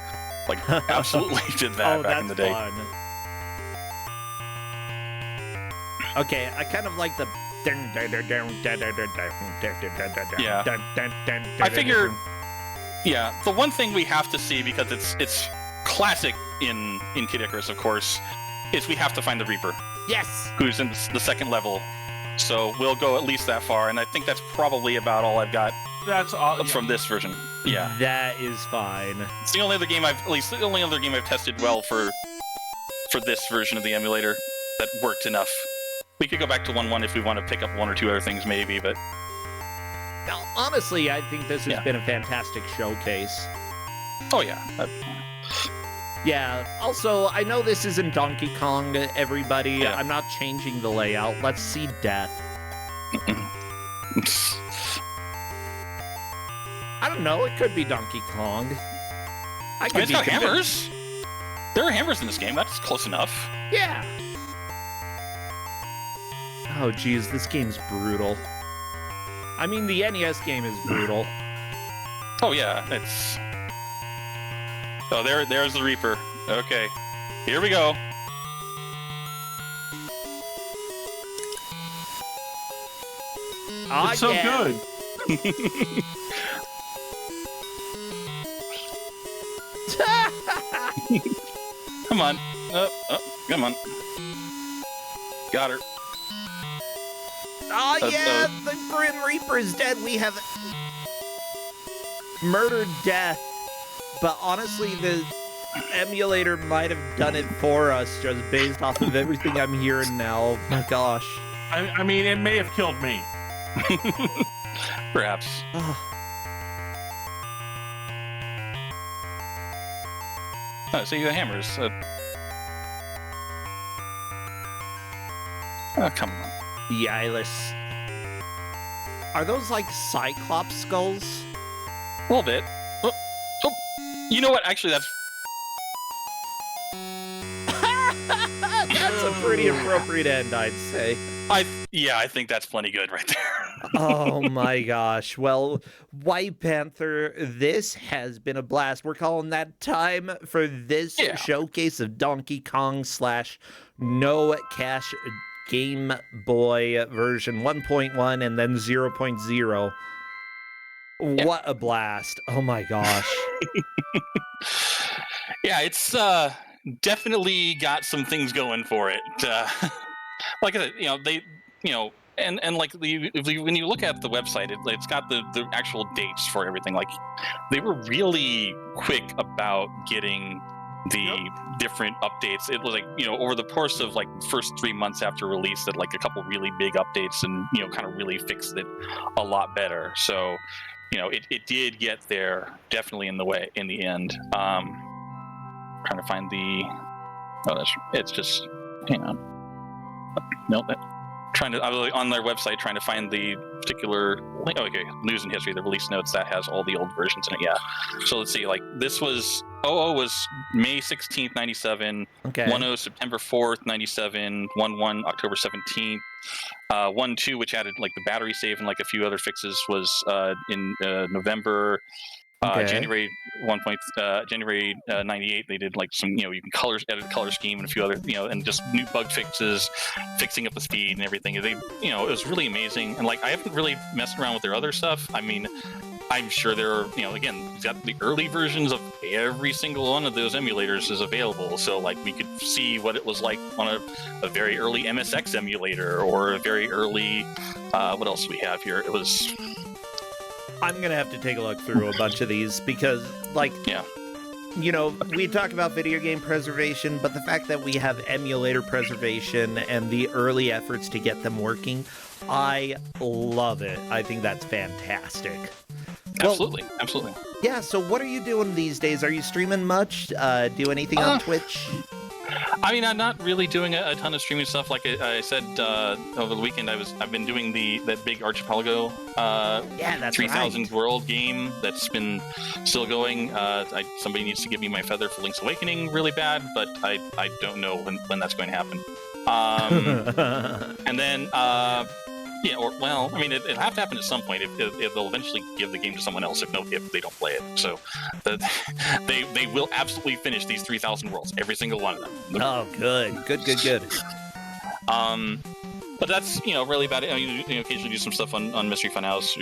Like, absolutely did that back in the day. Fun. Okay, I kind of like the. Yeah. I figure. Yeah, the one thing we have to see, because it's classic in Kid Icarus, of course, is we have to find the Reaper. Yes! Who's in the second level. So we'll go at least that far, and I think that's probably about all I've got That's all from this version. Yeah. That is fine. It's the only other game I've tested well for this version of the emulator that worked enough. We could go back to 1.1 if we want to pick up one or two other things maybe, but Now, honestly, I think this has been a fantastic showcase. oh yeah. Yeah, also, I know this isn't Donkey Kong, everybody. Yeah. I'm not changing the layout. Let's see death. I don't know, it could be Donkey Kong. I could It's got hammers. There are hammers in this game. That's close enough. Yeah. Oh, geez, this game's brutal. I mean, the NES game is brutal. Oh yeah, it's. Oh, there's the Reaper. Okay, here we go. Ah, It's so good. Come on. Come on. Got her. Oh, yeah, the Grim Reaper is dead. We have murdered death. But honestly, the emulator might have done it for us just based off of everything I'm hearing now. Oh my gosh. I mean, it may have killed me. Perhaps. Oh, so you got hammers. Oh, come on. The eyeless. Are those like Cyclops skulls? A little bit. Oh, you know what? Actually, that's That's a pretty appropriate end, I'd say. I think that's plenty good right there. Oh my gosh. Well, WhytePanther, this has been a blast. We're calling that time for this showcase of Donkey Kong / No Cash Game Boy version 1.1 and then 0.0. What a blast. Oh my gosh. Yeah, it's definitely got some things going for it. Like I said, and like when you look at the website, it's got the actual dates for everything. Like they were really quick about getting the different updates. It was like, over the course of like the first 3 months after release, that like a couple really big updates and kind of really fixed it a lot better. So it did get there definitely in the end. Trying to find it's just, hang on. Nope. I was on their website trying to find the particular link. Oh, okay, news and history, the release notes that has all the old versions in it. Yeah. So let's see. Like this was 00 was May 16th, 97. Okay. 10 September 4th, 97. 11 October 17th. 12, which added like the battery save and like a few other fixes, was in November. Okay. January 98, they did like some, you can edit color scheme and a few other, and just new bug fixes, fixing up the speed and everything. They, it was really amazing. And like, I haven't really messed around with their other stuff. I mean, I'm sure there are, again, it's got the early versions of every single one of those emulators is available. So like, we could see what it was like on a very early MSX emulator, or a very early, what else do we have here? It was... I'm going to have to take a look through a bunch of these because, like, we talk about video game preservation, but the fact that we have emulator preservation and the early efforts to get them working, I love it. I think that's fantastic. Absolutely, absolutely. Yeah, so what are you doing these days? Are you streaming much? Do anything on Twitch? I mean, I'm not really doing a ton of streaming stuff. Like I said over the weekend, I've been doing that big Archipelago that's 3000 right. World game that's been still going. Somebody needs to give me my feather for Link's Awakening really bad, but I don't know when that's going to happen. And then it'll have to happen at some point. If they'll eventually give the game to someone else if they don't play it. So they will absolutely finish these 3000 worlds, every single one of them. Oh, good. But that's really about it. You occasionally do some stuff on Mystery Funhouse.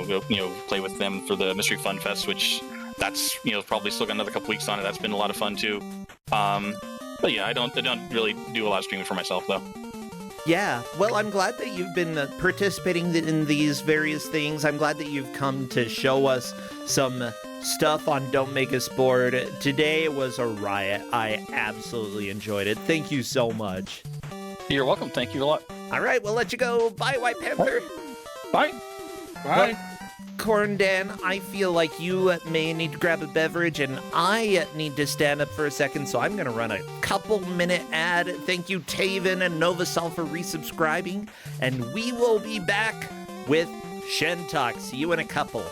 Go play with them for the Mystery Fun Fest, which that's probably still got another couple weeks on it. That's been a lot of fun too. But yeah, I don't really do a lot of streaming for myself though. Yeah, well, I'm glad that you've been participating in these various things. I'm glad that you've come to show us some stuff on Don't Make Us Bored. Today was a riot. I absolutely enjoyed it. Thank you so much. You're welcome. Thank you a lot. All right, we'll let you go. Bye, WhytePanther. Bye. Bye. Corndan, I feel like you may need to grab a beverage, and I need to stand up for a second, so I'm going to run a couple-minute ad. Thank you, Taven and Novasol, for resubscribing, and we will be back with Shentok. See you in a couple.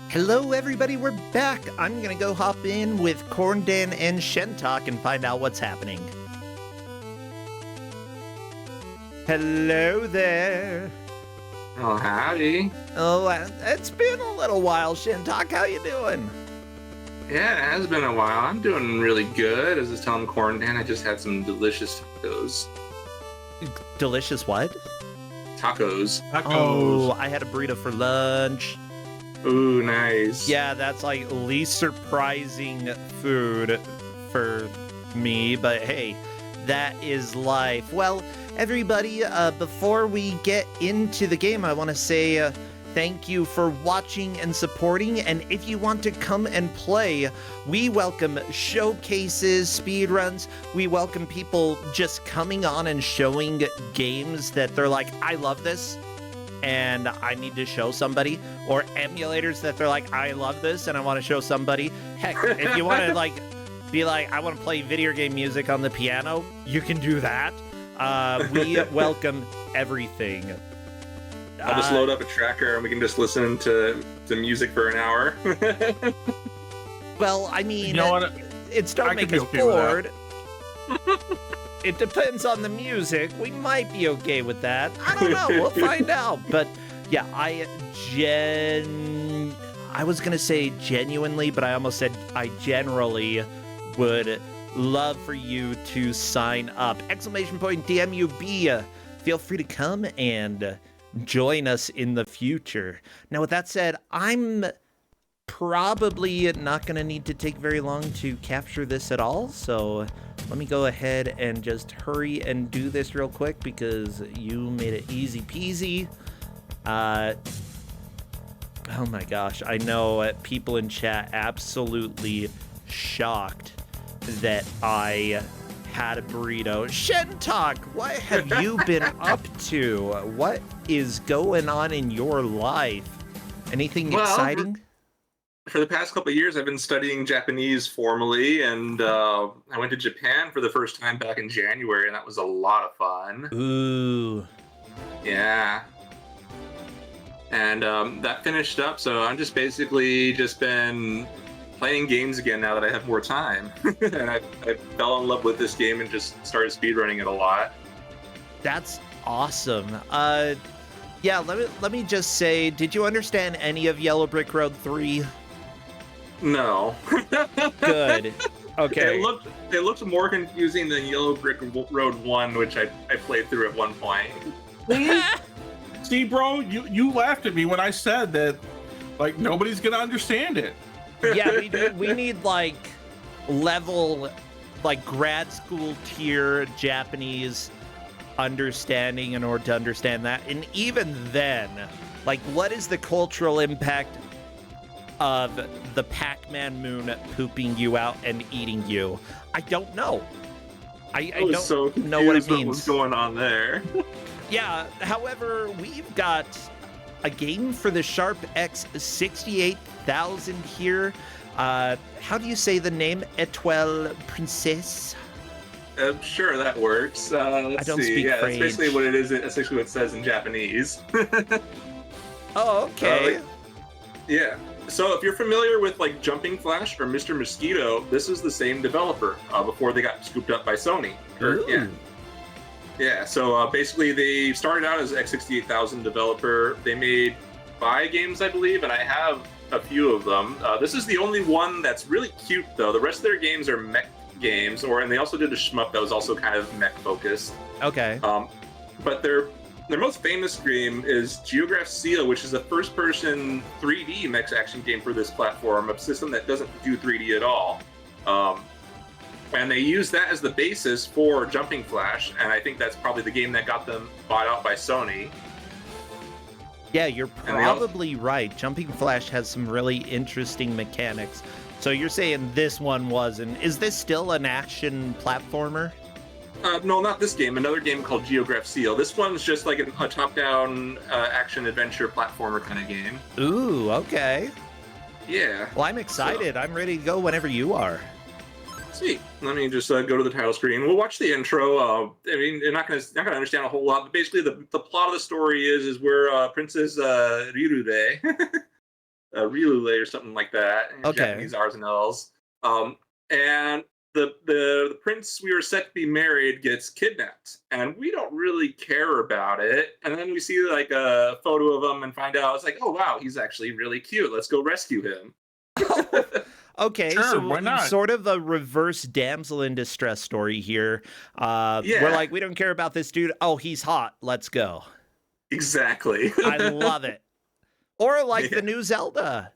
Hello, everybody. We're back. I'm gonna go hop in with Corndan and Shentok and find out what's happening. Hello there. Oh, howdy. Oh, it's been a little while, Shentok. How you doing? Yeah, it has been a while. I'm doing really good. I was just telling Corndan I just had some delicious tacos. Delicious what? Tacos. Oh, I had a burrito for lunch. Ooh, nice. Yeah, that's like least surprising food for me, but hey, that is life. Well, everybody, before we get into the game, I want to say thank you for watching and supporting, and if you want to come and play, we welcome showcases, speedruns, we welcome people just coming on and showing games that they're like, I love this, and I need to show somebody, or emulators that they're like, I love this and I want to show somebody. Heck, if you want to like be like, I want to play video game music on the piano, you can do that. We welcome everything. I'll just load up a tracker and we can just listen to music for an hour. Well, I mean, You know what? it's don't I make could us be okay with bored. It depends on the music. We might be okay with that. I don't know. We'll find out. But yeah, I was gonna say genuinely, but I almost said I generally would love for you to sign up. !DMUB. Feel free to come and join us in the future. Now, with that said, I'm probably not going to need to take very long to capture this at all, so let me go ahead and just hurry and do this real quick because you made it easy peasy. Oh my gosh, I know people in chat absolutely shocked that I had a burrito. Shentok, what have you been up to? What is going on in your life? Anything exciting? For the past couple of years, I've been studying Japanese formally, and I went to Japan for the first time back in January, and that was a lot of fun. Ooh. Yeah. And that finished up, so I'm just basically been playing games again now that I have more time. And I fell in love with this game and just started speedrunning it a lot. That's awesome. Yeah, let me just say, did you understand any of Yellow Brick Road 3? No. Good. Okay. It looked more confusing than Yellow Brick Road 1, which I played through at one point. See, bro, you laughed at me when I said that, like, nobody's gonna understand it. Yeah, we need like level, like grad school tier Japanese understanding in order to understand that. And even then, like, what is the cultural impact of the Pac-Man moon pooping you out and eating you? I don't know. I don't know what it means. What's going on there? Yeah, however, we've got a game for the Sharp X 68,000 here. How do you say the name? Étoile Princesse? Sure, that works. Let's I don't see. speak Yeah, French. that's basically what it is. That's basically what it says in Japanese. Oh, okay. Yeah. So if you're familiar with like Jumping Flash or Mr. Mosquito, this is the same developer before they got scooped up by Sony. Yeah. So basically, they started out as X68000 developer. They made 5 games, I believe, and I have a few of them. This is the only one that's really cute, though. The rest of their games are mech games, and they also did a shmup that was also kind of mech focused. Okay. But their most famous game is Geograph Seal, which is a first-person 3D mech action game for this platform, a system that doesn't do 3D at all. And they use that as the basis for Jumping Flash, and I think that's probably the game that got them bought out by Sony. Yeah, you're probably right. Jumping Flash has some really interesting mechanics. So you're saying this one wasn't. Is this still an action platformer? No, not this game. Another game called Geograph Seal. This one's just like a top-down action-adventure platformer kind of game. Ooh, okay. Yeah. Well, I'm excited. I'm ready to go whenever you are. Sweet. Let me just go to the title screen. We'll watch the intro. I mean, you're not gonna understand a whole lot, but basically the plot of the story is we're Princess Ryurude. Riulue or something like that. In Okay. Japanese R's and L's. And the prince we were set to be married gets kidnapped, and we don't really care about it. And then we see like a photo of him and find out it's like, oh wow, he's actually really cute. Let's go rescue him. Okay, Sure, so why not? sort of a reverse damsel in distress story here. Yeah. We're like, we don't care about this dude. Oh, he's hot. Let's go. Exactly. I love it. Or like Yeah. the new Zelda.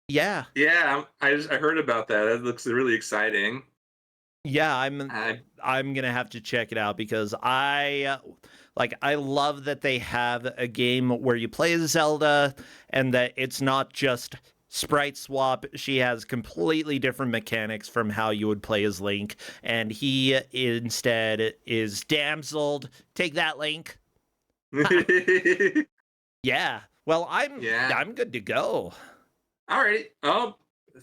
Yeah. Yeah, I heard about that. That looks really exciting. Yeah, I'm gonna have to check it out because I love that they have a game where you play as Zelda and that it's not just sprite swap. She has completely different mechanics from how you would play as Link, and he instead is damseled. Take that, Link. Yeah. Well, I'm good to go. Alrighty.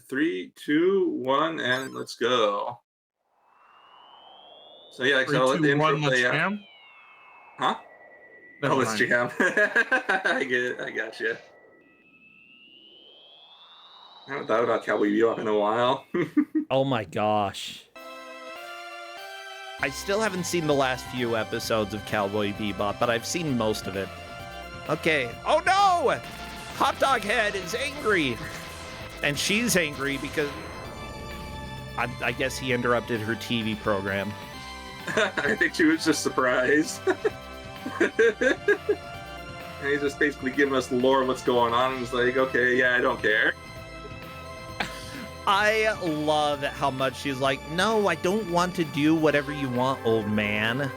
3, 2, 1, and let's go. So yeah, 3, so let the 2, intro 1, let's play out. jam. Huh? Never Let's mind. jam. I get it. I got you. I haven't thought about Cowboy Bebop in a while. Oh my gosh. I still haven't seen the last few episodes of Cowboy Bebop, but I've seen most of it. Okay. Oh no! Hot Dog Head is angry. And she's angry because I guess he interrupted her TV program. I think she was just surprised. And he's just basically giving us the lore of what's going on. And he's like, okay, yeah, I don't care. I love how much she's like, no, I don't want to do whatever you want, old man.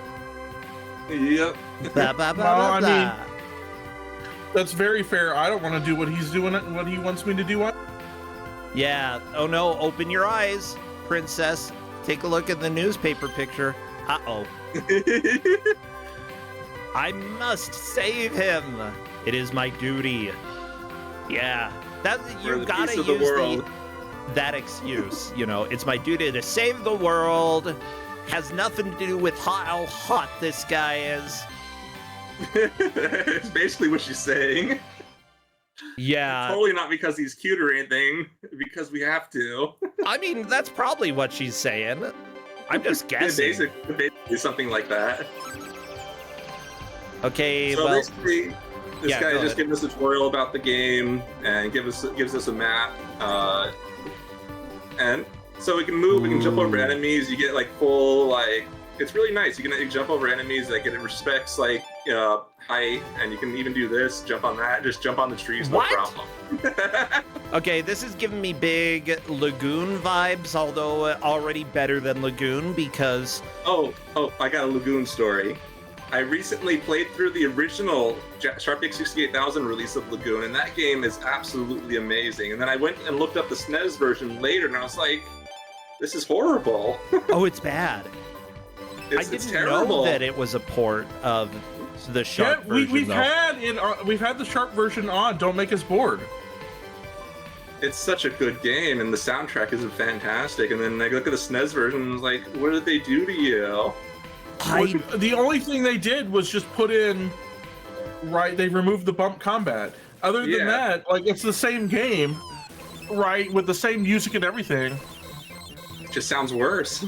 Yep. Ba, ba, ba, Well, I ba, mean, ba. That's very fair. I don't want to do what he's doing, what he wants me to do. Yeah. Oh no, open your eyes, princess. Take a look at the newspaper picture. Uh-oh. I must save him. It is my duty. Yeah. You the gotta peace of the use world. that excuse. You know, it's my duty to save the world. Has nothing to do with how hot this guy is. It's basically what she's saying. Yeah. Totally not because he's cute or anything, because we have to. I mean, that's probably what she's saying. I'm just guessing. Basically something like that. Okay, So well, basically, this yeah, guy go just ahead. giving us a tutorial about the game and gives us a map. And so we can move, we can jump over enemies. You get like full, like, it's really nice. You can jump over enemies, like it respects like height, and you can even do this, jump on that, just jump on the trees, no What? problem. okay, this is giving me big Lagoon vibes, although already better than Lagoon because Oh, I got a Lagoon story. I recently played through the original Sharpix 68000 release of Lagoon, and that game is absolutely amazing. And then I went and looked up the SNES version later, and I was like, this is horrible. oh, it's bad. It's I didn't terrible. know that it was a port of the Sharp version. we've though. we've had the Sharp version on. Don't make us bored. It's such a good game, and the soundtrack is fantastic. And then I look at the SNES version, and I was like, what did they do to you? The only thing they did was just put in, right, they removed the bump combat. Other than Yeah. that, like, it's the same game, right, with the same music and everything. It just sounds worse.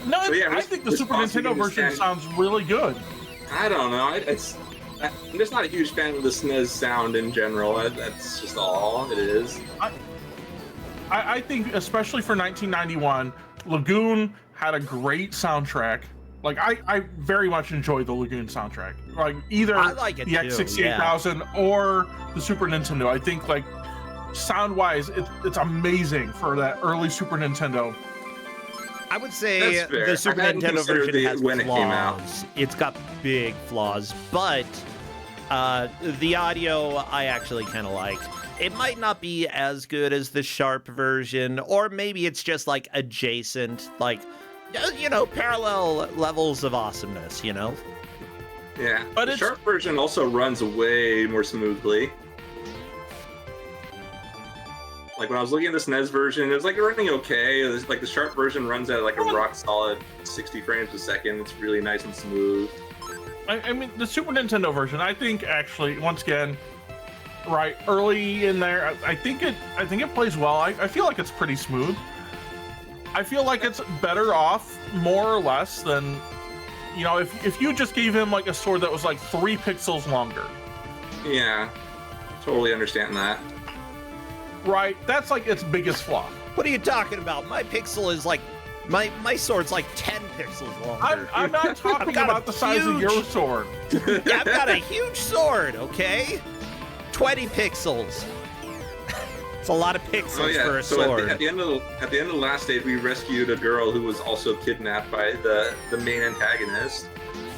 No, So, yeah, I think the this Super boss Nintendo game is version sounds really good. I don't know. I'm just not a huge fan of the SNES sound in general. That's just all it is. I think, especially for 1991, Lagoon had a great soundtrack. Like, I very much enjoy the Lagoon soundtrack. Like, either I like it the too, X68000 or the Super Nintendo. I think, like, sound-wise, it's amazing for that early Super Nintendo. I would say That's fair. the Super I hadn't Nintendo considered version has when it flaws. came out. It's got big flaws, but the audio I actually kind of like. It might not be as good as the Sharp version, or maybe it's just like adjacent, like, you know, parallel levels of awesomeness, you know? Yeah, But the it's- Sharp version also runs way more smoothly. Like when I was looking at the SNES version, it was like running okay. It was like the Sharp version runs at like a rock solid 60 frames a second. It's really nice and smooth. I mean, the Super Nintendo version, I think, actually, once again, right early in there. I think it plays well. I feel like it's pretty smooth. I feel like it's better off more or less than, you know, if you just gave him like a sword that was like 3 pixels longer. Yeah, totally understand that. Right, that's like its biggest flaw. What are you talking about? My pixel is like my sword's like 10 pixels longer. I'm not talking about the size of your sword. Yeah, I've got a huge sword, okay? 20 pixels. It's a lot of pixels for a sword. At the end of the last stage, we rescued a girl who was also kidnapped by the main antagonist.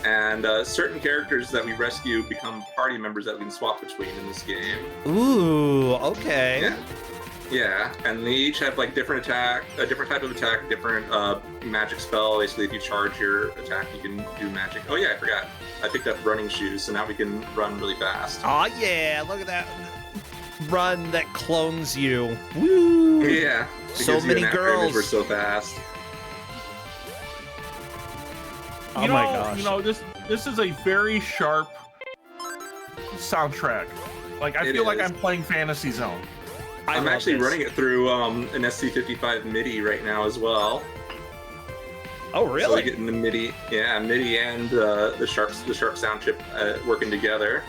And certain characters that we rescue become party members that we can swap between in this game. Ooh, okay. Yeah. Yeah, and they each have like different attack, a different type of attack, different magic spell. Basically, if you charge your attack, you can do magic. Oh yeah, I forgot. I picked up running shoes, so now we can run really fast. Oh yeah, look at that run that clones you. Woo! Yeah. So many girls. We're so fast. Oh my gosh. You know, this is a very sharp soundtrack. Like I feel like I'm playing Fantasy Zone. I'm actually running it through an SC55 MIDI right now as well. Oh really? So we're getting the MIDI, MIDI and the sharp sound chip working together.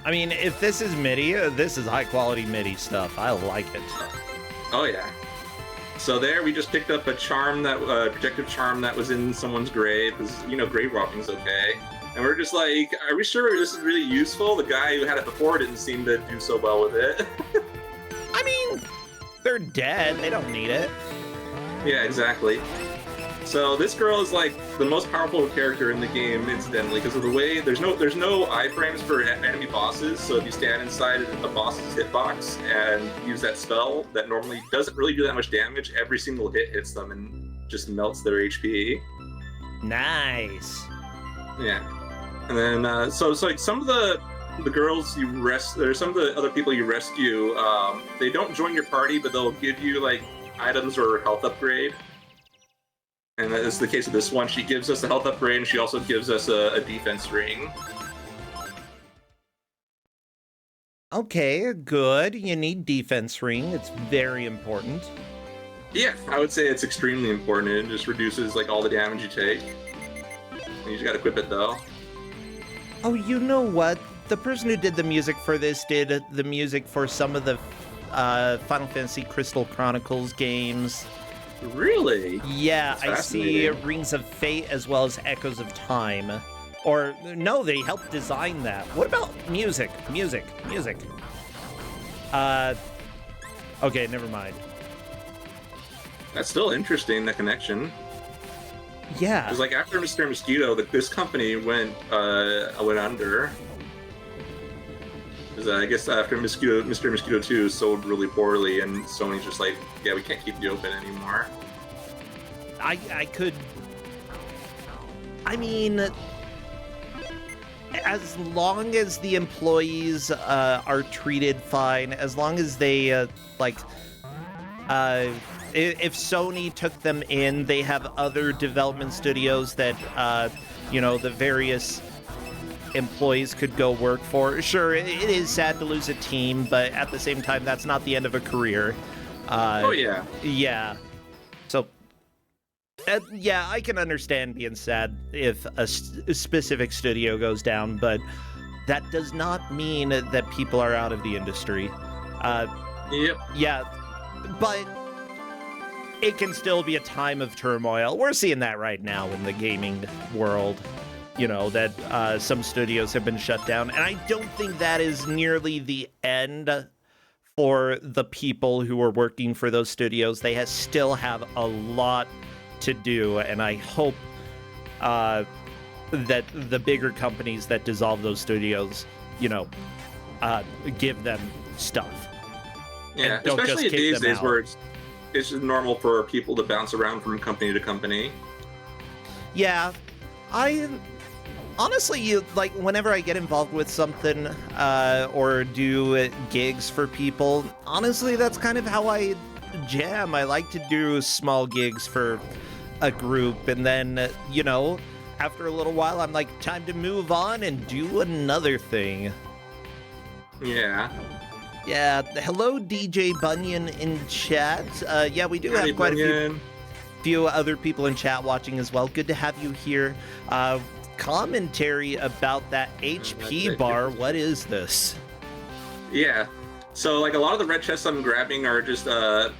I mean, if this is MIDI, this is high quality MIDI stuff. I like it. Oh yeah. So there, we just picked up a charm that protective charm that was in someone's grave, because you know grave walking's okay. And we're just like, are we sure this is really useful? The guy who had it before didn't seem to do so well with it. I mean, they're dead. They don't need it. Yeah, exactly. So this girl is like the most powerful character in the game, incidentally, because of the way there's no iframes for enemy bosses. So if you stand inside a boss's hitbox and use that spell that normally doesn't really do that much damage, every single hit hits them and just melts their HP. Nice. Yeah. And then, so like some of the girls you or some of the other people you rescue, they don't join your party, but they'll give you like items or health upgrade. And that is the case of this one. She gives us a health upgrade, and she also gives us a defense ring. Okay, good. You need defense ring. It's very important. Yeah, I would say it's extremely important. It just reduces like all the damage you take. You just gotta equip it though. Oh, you know what? The person who did the music for this did the music for some of the Final Fantasy Crystal Chronicles games. Really? Yeah, I see Rings of Fate as well as Echoes of Time. Or, no, they helped design that. What about music? Music. Okay, never mind. That's still interesting, the connection. Yeah. Because like after Mr. Mosquito, this company went under. Because I guess after Mr. Mosquito 2 sold really poorly, and Sony's just like, yeah, we can't keep you open anymore. I mean, as long as the employees are treated fine, as long as they if Sony took them in, they have other development studios that the various employees could go work for. Sure, it is sad to lose a team, but at the same time, that's not the end of a career. Oh yeah. Yeah. So, yeah, I can understand being sad if a specific studio goes down, but that does not mean that people are out of the industry. Yep. Yeah, but it can still be a time of turmoil. We're seeing that right now in the gaming world. You know, that some studios have been shut down. And I don't think that is nearly the end for the people who are working for those studios. They still have a lot to do. And I hope that the bigger companies that dissolve those studios, give them stuff. Yeah, and don't especially just these days out. where it's just normal for people to bounce around from company to company. Yeah, honestly, whenever I get involved with something or do gigs for people, honestly, that's kind of how I jam. I like to do small gigs for a group, and then, after a little while, I'm like, time to move on and do another thing. Yeah. Yeah, hello DJ Bunyan in chat. Yeah, we do Hey, have quite a Bunyan. few other people in chat watching as well. Good to have you here. Commentary about that HP bar. What is this? Yeah. So like a lot of the red chests I'm grabbing are just HP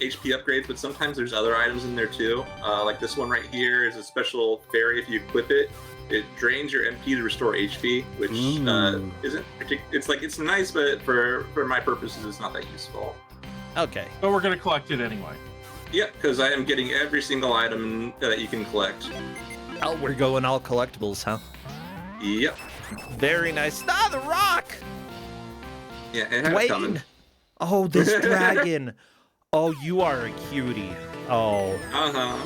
upgrades, but sometimes there's other items in there too. Like this one right here is a special fairy. If you equip it, it drains your MP to restore HP, which isn't it's nice, but for my purposes, it's not that useful. Okay. But we're gonna collect it anyway. Yeah, because I am getting every single item that you can collect. Oh, we're going all collectibles, huh? Yep. Very nice. Ah, the rock! Yeah, it had it coming. Oh, this dragon. Oh, you are a cutie. Oh. Uh-huh.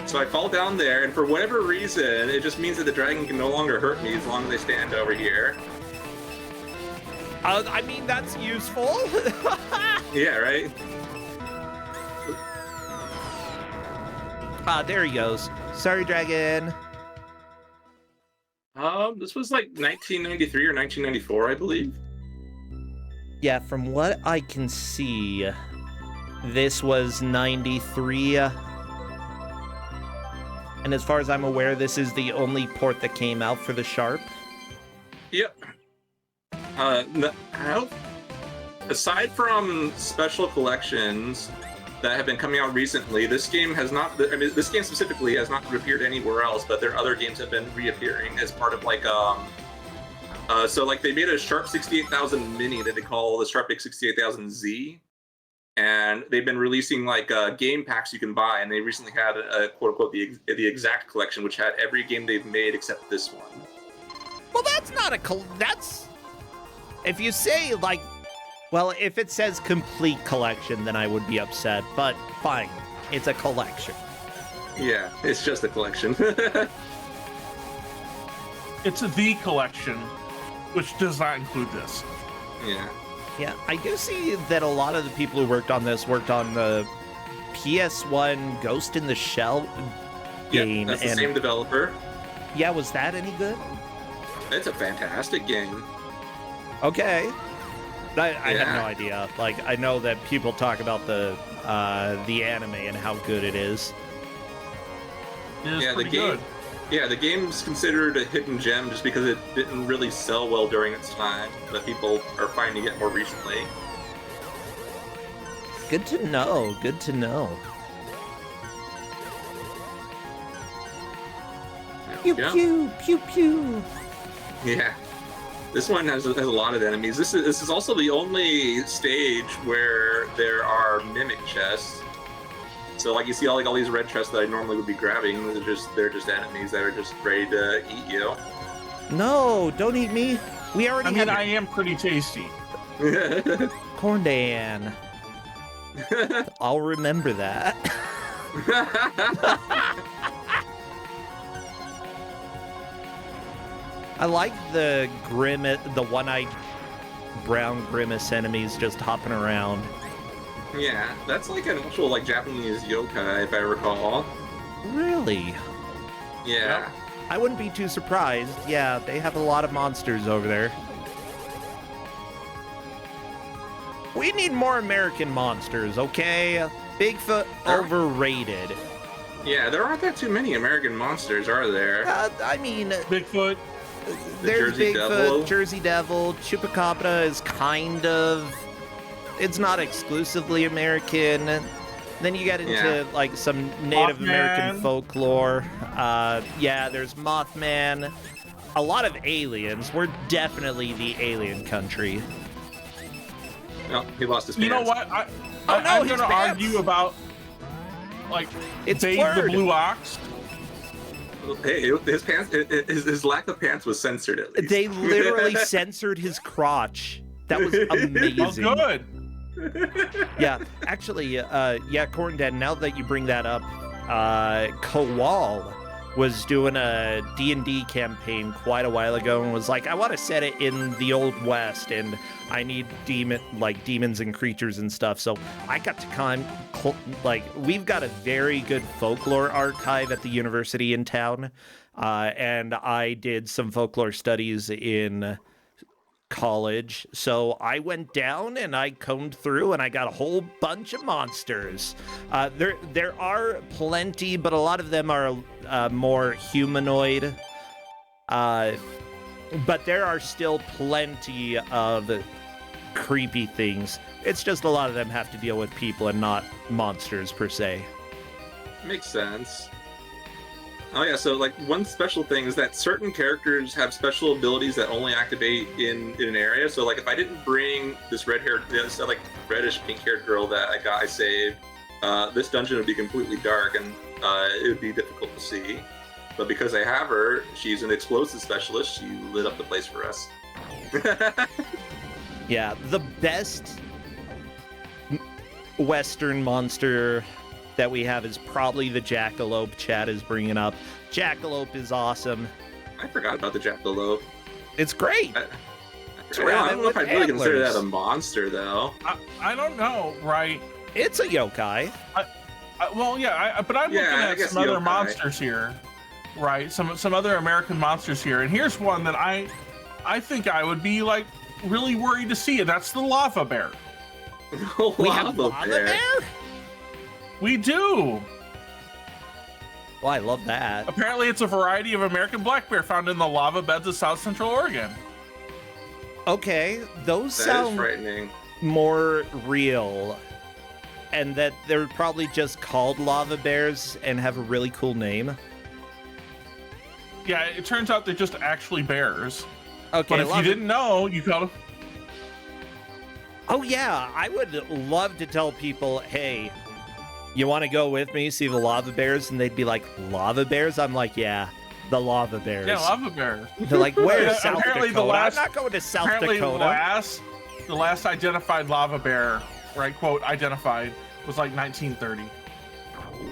So I fall down there, and for whatever reason, it just means that the dragon can no longer hurt me as long as I stand over here. I mean, that's useful. Yeah, right? Ah, there he goes. Sorry, dragon. This was like 1993 or 1994, I believe. Yeah, from what I can see, this was 93. And as far as I'm aware, this is the only port that came out for the Sharp. Yep. Aside from special collections that have been coming out recently, this game has not. I mean, this game specifically has not reappeared anywhere else, but there are other games that have been reappearing as part of like so like they made a Sharp 68,000 mini that they call the Sharp 68,000Z, and they've been releasing like game packs you can buy, and they recently had a quote unquote the exact collection, which had every game they've made except this one. Well, that's not a that's. If you say like, well, if it says complete collection, then I would be upset. But fine, it's a collection. Yeah, it's just a collection. It's the collection, which does not include this. Yeah. Yeah, I do see that a lot of the people who worked on this worked on the PS1 Ghost in the Shell game. That's the same developer. Yeah, was that any good? It's a fantastic game. Okay. I have no idea. Like, I know that people talk about the anime and how good it is. Yeah, the game. Yeah, the game's considered a hidden gem just because it didn't really sell well during its time, but people are finding it more recently. Good to know. Good to know. Pew pew pew pew. Yeah. This one has a lot of enemies. This is also the only stage where there are mimic chests. So like you see all these red chests that I normally would be grabbing, they're just enemies that are just ready to eat you. No, don't eat me. We already have. I am pretty tasty. Corndan. I'll remember that. I like the one-eyed brown grimace enemies just hopping around. Yeah, that's like an actual like Japanese yokai, if I recall. Really? Yeah. Yep. I wouldn't be too surprised. Yeah, they have a lot of monsters over there. We need more American monsters, okay? Bigfoot overrated. Yeah, there aren't that too many American monsters, are there? I mean, Bigfoot. There's Jersey Bigfoot, Devil. Jersey Devil, Chupacabra is kind of. It's not exclusively American. Then you get into like some Native American folklore. Yeah, there's Mothman. A lot of aliens. We're definitely the alien country. No, he lost his pants. You know what? I'm going to argue about like it's Dave blurred. the Blue Ox. Hey, his pants, his lack of pants was censored at least. They literally censored his crotch. That was amazing. Oh, good. Yeah, actually, yeah, Corndan, now that you bring that up, Kowal was doing a D&D campaign quite a while ago and was like, I want to set it in the Old West and I need demons and creatures and stuff. So I got to we've got a very good folklore archive at the university in town. And I did some folklore studies in college, so I went down and I combed through and I got a whole bunch of monsters. There are plenty, but a lot of them are more humanoid. But there are still plenty of creepy things. It's just a lot of them have to deal with people and not monsters per se. Makes sense. Oh yeah, so like one special thing is that certain characters have special abilities that only activate in an area. So like if I didn't bring this this like reddish pink-haired girl that I saved, this dungeon would be completely dark and it would be difficult to see. But because I have her, she's an explosive specialist. She lit up the place for us. Yeah, the best Western monster that we have is probably the jackalope Chad is bringing up. Jackalope is awesome. I forgot about the jackalope. It's great. I don't know if I'd really consider that a monster, though. I don't know, right? It's a yokai. Well, yeah, but I'm looking at some other monsters here, right? Some other American monsters here, and here's one that I think I would be like really worried to see, and that's the lava bear. We have lava bear? We do. Well, I love that. Apparently, it's a variety of American black bear found in the lava beds of South Central Oregon. Okay, those That sound is frightening. more real, and that they're probably just called lava bears and have a really cool name. Yeah, it turns out they're just actually bears. Okay, But if you didn't know, you gotta... Oh yeah, I would love to tell people, hey, you want to go with me, see the lava bears? And they'd be like, lava bears? I'm like, yeah, the lava bears. Yeah, lava bears. They're like, where's Yeah, South apparently Dakota? the last- I'm not going to South Apparently, Dakota. the last identified lava bear, right, quote, identified, was like 1930.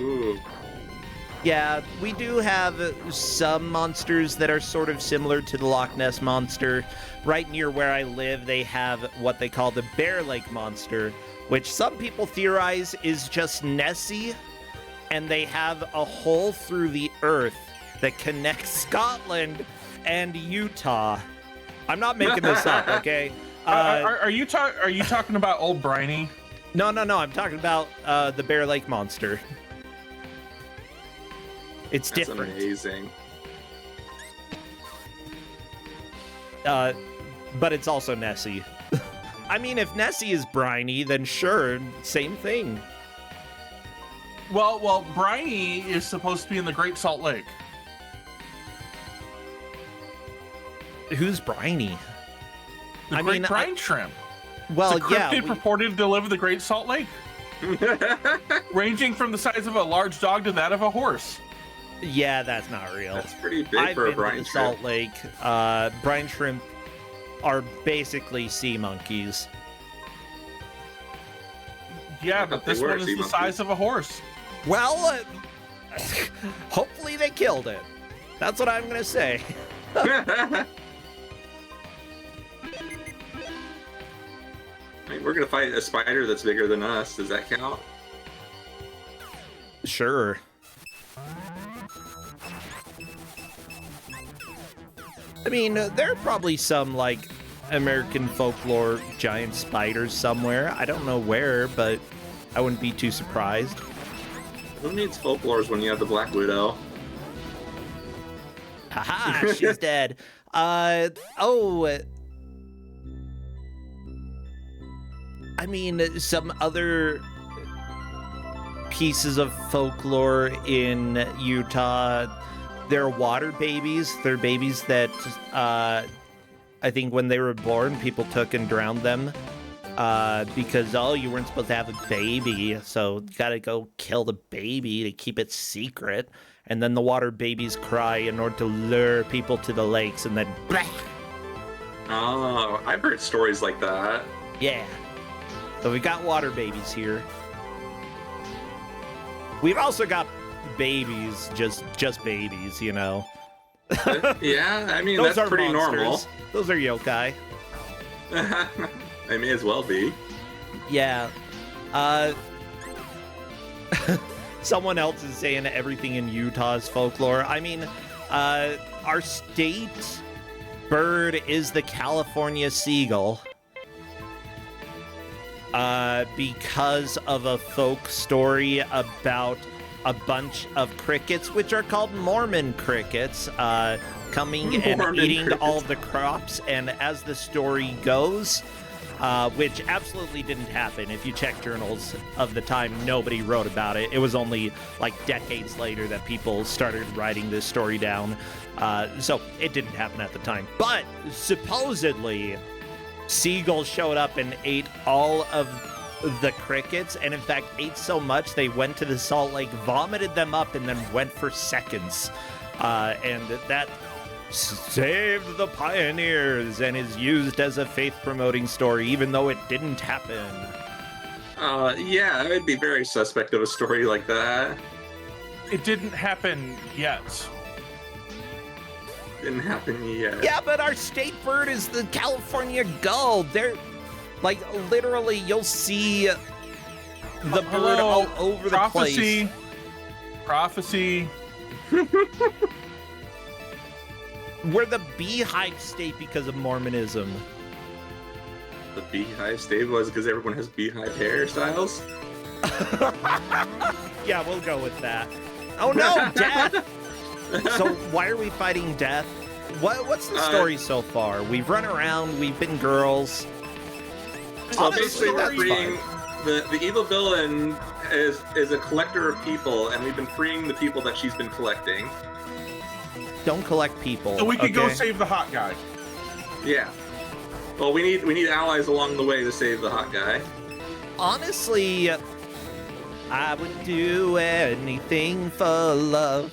Ooh. Yeah, we do have some monsters that are sort of similar to the Loch Ness Monster. Right near where I live, they have what they call the Bear Lake Monster, which some people theorize is just Nessie, and they have a hole through the earth that connects Scotland and Utah. I'm not making this up, okay? Are you talking about Old Briny? No, I'm talking about the Bear Lake Monster. It's That's different. amazing. But it's also Nessie. I mean, if Nessie is briny, then sure, same thing. Well, Briny is supposed to be in the Great Salt Lake. Who's briny? The Great Brine Shrimp. Well, it's a yeah. cryptid purported to live in the Great Salt Lake, ranging from the size of a large dog to that of a horse. Yeah, that's not real. That's pretty big I've for a been to brine the shrimp. Salt Lake. Brine shrimp are basically sea monkeys. Yeah, I but thought they this were one is sea the monkeys. size of a horse. Well, hopefully they killed it. That's what I'm gonna say. I mean, we're gonna fight a spider that's bigger than us. Does that count? Sure. I mean, there are probably some, like, American folklore giant spiders somewhere. I don't know where, but I wouldn't be too surprised. Who needs folklores when you have the Black Widow? Haha, she's dead. I mean, some other pieces of folklore in Utah. They're water babies. They're babies that I think when they were born, people took and drowned them because, oh, you weren't supposed to have a baby, so you gotta go kill the baby to keep it secret. And then the water babies cry in order to lure people to the lakes, and then blah! Oh, I've heard stories like that. Yeah. So we got water babies here. We've also got babies, just babies, you know. Yeah, I mean, Those that's are pretty normal. monsters. Those are yokai. They may as well be. Yeah. Someone else is saying everything in Utah is folklore. I mean, our state bird is the California seagull. Because of a folk story about a bunch of crickets, which are called Mormon crickets, coming and eating all the crops. And as the story goes, which absolutely didn't happen. If you check journals of the time, nobody wrote about it. It was only like decades later that people started writing this story down. So it didn't happen at the time. But supposedly, seagulls showed up and ate all of the crickets, and in fact ate so much they went to the Salt Lake, vomited them up, and then went for seconds. And that saved the pioneers and is used as a faith-promoting story, even though it didn't happen. Yeah, I would be very suspect of a story like that. It didn't happen yet. Didn't happen yet. Yeah, but our state bird is the California gull. They're, like, literally, you'll see the bird all over the place. Prophecy. We're the beehive state because of Mormonism. The beehive state was because everyone has beehive hairstyles? Yeah, we'll go with that. Oh no, death! So why are we fighting death? What's the story so far? We've run around, we've been girls. So Honestly, basically we're that's freeing fine. the evil villain is a collector of people, and we've been freeing the people that she's been collecting. Don't collect people. So we could go save the hot guy. Yeah. Well, we need allies along the way to save the hot guy. Honestly, I would do anything for love.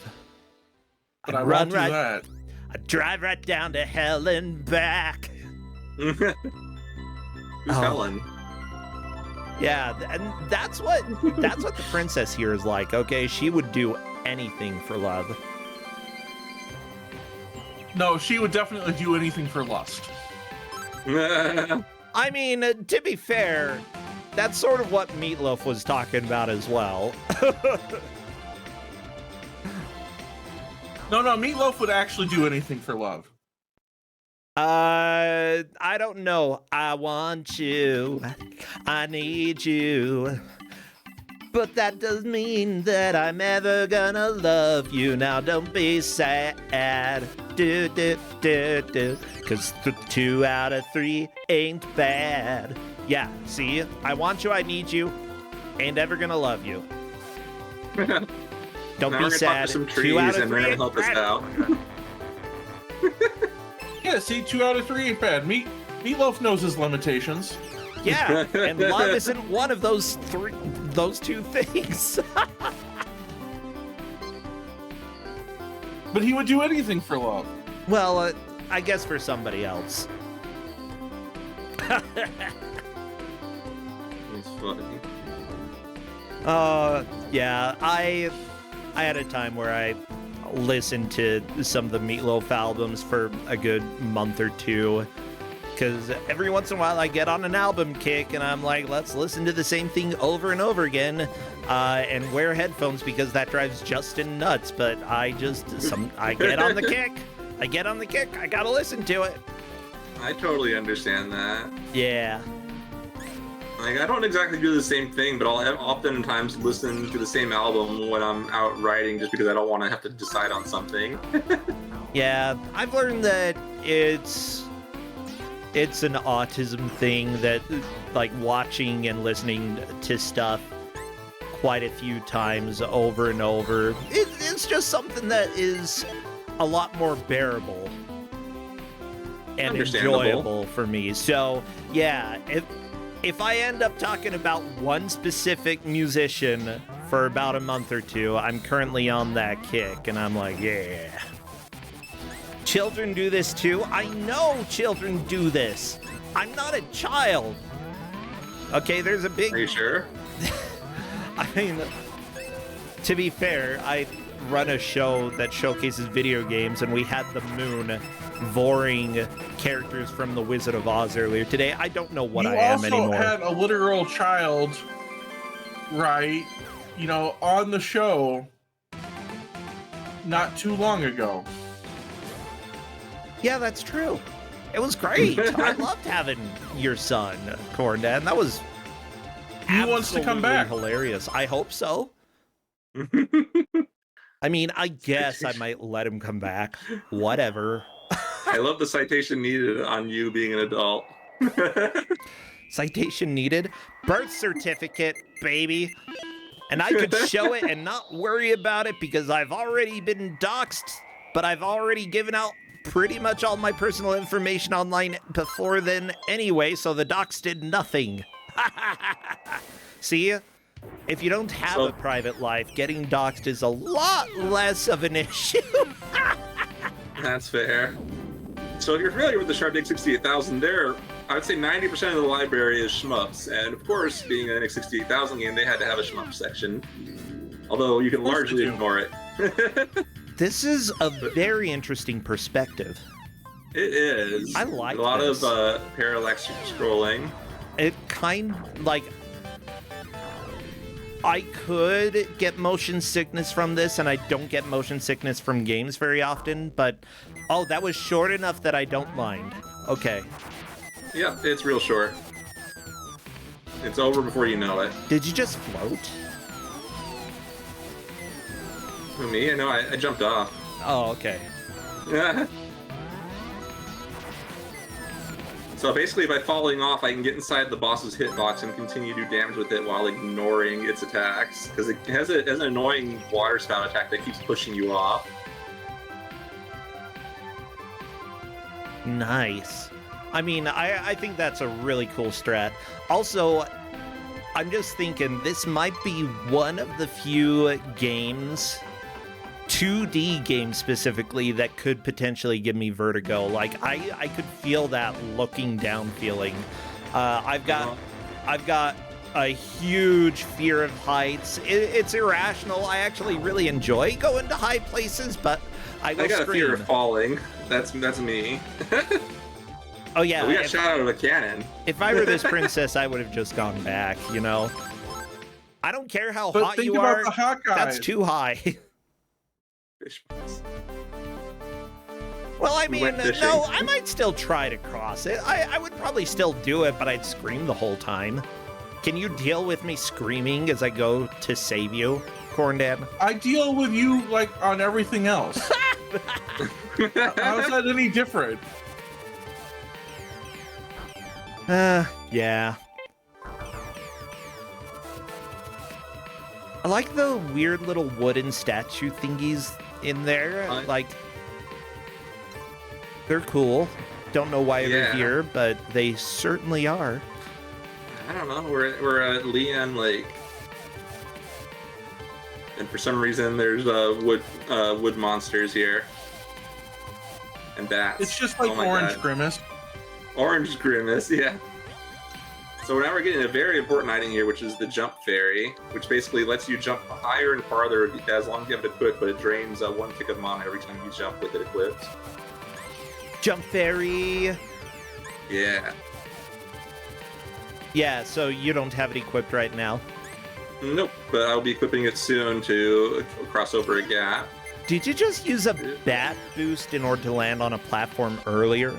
But I won't do right, that. I'd drive right down to hell and back. Who's Helen? Yeah, and that's what the princess here is like. Okay, she would do anything for love. No, she would definitely do anything for lust. I mean, to be fair, that's sort of what Meatloaf was talking about as well. No, Meatloaf would actually do anything for love. I don't know. I want you. I need you. But that doesn't mean that I'm ever gonna love you. Now don't be sad. Do. 'Cause 2 out of 3 ain't bad. Yeah, see? I want you, I need you. Ain't ever gonna love you. Don't be sad. Some 2 trees out of and 3 they're ain't gonna help us bad. out. Yeah, see, 2 out of 3 ain't bad. Meatloaf knows his limitations. Yeah, and love isn't one of those 2 things. But he would do anything for love. Well, I guess for somebody else. It's funny. Yeah, I had a time where I listened to some of the Meatloaf albums for a good month or two. Because every once in a while I get on an album kick and I'm like, let's listen to the same thing over and over again and wear headphones because that drives Justin nuts. But I get on the kick. I gotta listen to it. I totally understand that. Yeah. Like, I don't exactly do the same thing, but I'll oftentimes listen to the same album when I'm out riding just because I don't want to have to decide on something. Yeah, I've learned that it's an autism thing that, like, watching and listening to stuff quite a few times over and over, it's just something that is a lot more bearable and enjoyable for me. So, yeah, if I end up talking about one specific musician for about a month or two, I'm currently on that kick, and I'm like, yeah. Children do this too. I know children do this. I'm not a child. Okay, there's a big... Are you sure? I mean, to be fair, I run a show that showcases video games, and we had the moon voring characters from The Wizard of Oz earlier today. I don't know what I am anymore. You also had a literal child, right, on the show not too long ago. Yeah, that's true. It was great. I loved having your son, Corndan. That was He wants to come absolutely back. hilarious. I hope so. I mean, I guess I might let him come back. Whatever. I love the citation needed on you being an adult. Citation needed. Birth certificate, baby. And I could show it and not worry about it because I've already been doxxed, but I've already given out pretty much all my personal information online before then anyway, so the docs did nothing. See? If you don't have a private life, getting doxxed is a lot less of an issue. That's fair. So if you're familiar with the Sharp Dig 68,000 there, I would say 90% of the library is shmups. And of course, being an NX68000 game, they had to have a shmup section. Although you can largely ignore it. This is a very interesting perspective. It is. I like a lot this. of parallax scrolling. It kind like I could get motion sickness from this, and I don't get motion sickness from games very often, but oh, that was short enough that I don't mind. Okay. Yeah, it's real short. It's over before you know it. Did you just float? Who, me? I know, I jumped off. Oh, okay. So basically, by falling off, I can get inside the boss's hitbox and continue to do damage with it while ignoring its attacks. Because it has an annoying water spout attack that keeps pushing you off. Nice. I mean, I think that's a really cool strat. Also, I'm just thinking this might be one of the few games, 2D games specifically, that could potentially give me vertigo. Like, I could feel that looking down feeling. I've got a huge fear of heights. It's irrational. I actually really enjoy going to high places, but I will got scream. a fear of falling. That's me. Oh yeah, we got shot out of a cannon. If I were this princess, I would have just gone back, you know? I don't care how But hot think you about are. the hot guys. That's too high. Well, I mean, no, I might still try to cross it. I would probably still do it, but I'd scream the whole time. Can you deal with me screaming as I go to save you, Corndan? I deal with you like on everything else. How is that any different? Yeah. I like the weird little wooden statue thingies in there. Like, they're cool. Don't know why they're here, but they certainly are. I don't know. We're at Leon Lake, and for some reason there's wood monsters here and bats. It's just like Orange Grimace. Orange Grimace, yeah. So now we're getting a very important item here, which is the Jump Fairy, which basically lets you jump higher and farther as long as you have it equipped, but it drains one tick of mana every time you jump with it equipped. Jump Fairy. Yeah. Yeah, so you don't have it equipped right now? Nope, but I'll be equipping it soon to cross over a gap. Did you just use a bat boost in order to land on a platform earlier?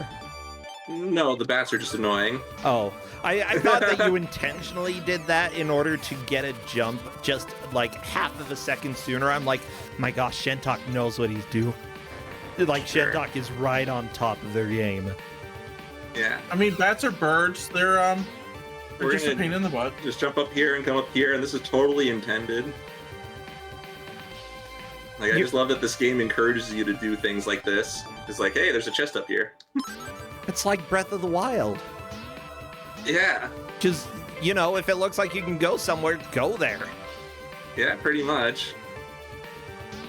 No, the bats are just annoying. Oh, I thought that you intentionally did that in order to get a jump just like half of a second sooner. I'm like, my gosh, Shentok knows what he's doing. Like, sure. Shentok is right on top of their game. Yeah. I mean, bats are birds. They're just a pain in the butt. Just jump up here and come up here, and this is totally intended. Like, I just love that this game encourages you to do things like this. It's like, hey, there's a chest up here. It's like Breath of the Wild. Yeah. Just, you know, if it looks like you can go somewhere, go there. Yeah, pretty much.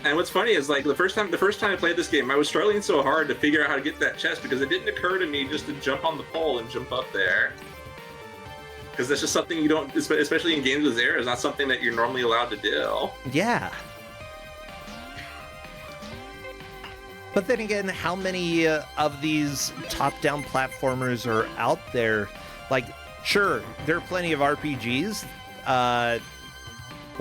And what's funny is, like, the first time I played this game, I was struggling so hard to figure out how to get that chest because it didn't occur to me just to jump on the pole and jump up there. Because that's just something you don't, especially in games with Zera, is not something that you're normally allowed to do. Yeah. But then again, how many of these top-down platformers are out there? Like, sure, there are plenty of RPGs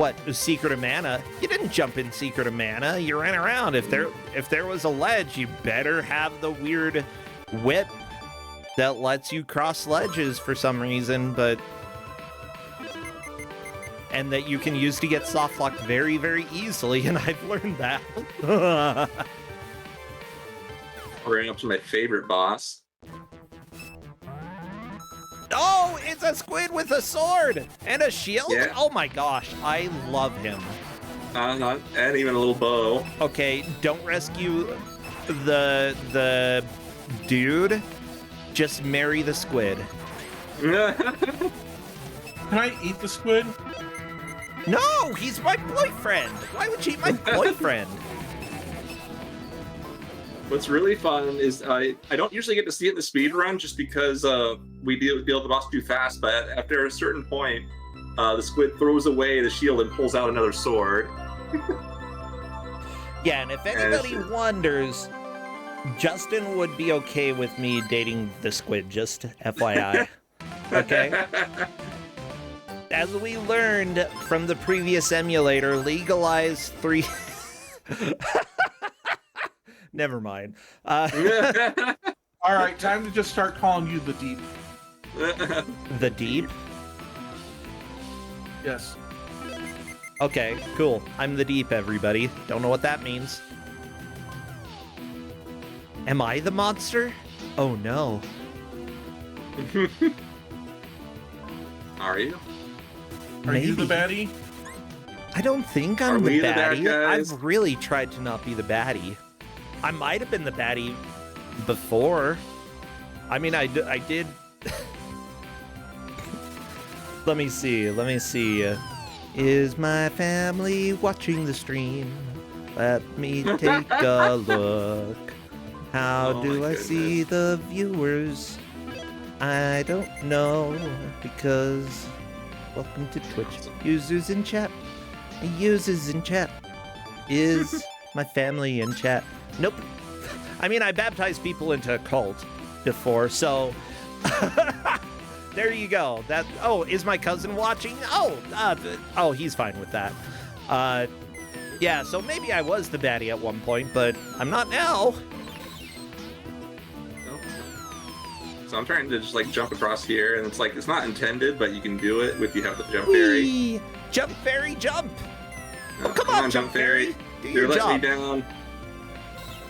What, Secret of Mana? You didn't jump in Secret of Mana. You ran around. If there was a ledge, you better have the weird whip that lets you cross ledges for some reason, and that you can use to get soft locked very, very easily, and I've learned that. Bring up to my favorite boss. Oh, it's a squid with a sword and a shield? Yeah. Oh my gosh, I love him. And even a little bow. Okay, don't rescue the dude. Just marry the squid. Can I eat the squid? No, he's my boyfriend. Why would you eat my boyfriend? What's really fun is I don't usually get to see it in the speed run just because we deal with the boss too fast, but after a certain point, the squid throws away the shield and pulls out another sword. Yeah, and if anybody wonders, Justin would be okay with me dating the squid, just FYI. Okay? As we learned from the previous emulator, legalize 3... Never mind. All right, time to just start calling you the Deep. The Deep? Yes. Okay, cool. I'm the Deep, everybody. Don't know what that means. Am I the monster? Oh no. Are you? Are you the baddie? I don't think I'm Are the we the bad baddie. guys? I've really tried to not be the baddie. I might have been the baddie before. I mean, I did... Let me see. Is my family watching the stream? Let me take a look. How Oh do my I see the viewers? I don't know, because... Welcome to Twitch. Users in chat. Users in chat. Is my family in chat? Nope. I mean, I baptized people into a cult before, so... There you go. That. Oh, is my cousin watching? Oh, he's fine with that. Yeah, so maybe I was the baddie at one point, but I'm not now. So I'm trying to just like jump across here, and it's like it's not intended, but you can do it if you have the jump fairy. Whee! Jump fairy, jump! Oh, come on, jump fairy! Do You're your letting me job. down.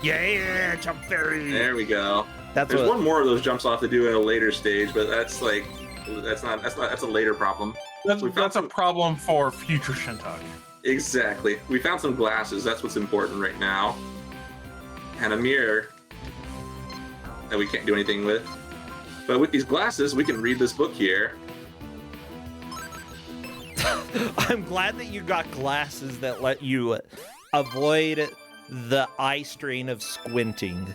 Yeah, jump fairy. There we go. That's There's what... one more of those jumps I'll have to do in a later stage, but that's like that's a later problem. That's a problem for future Shentok. Exactly. We found some glasses. That's what's important right now, and a mirror that we can't do anything with. But with these glasses, we can read this book here. I'm glad that you got glasses that let you avoid the eye strain of squinting.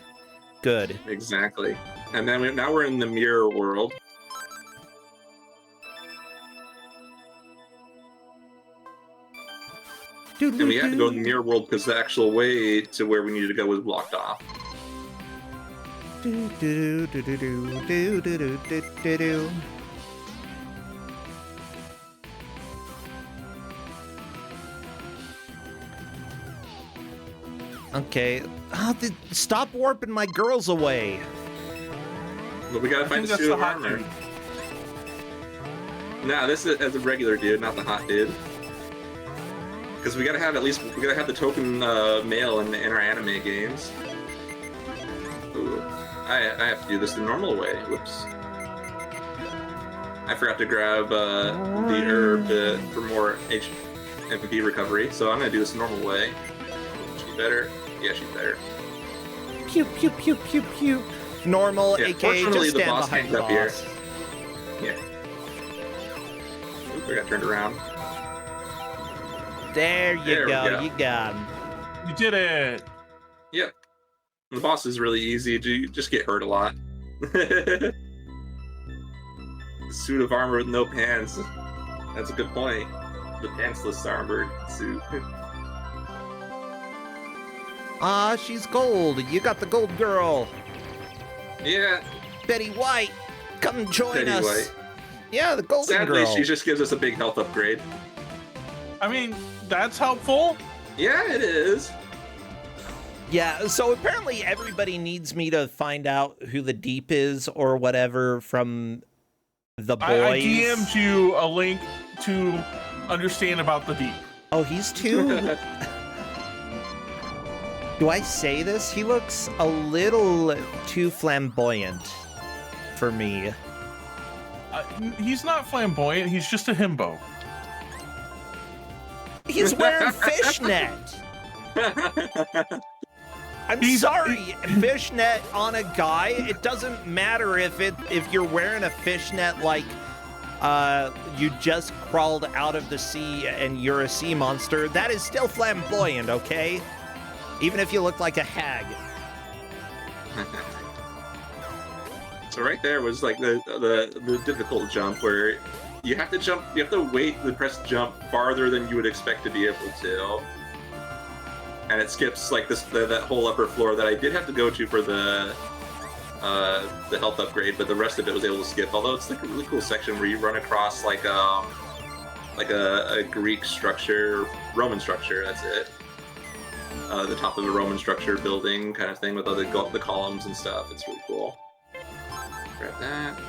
Good. Exactly. And then now we're in the mirror world. And we had to go in the mirror world because the actual way to where we needed to go was blocked off. Okay. Stop warping my girls away. But we gotta find the suit of armor. Nah, this is as a regular dude, not the hot dude. Because we gotta have the token male in our anime games. Ooh, I have to do this the normal way. Whoops. I forgot to grab the herb for more MP recovery, so I'm gonna do this the normal way. She better? Yeah, she's better. Pew pew pew pew pew. Normal, Yeah, aka fortunately, just the stand boss behind hangs the up here. boss. Yeah. Oop, I got turned around. There There you we go. go. You got him. You did it! Yep. The boss is really easy. You just get hurt a lot. Suit of armor with no pants. That's a good point. The pantsless armored suit. Ah, she's gold. You got the gold girl. Yeah. Betty White, come join Betty us. White. Yeah, the golden Sadly, girl. she just gives us a big health upgrade. I mean, that's helpful. Yeah, it is. Yeah, so apparently everybody needs me to find out who the Deep is or whatever from the boys. I DM'd you a link to understand about the Deep. Oh, he's too... Do I say this? He looks a little too flamboyant for me. He's not flamboyant, he's just a himbo. He's wearing fishnet. I'm sorry, fishnet on a guy. It doesn't matter if you're wearing a fishnet like you just crawled out of the sea and you're a sea monster. That is still flamboyant, okay? Even if you look like a hag. So right there was like the difficult jump where you have to wait and press jump farther than you would expect to be able to. And it skips like that whole upper floor that I did have to go to for the health upgrade, but the rest of it was able to skip. Although it's like a really cool section where you run across like a Greek structure, Roman structure, that's it. The top of a Roman structure building kind of thing with all the columns and stuff. It's really cool. Grab that.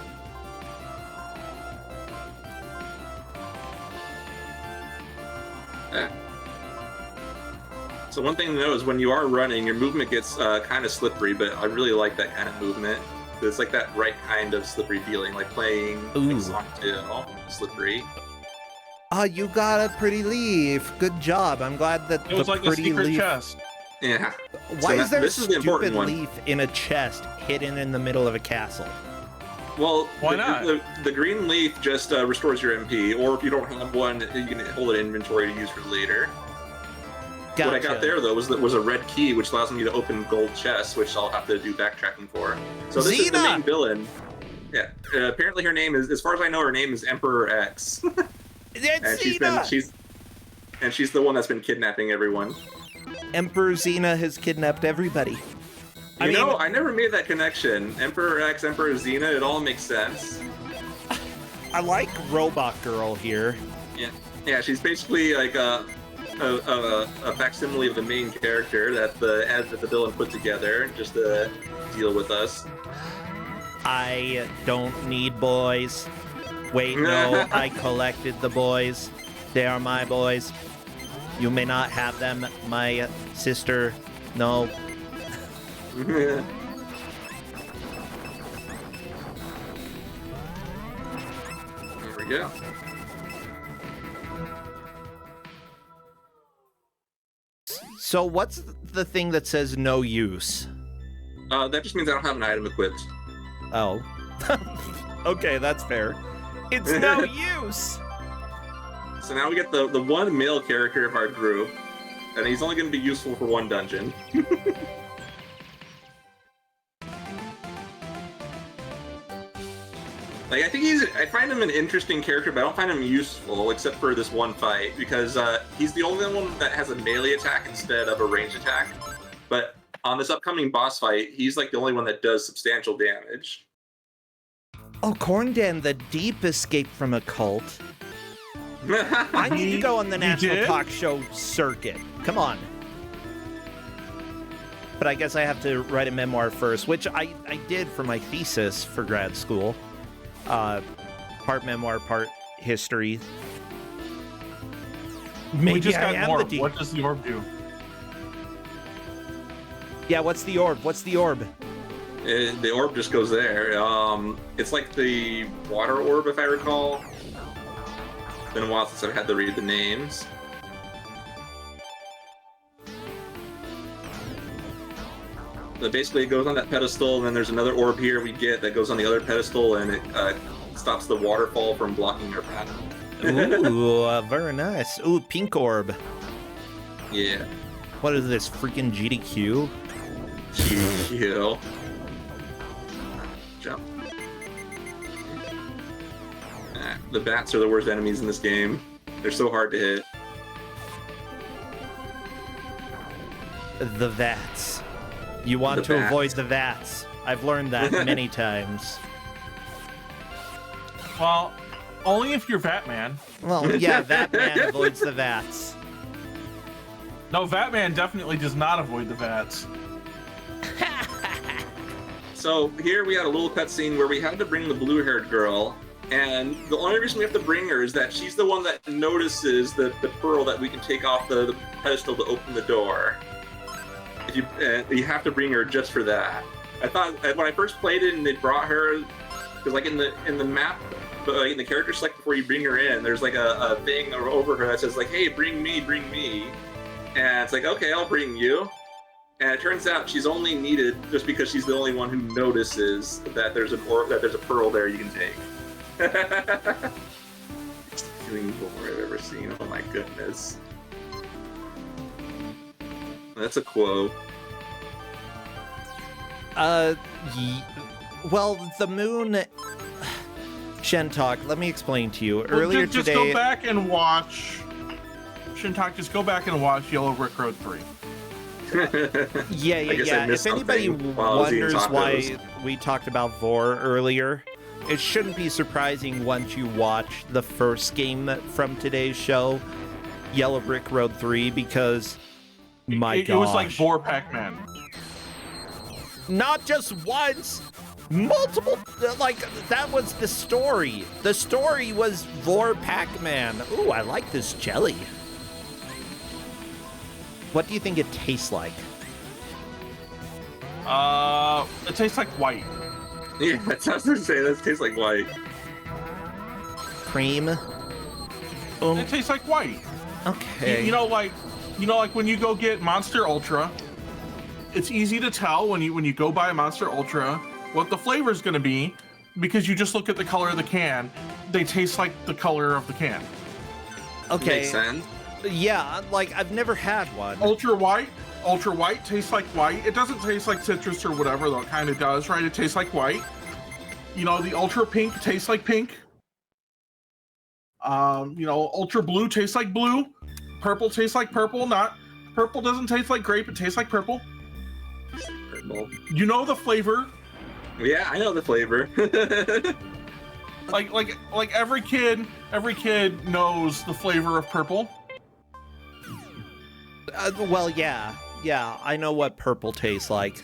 So one thing to know is when you are running, your movement gets kind of slippery, but I really like that kind of movement. It's like that right kind of slippery feeling, like playing Sonic 2, slippery. Oh, you got a pretty leaf. Good job. I'm glad that It was like a pretty secret leaf... chest. Yeah. Why So is there a this is the important stupid one. leaf in a chest hidden in the middle of a castle? Well, Why not? The green leaf just restores your MP, or if you don't have one, you can hold it in inventory to use for later. Gotcha. What I got there though was a red key, which allows me to open gold chests, which I'll have to do backtracking for. So this is the Xena! main villain. Yeah. Apparently, her name is, as far as I know, her name is Emperor X, It's and she's the one that's been kidnapping everyone. Emperor Xena has kidnapped everybody. I never made that connection. Emperor X, Emperor Xena, it all makes sense. I like Robot Girl here. Yeah, she's basically like a facsimile of the main character that the villain put together just to deal with us. I don't need boys. Wait, no, I collected the boys. They are my boys. You may not have them, my sister. No. There we go. So what's the thing that says no use? That just means I don't have an item equipped. Oh. Okay, that's fair. It's no use! So now we get the one male character of our group, and he's only going to be useful for one dungeon. Like, I find him an interesting character, but I don't find him useful, except for this one fight, because he's the only one that has a melee attack instead of a range attack. But on this upcoming boss fight, he's like the only one that does substantial damage. Oh, Corndan the Deep escaped from a cult. I need to go on the National Talk Show circuit. Come on. But I guess I have to write a memoir first, which I did for my thesis for grad school. Part memoir, part history. Maybe We just I got am more. the Deep. What does the orb do? Yeah, what's the orb? What's the orb? The orb just goes there. It's like the water orb, if I recall. It's been a while since I've had to read the names. So basically, it goes on that pedestal, and then there's another orb here we get that goes on the other pedestal, and it stops the waterfall from blocking our path. Ooh, very nice. Ooh, pink orb. Yeah. What is this, freaking GDQ? Kill. Jump. The bats are the worst enemies in this game. They're so hard to hit. The vats. You want The to vats. avoid the vats. I've learned that many times. Well, Only if you're Vatman. Well, yeah, Vatman avoids the vats. No, Vatman definitely does not avoid the vats. So here we had a little cutscene where we had to bring the blue-haired girl, and the only reason we have to bring her is that she's the one that notices the pearl that we can take off the pedestal to open the door. You have to bring her just for that. I thought when I first played it and they brought her, because like in the map, in the character select before you bring her in, there's like a thing over her that says like, "Hey, bring me," and it's like, okay, I'll bring you. And it turns out she's only needed just because she's the only one who notices that there's a pearl there you can take. Killing more I've ever seen. Oh my goodness. That's a quote. Well, the moon... Shentok, let me explain to you. Well, Earlier just today... go back and watch... Shentok, just go back and watch Yellow Brick Road 3. Yeah. If anybody wonders why we talked about Vor earlier, it shouldn't be surprising once you watch the first game from today's show, Yellow Brick Road 3, because it was like Vor Pac-Man. Not just once, multiple, like, that was the story. The story was Vor Pac-Man. Ooh, I like this jelly. What do you think it tastes like? It tastes like white. Yeah, that's what I was gonna say. That tastes like white. Cream? It tastes like white. Okay. You know, like when you go get Monster Ultra, it's easy to tell when you go buy a Monster Ultra what the flavor is gonna be because you just look at the color of the can. They taste like the color of the can. Okay. Makes sense. Yeah, like I've never had one. Ultra white tastes like white. It doesn't taste like citrus or whatever, though it kind of does, right? It tastes like white. You know, the ultra pink tastes like pink. You know, ultra blue tastes like blue. Purple tastes like purple. Purple doesn't taste like grape. It tastes like purple. Purple. You know the flavor. Yeah, I know the flavor. like every kid knows the flavor of purple. Well, yeah, I know what purple tastes like.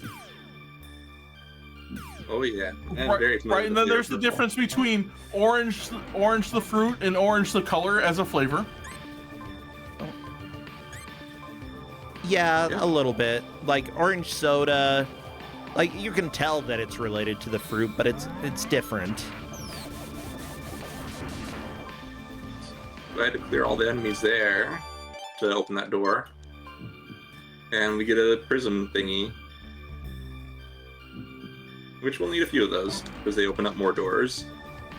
Oh yeah, right, and then there's the difference between orange the fruit and orange the color as a flavor. Yeah, a little bit. Like orange soda, like you can tell that it's related to the fruit, but it's different. I had to clear all the enemies there to open that door. And we get a prism thingy. Which we'll need a few of those, because they open up more doors.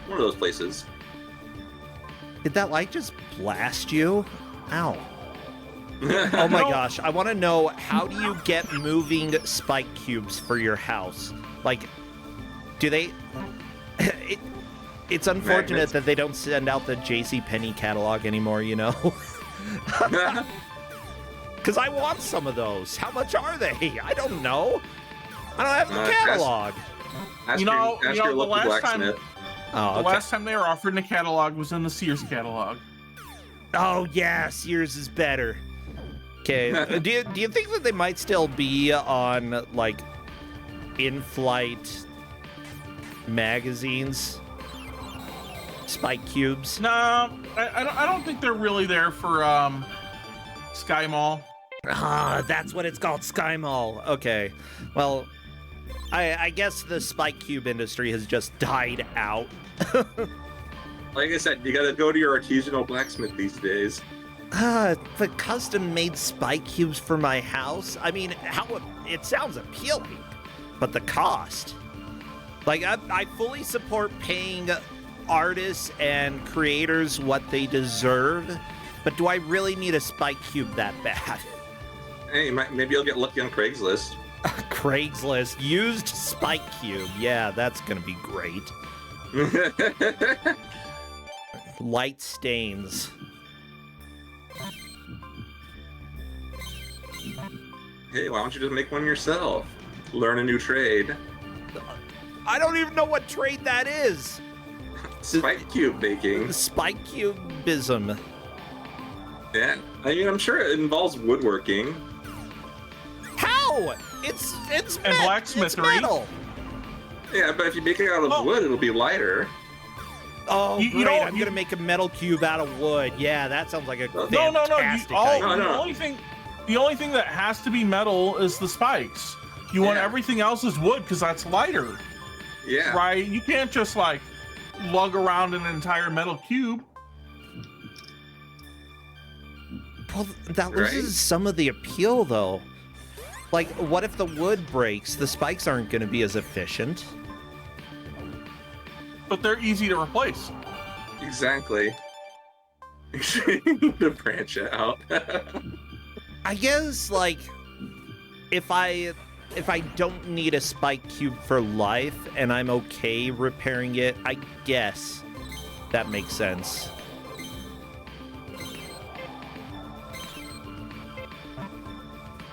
One of those places. Did that light just blast you? Ow. Oh my gosh, I want to know, how do you get moving spike cubes for your house? Like, do they... It's unfortunate that they don't send out the JCPenney catalog anymore, you know? Because I want some of those. How much are they? I don't know. I don't have the catalog. The last time they were offered in the catalog was in the Sears catalog. Oh yeah, Sears is better. Okay, do you think that they might still be on like in-flight magazines? Spike cubes? No, I don't think they're really there for Sky Mall. Ah, that's what it's called, Sky Mall. Okay, well, I guess the spike cube industry has just died out. Like I said, you gotta go to your artisanal blacksmith these days. But custom-made spike cubes for my house? I mean, it sounds appealing, but the cost. Like, I fully support paying artists and creators what they deserve, but do I really need a spike cube that bad? Hey, maybe you'll get lucky on Craigslist. Craigslist, used spike cube. Yeah, that's gonna be great. Light stains. Hey, why don't you just make one yourself? Learn a new trade. I don't even know what trade that is. Spike cube baking. Spike cubism. Yeah, I mean, I'm sure it involves woodworking. How? It's And blacksmithery. It's metal. Yeah, but if you make it out of wood, it'll be lighter. Oh, You- you great! don't- I'm you- gonna make a metal cube out of wood. Yeah, that sounds like a No. fantastic idea. No. The only thing that has to be metal is the spikes. You want Yeah. everything else is wood because that's lighter, Yeah. right? You can't just like lug around an entire metal cube. Well, that loses Right? some of the appeal, though. Like, what if the wood breaks? The spikes aren't going to be as efficient. But they're easy to replace. Exactly. To branch out. I guess, like, if I don't need a spike cube for life and I'm okay repairing it, I guess that makes sense.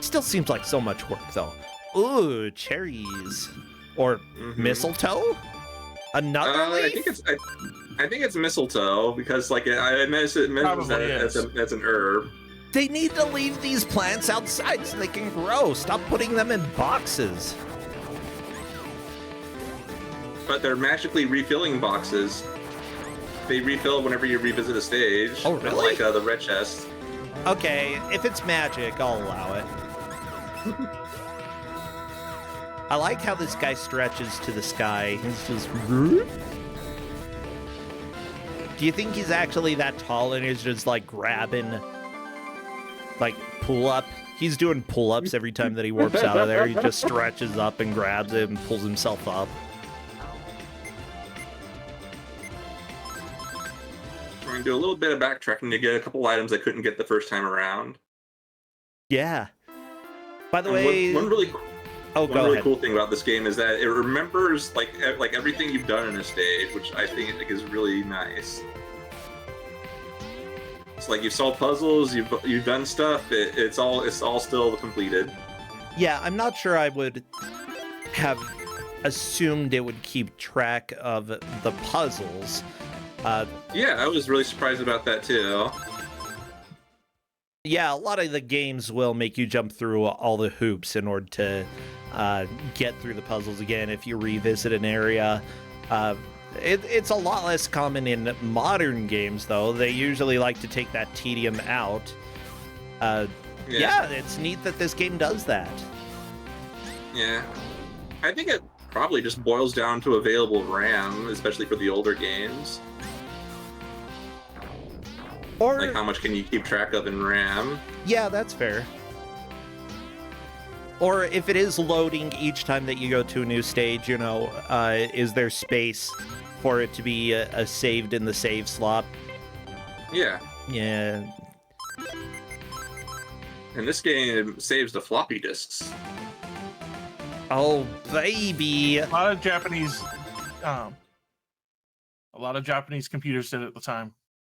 Still seems like so much work, though. Ooh, cherries. Or mistletoe? Another leaf? I think it's mistletoe because like I mentioned Probably that as an herb. They need to leave these plants outside so they can grow. Stop putting them in boxes. But they're magically refilling boxes. They refill whenever you revisit a stage. Oh, really? Like the red chest. Okay, if it's magic, I'll allow it. I like how this guy stretches to the sky. He's just... Do you think he's actually that tall and he's just like grabbing, like pull-up? He's doing pull-ups every time that he warps out of there. He just stretches up and grabs it and pulls himself up. We're gonna do a little bit of backtracking to get a couple items I couldn't get the first time around. Yeah. By the And way... one really Oh, One go really ahead. cool thing about this game is that it remembers like everything you've done in a stage, which I think is really nice. It's like you've solved puzzles, you've done stuff. It's all still completed. Yeah, I'm not sure I would have assumed it would keep track of the puzzles. Yeah, I was really surprised about that too. Yeah, a lot of the games will make you jump through all the hoops in order to get through the puzzles again if you revisit an area. It's a lot less common in modern games, though. They usually like to take that tedium out. Yeah, it's neat that this game does that. Yeah. I think it probably just boils down to available RAM, especially for the older games. Or, like how much can you keep track of in RAM? Yeah, that's fair. Or if it is loading each time that you go to a new stage, you know, is there space for it to be saved in the save slot? Yeah. Yeah. And this game saves the floppy disks. Oh, baby. A lot of Japanese computers did it at the time.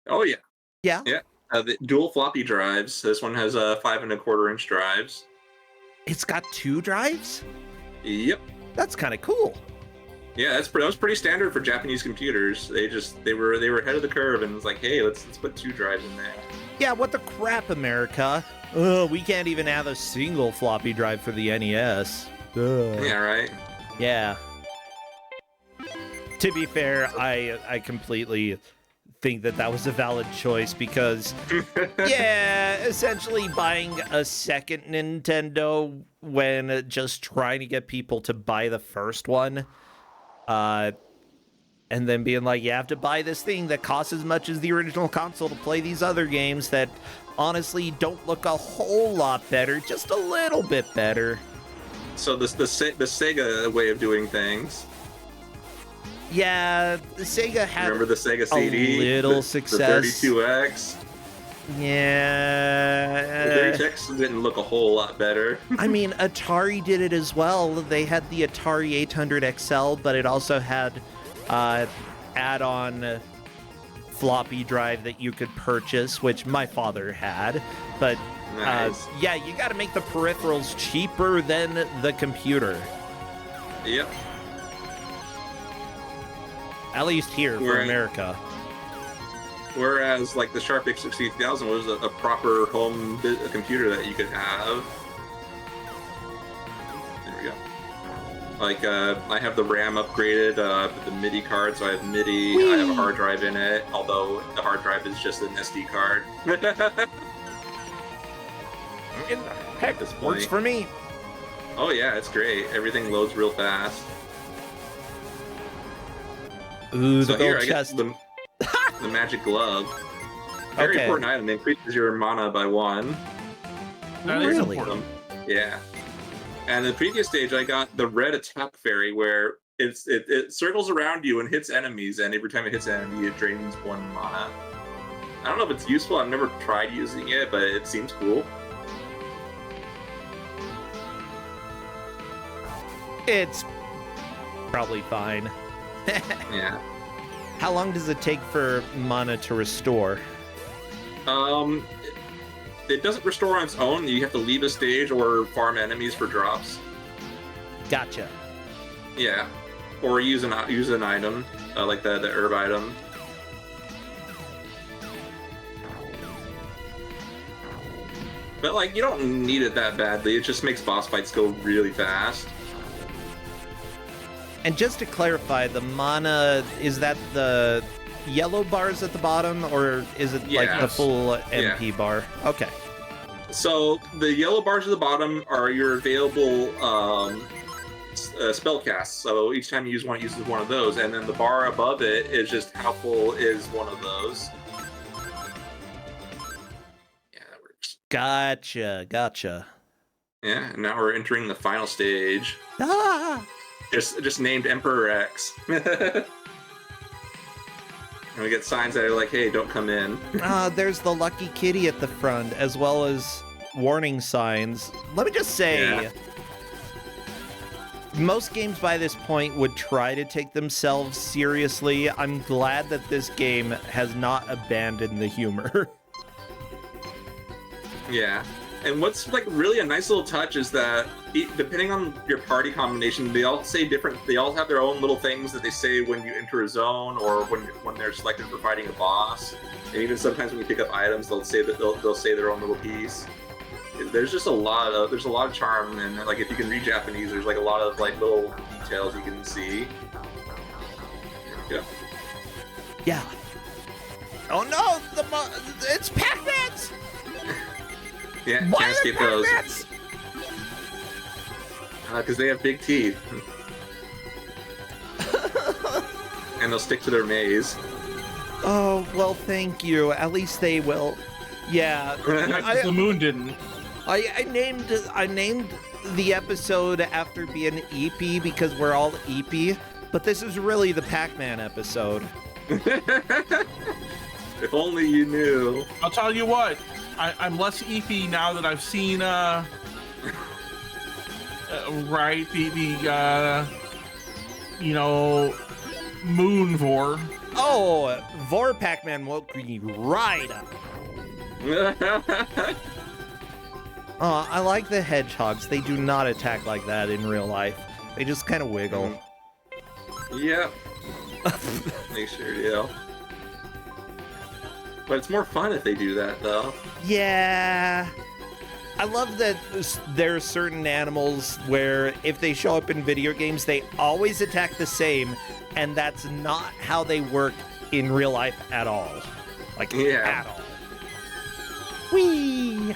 Oh yeah. Yeah. Yeah. The dual floppy drives. This one has 5 1/4-inch drives. It's got 2 drives? Yep. That's kind of cool. Yeah, that was pretty standard for Japanese computers. They were ahead of the curve and was like, hey, let's put 2 drives in there. Yeah, what the crap, America? We can't even have a single floppy drive for the NES. Yeah, right. Yeah. To be fair, I completely think that was a valid choice because, yeah, essentially buying a second Nintendo when just trying to get people to buy the first one, and then being like, you have to buy this thing that costs as much as the original console to play these other games that honestly don't look a whole lot better, just a little bit better. So the Sega way of doing things. Yeah, the Sega had Remember the Sega CD? a little success. The 32X? Yeah. The 32X didn't look a whole lot better. I mean, Atari did it as well. They had the Atari 800 XL, but it also had add-on floppy drive that you could purchase, which my father had. But Nice. yeah, you got to make the peripherals cheaper than the computer. Yep. At least here for America. Whereas, like, the Sharp X68000 was a proper home computer that you could have. There we go. Like, I have the RAM upgraded with the MIDI card, so I have MIDI. Whee! I have a hard drive in it, although the hard drive is just an SD card. Heck, this works for me. Oh yeah, it's great. Everything loads real fast. Ooh, so the here gold I chest. get the magic glove. Very important item. It increases your mana by 1. That is Really? important. Yeah. And the previous stage, I got the red attack fairy, where it circles around you and hits enemies, and every time it hits an enemy, it drains 1 mana. I don't know if it's useful. I've never tried using it, but it seems cool. It's probably fine. Yeah. How long does it take for mana to restore? It doesn't restore on its own. You have to leave a stage or farm enemies for drops. Gotcha. Yeah, or use an item like the herb item. But like, you don't need it that badly. It just makes boss fights go really fast. And just to clarify, the mana, is that the yellow bars at the bottom, or is it like the full MP bar? Okay. So the yellow bars at the bottom are your available spell casts. So each time you use one, it uses one of those. And then the bar above it is just how full is one of those. Yeah, that works. Gotcha. Yeah, and now we're entering the final stage. Ah! Just named Emperor X. And we get signs that are like, hey, don't come in. There's the lucky kitty at the front, as well as warning signs. Let me just say, most games by this point would try to take themselves seriously. I'm glad that this game has not abandoned the humor. Yeah. And what's like really a nice little touch is that depending on your party combination, they all say different. They all have their own little things that they say when you enter a zone or when they're selected for fighting a boss. And even sometimes when you pick up items, they'll say that they'll say their own little piece. There's just a lot of charm, and like if you can read Japanese, there's like a lot of like little details you can see. There we go. Yeah. Oh no! It's Pac-Mans! Yeah, can't escape those. Because they have big teeth. And they'll stick to their maze. Oh, well, thank you. At least they will. Yeah. The moon didn't. I named the episode after being Eepy because we're all Eepy, but this is really the Pac-Man episode. If only you knew. I'll tell you what. I'm less eepy now that I've seen, Moon Vor. Oh, Vor Pac-Man woke me right up. I like the hedgehogs. They do not attack like that in real life. They just kind of wiggle. Yep. They sure do. But it's more fun if they do that, though. Yeah. I love that there are certain animals where if they show up in video games, they always attack the same, and that's not how they work in real life at all. Like, at all. Whee!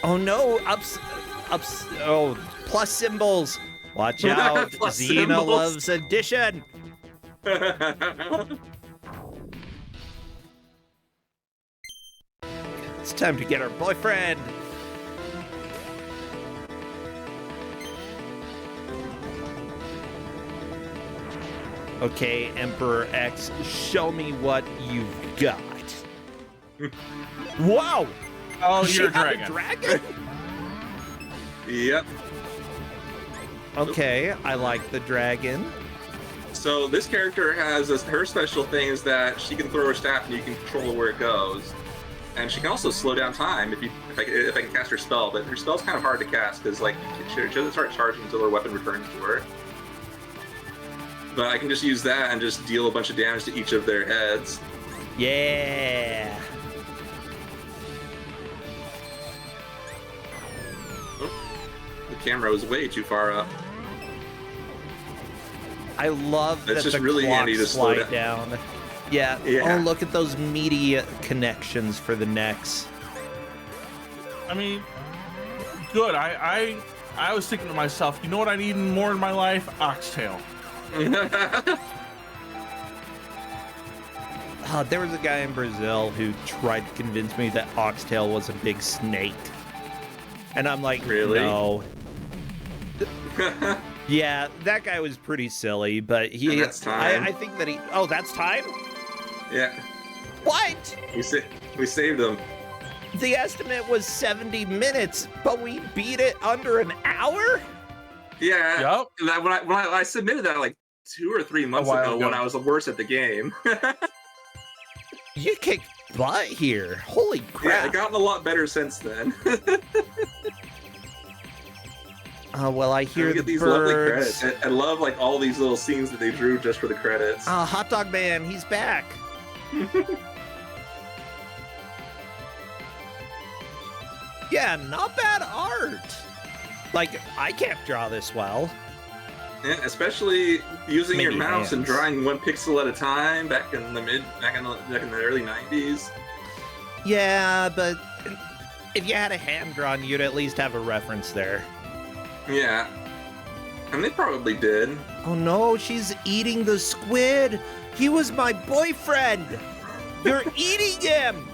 Oh no, oh, plus symbols. Watch out, Xena loves addition. It's time to get our boyfriend. Okay, Emperor X, show me what you've got. Wow! Oh, She you're a had dragon. a dragon? Yep. Okay, I like the dragon. So this character has her special thing is that she can throw her staff and you can control where it goes. And she can also slow down time if I can cast her spell, but her spell's kind of hard to cast because like she doesn't start charging until her weapon returns to her. But I can just use that and just deal a bunch of damage to each of their heads. Yeah. Oh, the camera was way too far up. I love It's that just the really clocks handy to slow slide down. Yeah. Yeah. Oh, look at those meaty connections for the necks. I mean, good. I was thinking to myself, you know what I need more in my life? Oxtail. There was a guy in Brazil who tried to convince me that oxtail was a big snake. And I'm like, Really? no. Yeah, that guy was pretty silly, but he... And that's time. I think that he... Oh, that's time? Yeah, What? we saved them. The estimate was 70 minutes, but we beat it under an hour? Yeah. Yup. That, when I submitted that like 2 or 3 months while ago when ago. I was the worst at the game. You kicked butt here. Holy Yeah, crap. I've gotten a lot better since then. Well, I hear We the get these lovely birds. credits. I love like all these little scenes that they drew just for the credits. Hot Dog Man, he's back. Yeah, not bad art. Like, I can't draw this well. Yeah, especially using your Maybe mouse and hands. drawing 1 pixel at a time back in the early 90s. Yeah, but if you had a hand drawn, you'd at least have a reference there. Yeah. And they probably did. Oh no, she's eating the squid. He was my boyfriend. You're eating him.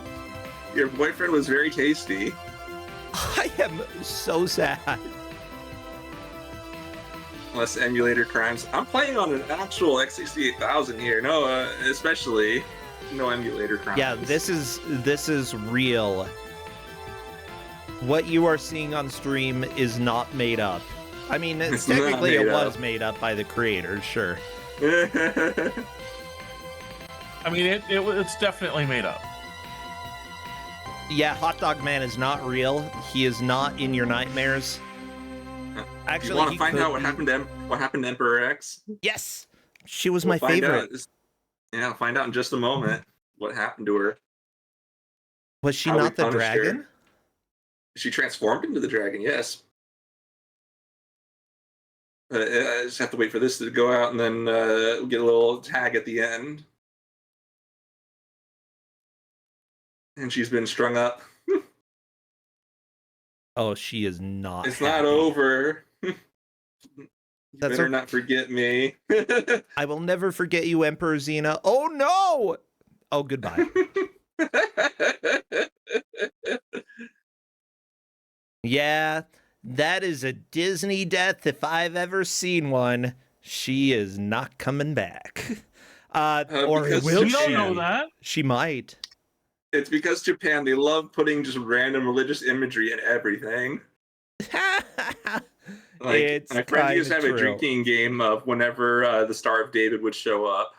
Your boyfriend was very tasty. I am so sad. Less emulator crimes. I'm playing on an actual X68000 here. No, especially no emulator crimes. Yeah, this is real. What you are seeing on stream is not made up. I mean, It's not technically it made was up. made up by the creators, sure. I mean, it's definitely made up. Yeah, Hot Dog Man is not real. He is not in your nightmares. Actually, you want he to find could out what be. happened to Emperor X? Yes, she was We'll my find favorite. out. Yeah, I'll find out in just a moment what happened to her. Was she How we not the punished her. dragon? She transformed into the dragon, yes. I just have to wait for this to go out and then get a little tag at the end. And she's been strung up. Oh, she is not. It's not happy. over. You That's better okay. not forget me. I will never forget you, Emperor Xena. Oh no! Oh, goodbye. Yeah, that is a Disney death if I've ever seen one. She is not coming back. Or because will You she? don't know that. She might. It's because Japan, they love putting just random religious imagery in everything. Like, It's my friend used to have kinda a true. drinking game of whenever the Star of David would show up.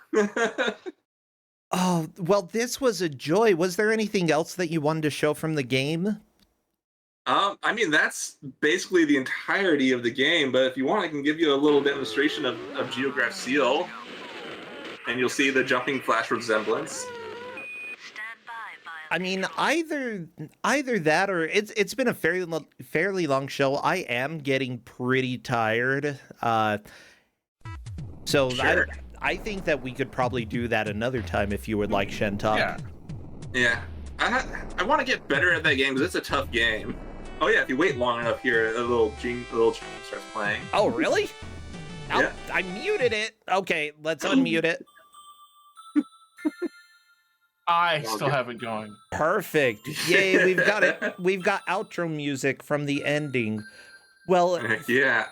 Oh, well, this was a joy. Was there anything else that you wanted to show from the game? I mean, that's basically the entirety of the game, but if you want, I can give you a little demonstration of Geograph Seal, and you'll see the jumping flash resemblance. I mean, either that or it's been a fairly long show. I am getting pretty tired. So Sure. I think that we could probably do that another time if you would like, Shentok. Yeah. Yeah. I want to get better at that game because it's a tough game. Oh yeah, if you wait long enough here, a little change starts playing. Oh, really? Yeah. I muted it. Okay, let's unmute it. I still have it going. Perfect. Yay, we've got it. We've got outro music from the ending. Well, Heck yeah.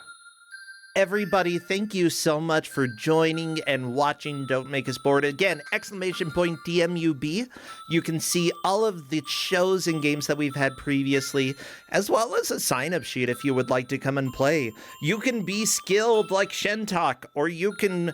Everybody, thank you so much for joining and watching Don't Make Us Bored. Again, !DMUB. You can see all of the shows and games that we've had previously, as well as a sign-up sheet if you would like to come and play. You can be skilled like Shentok, or you can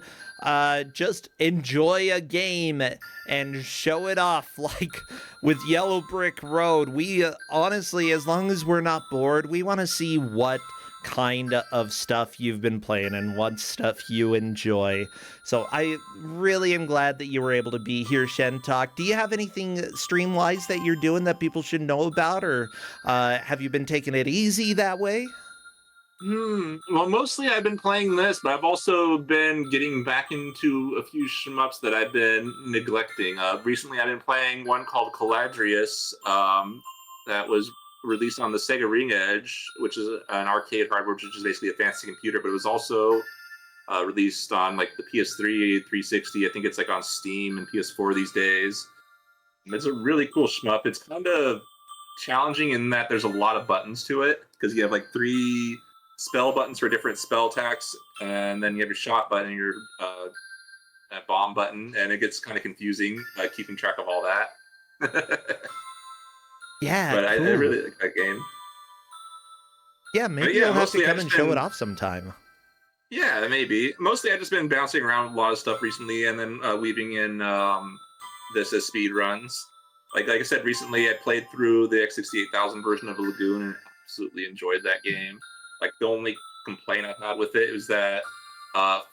just enjoy a game and show it off like with Yellow Brick Road. We honestly, as long as we're not bored, we want to see what kind of stuff you've been playing and what stuff you enjoy. So I really am glad that you were able to be here, Shentok. Do you have anything stream-wise that you're doing that people should know about, or have you been taking it easy that way? Well, mostly I've been playing this, but I've also been getting back into a few shmups that I've been neglecting. Recently I've been playing one called Caladrius, that was released on the Sega Ring Edge, which is an arcade hardware, which is basically a fancy computer, but it was also released on like the PS3, 360. I think it's like on Steam and PS4 these days. And it's a really cool shmup. It's kind of challenging in that there's a lot of buttons to it, because you have like 3 spell buttons for different spell attacks, and then you have your shot button and your bomb button, and it gets kind of confusing keeping track of all that. Yeah, but cool. I really like that game. Yeah, maybe you'll have to come and show it off sometime. Yeah, maybe. Mostly I've just been bouncing around a lot of stuff recently, and then weaving in this as speed runs. Like I said, recently I played through the X68000 version of Lagoon and absolutely enjoyed that game. Like the only complaint I had with it was that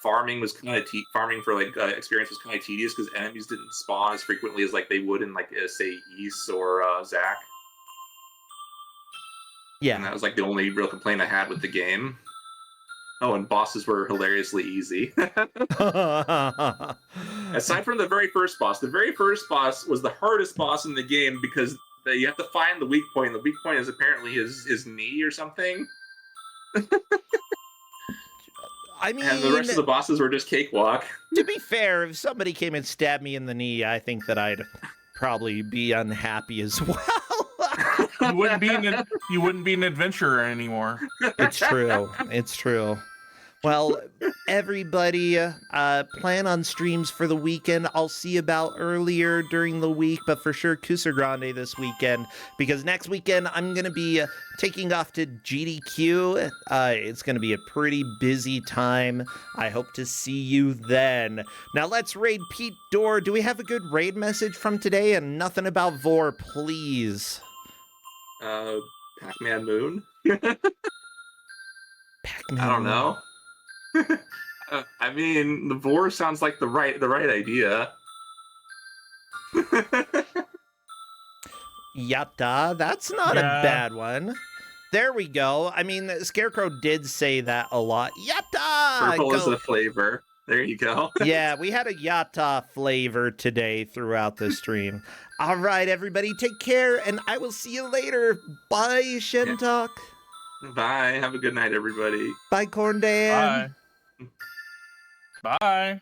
farming was kind of farming for like experience was kind of tedious, because enemies didn't spawn as frequently as like they would in like say Ys or Zack. Yeah, and that was like the only real complaint I had with the game. Oh, and bosses were hilariously easy. Aside from the very first boss was the hardest boss in the game, because you have to find the weak point. The weak point is apparently his knee or something. I mean, and the rest of the bosses were just cakewalk. To be fair, if somebody came and stabbed me in the knee, I think that I'd probably be unhappy as well. You wouldn't be an adventurer anymore. It's true. It's true. Well, everybody, plan on streams for the weekend. I'll see about earlier during the week, but for sure Kusa Grande this weekend, because next weekend I'm going to be taking off to GDQ. It's going to be a pretty busy time. I hope to see you then. Now let's raid Pete Dorr. Do we have a good raid message from today? And nothing about Vor, please. Pac-Man Moon? Pac-Man I don't know. I mean, the Vor sounds like the right idea. Yatta, that's not a bad one. There we go. I mean, Scarecrow did say that a lot. Yatta! Purple is a flavor. There you go. Yeah, we had a yatta flavor today throughout the stream. All right, everybody, take care, and I will see you later. Bye, Shentok. Bye. Have a good night, everybody. Bye, Corndan. Bye. Bye.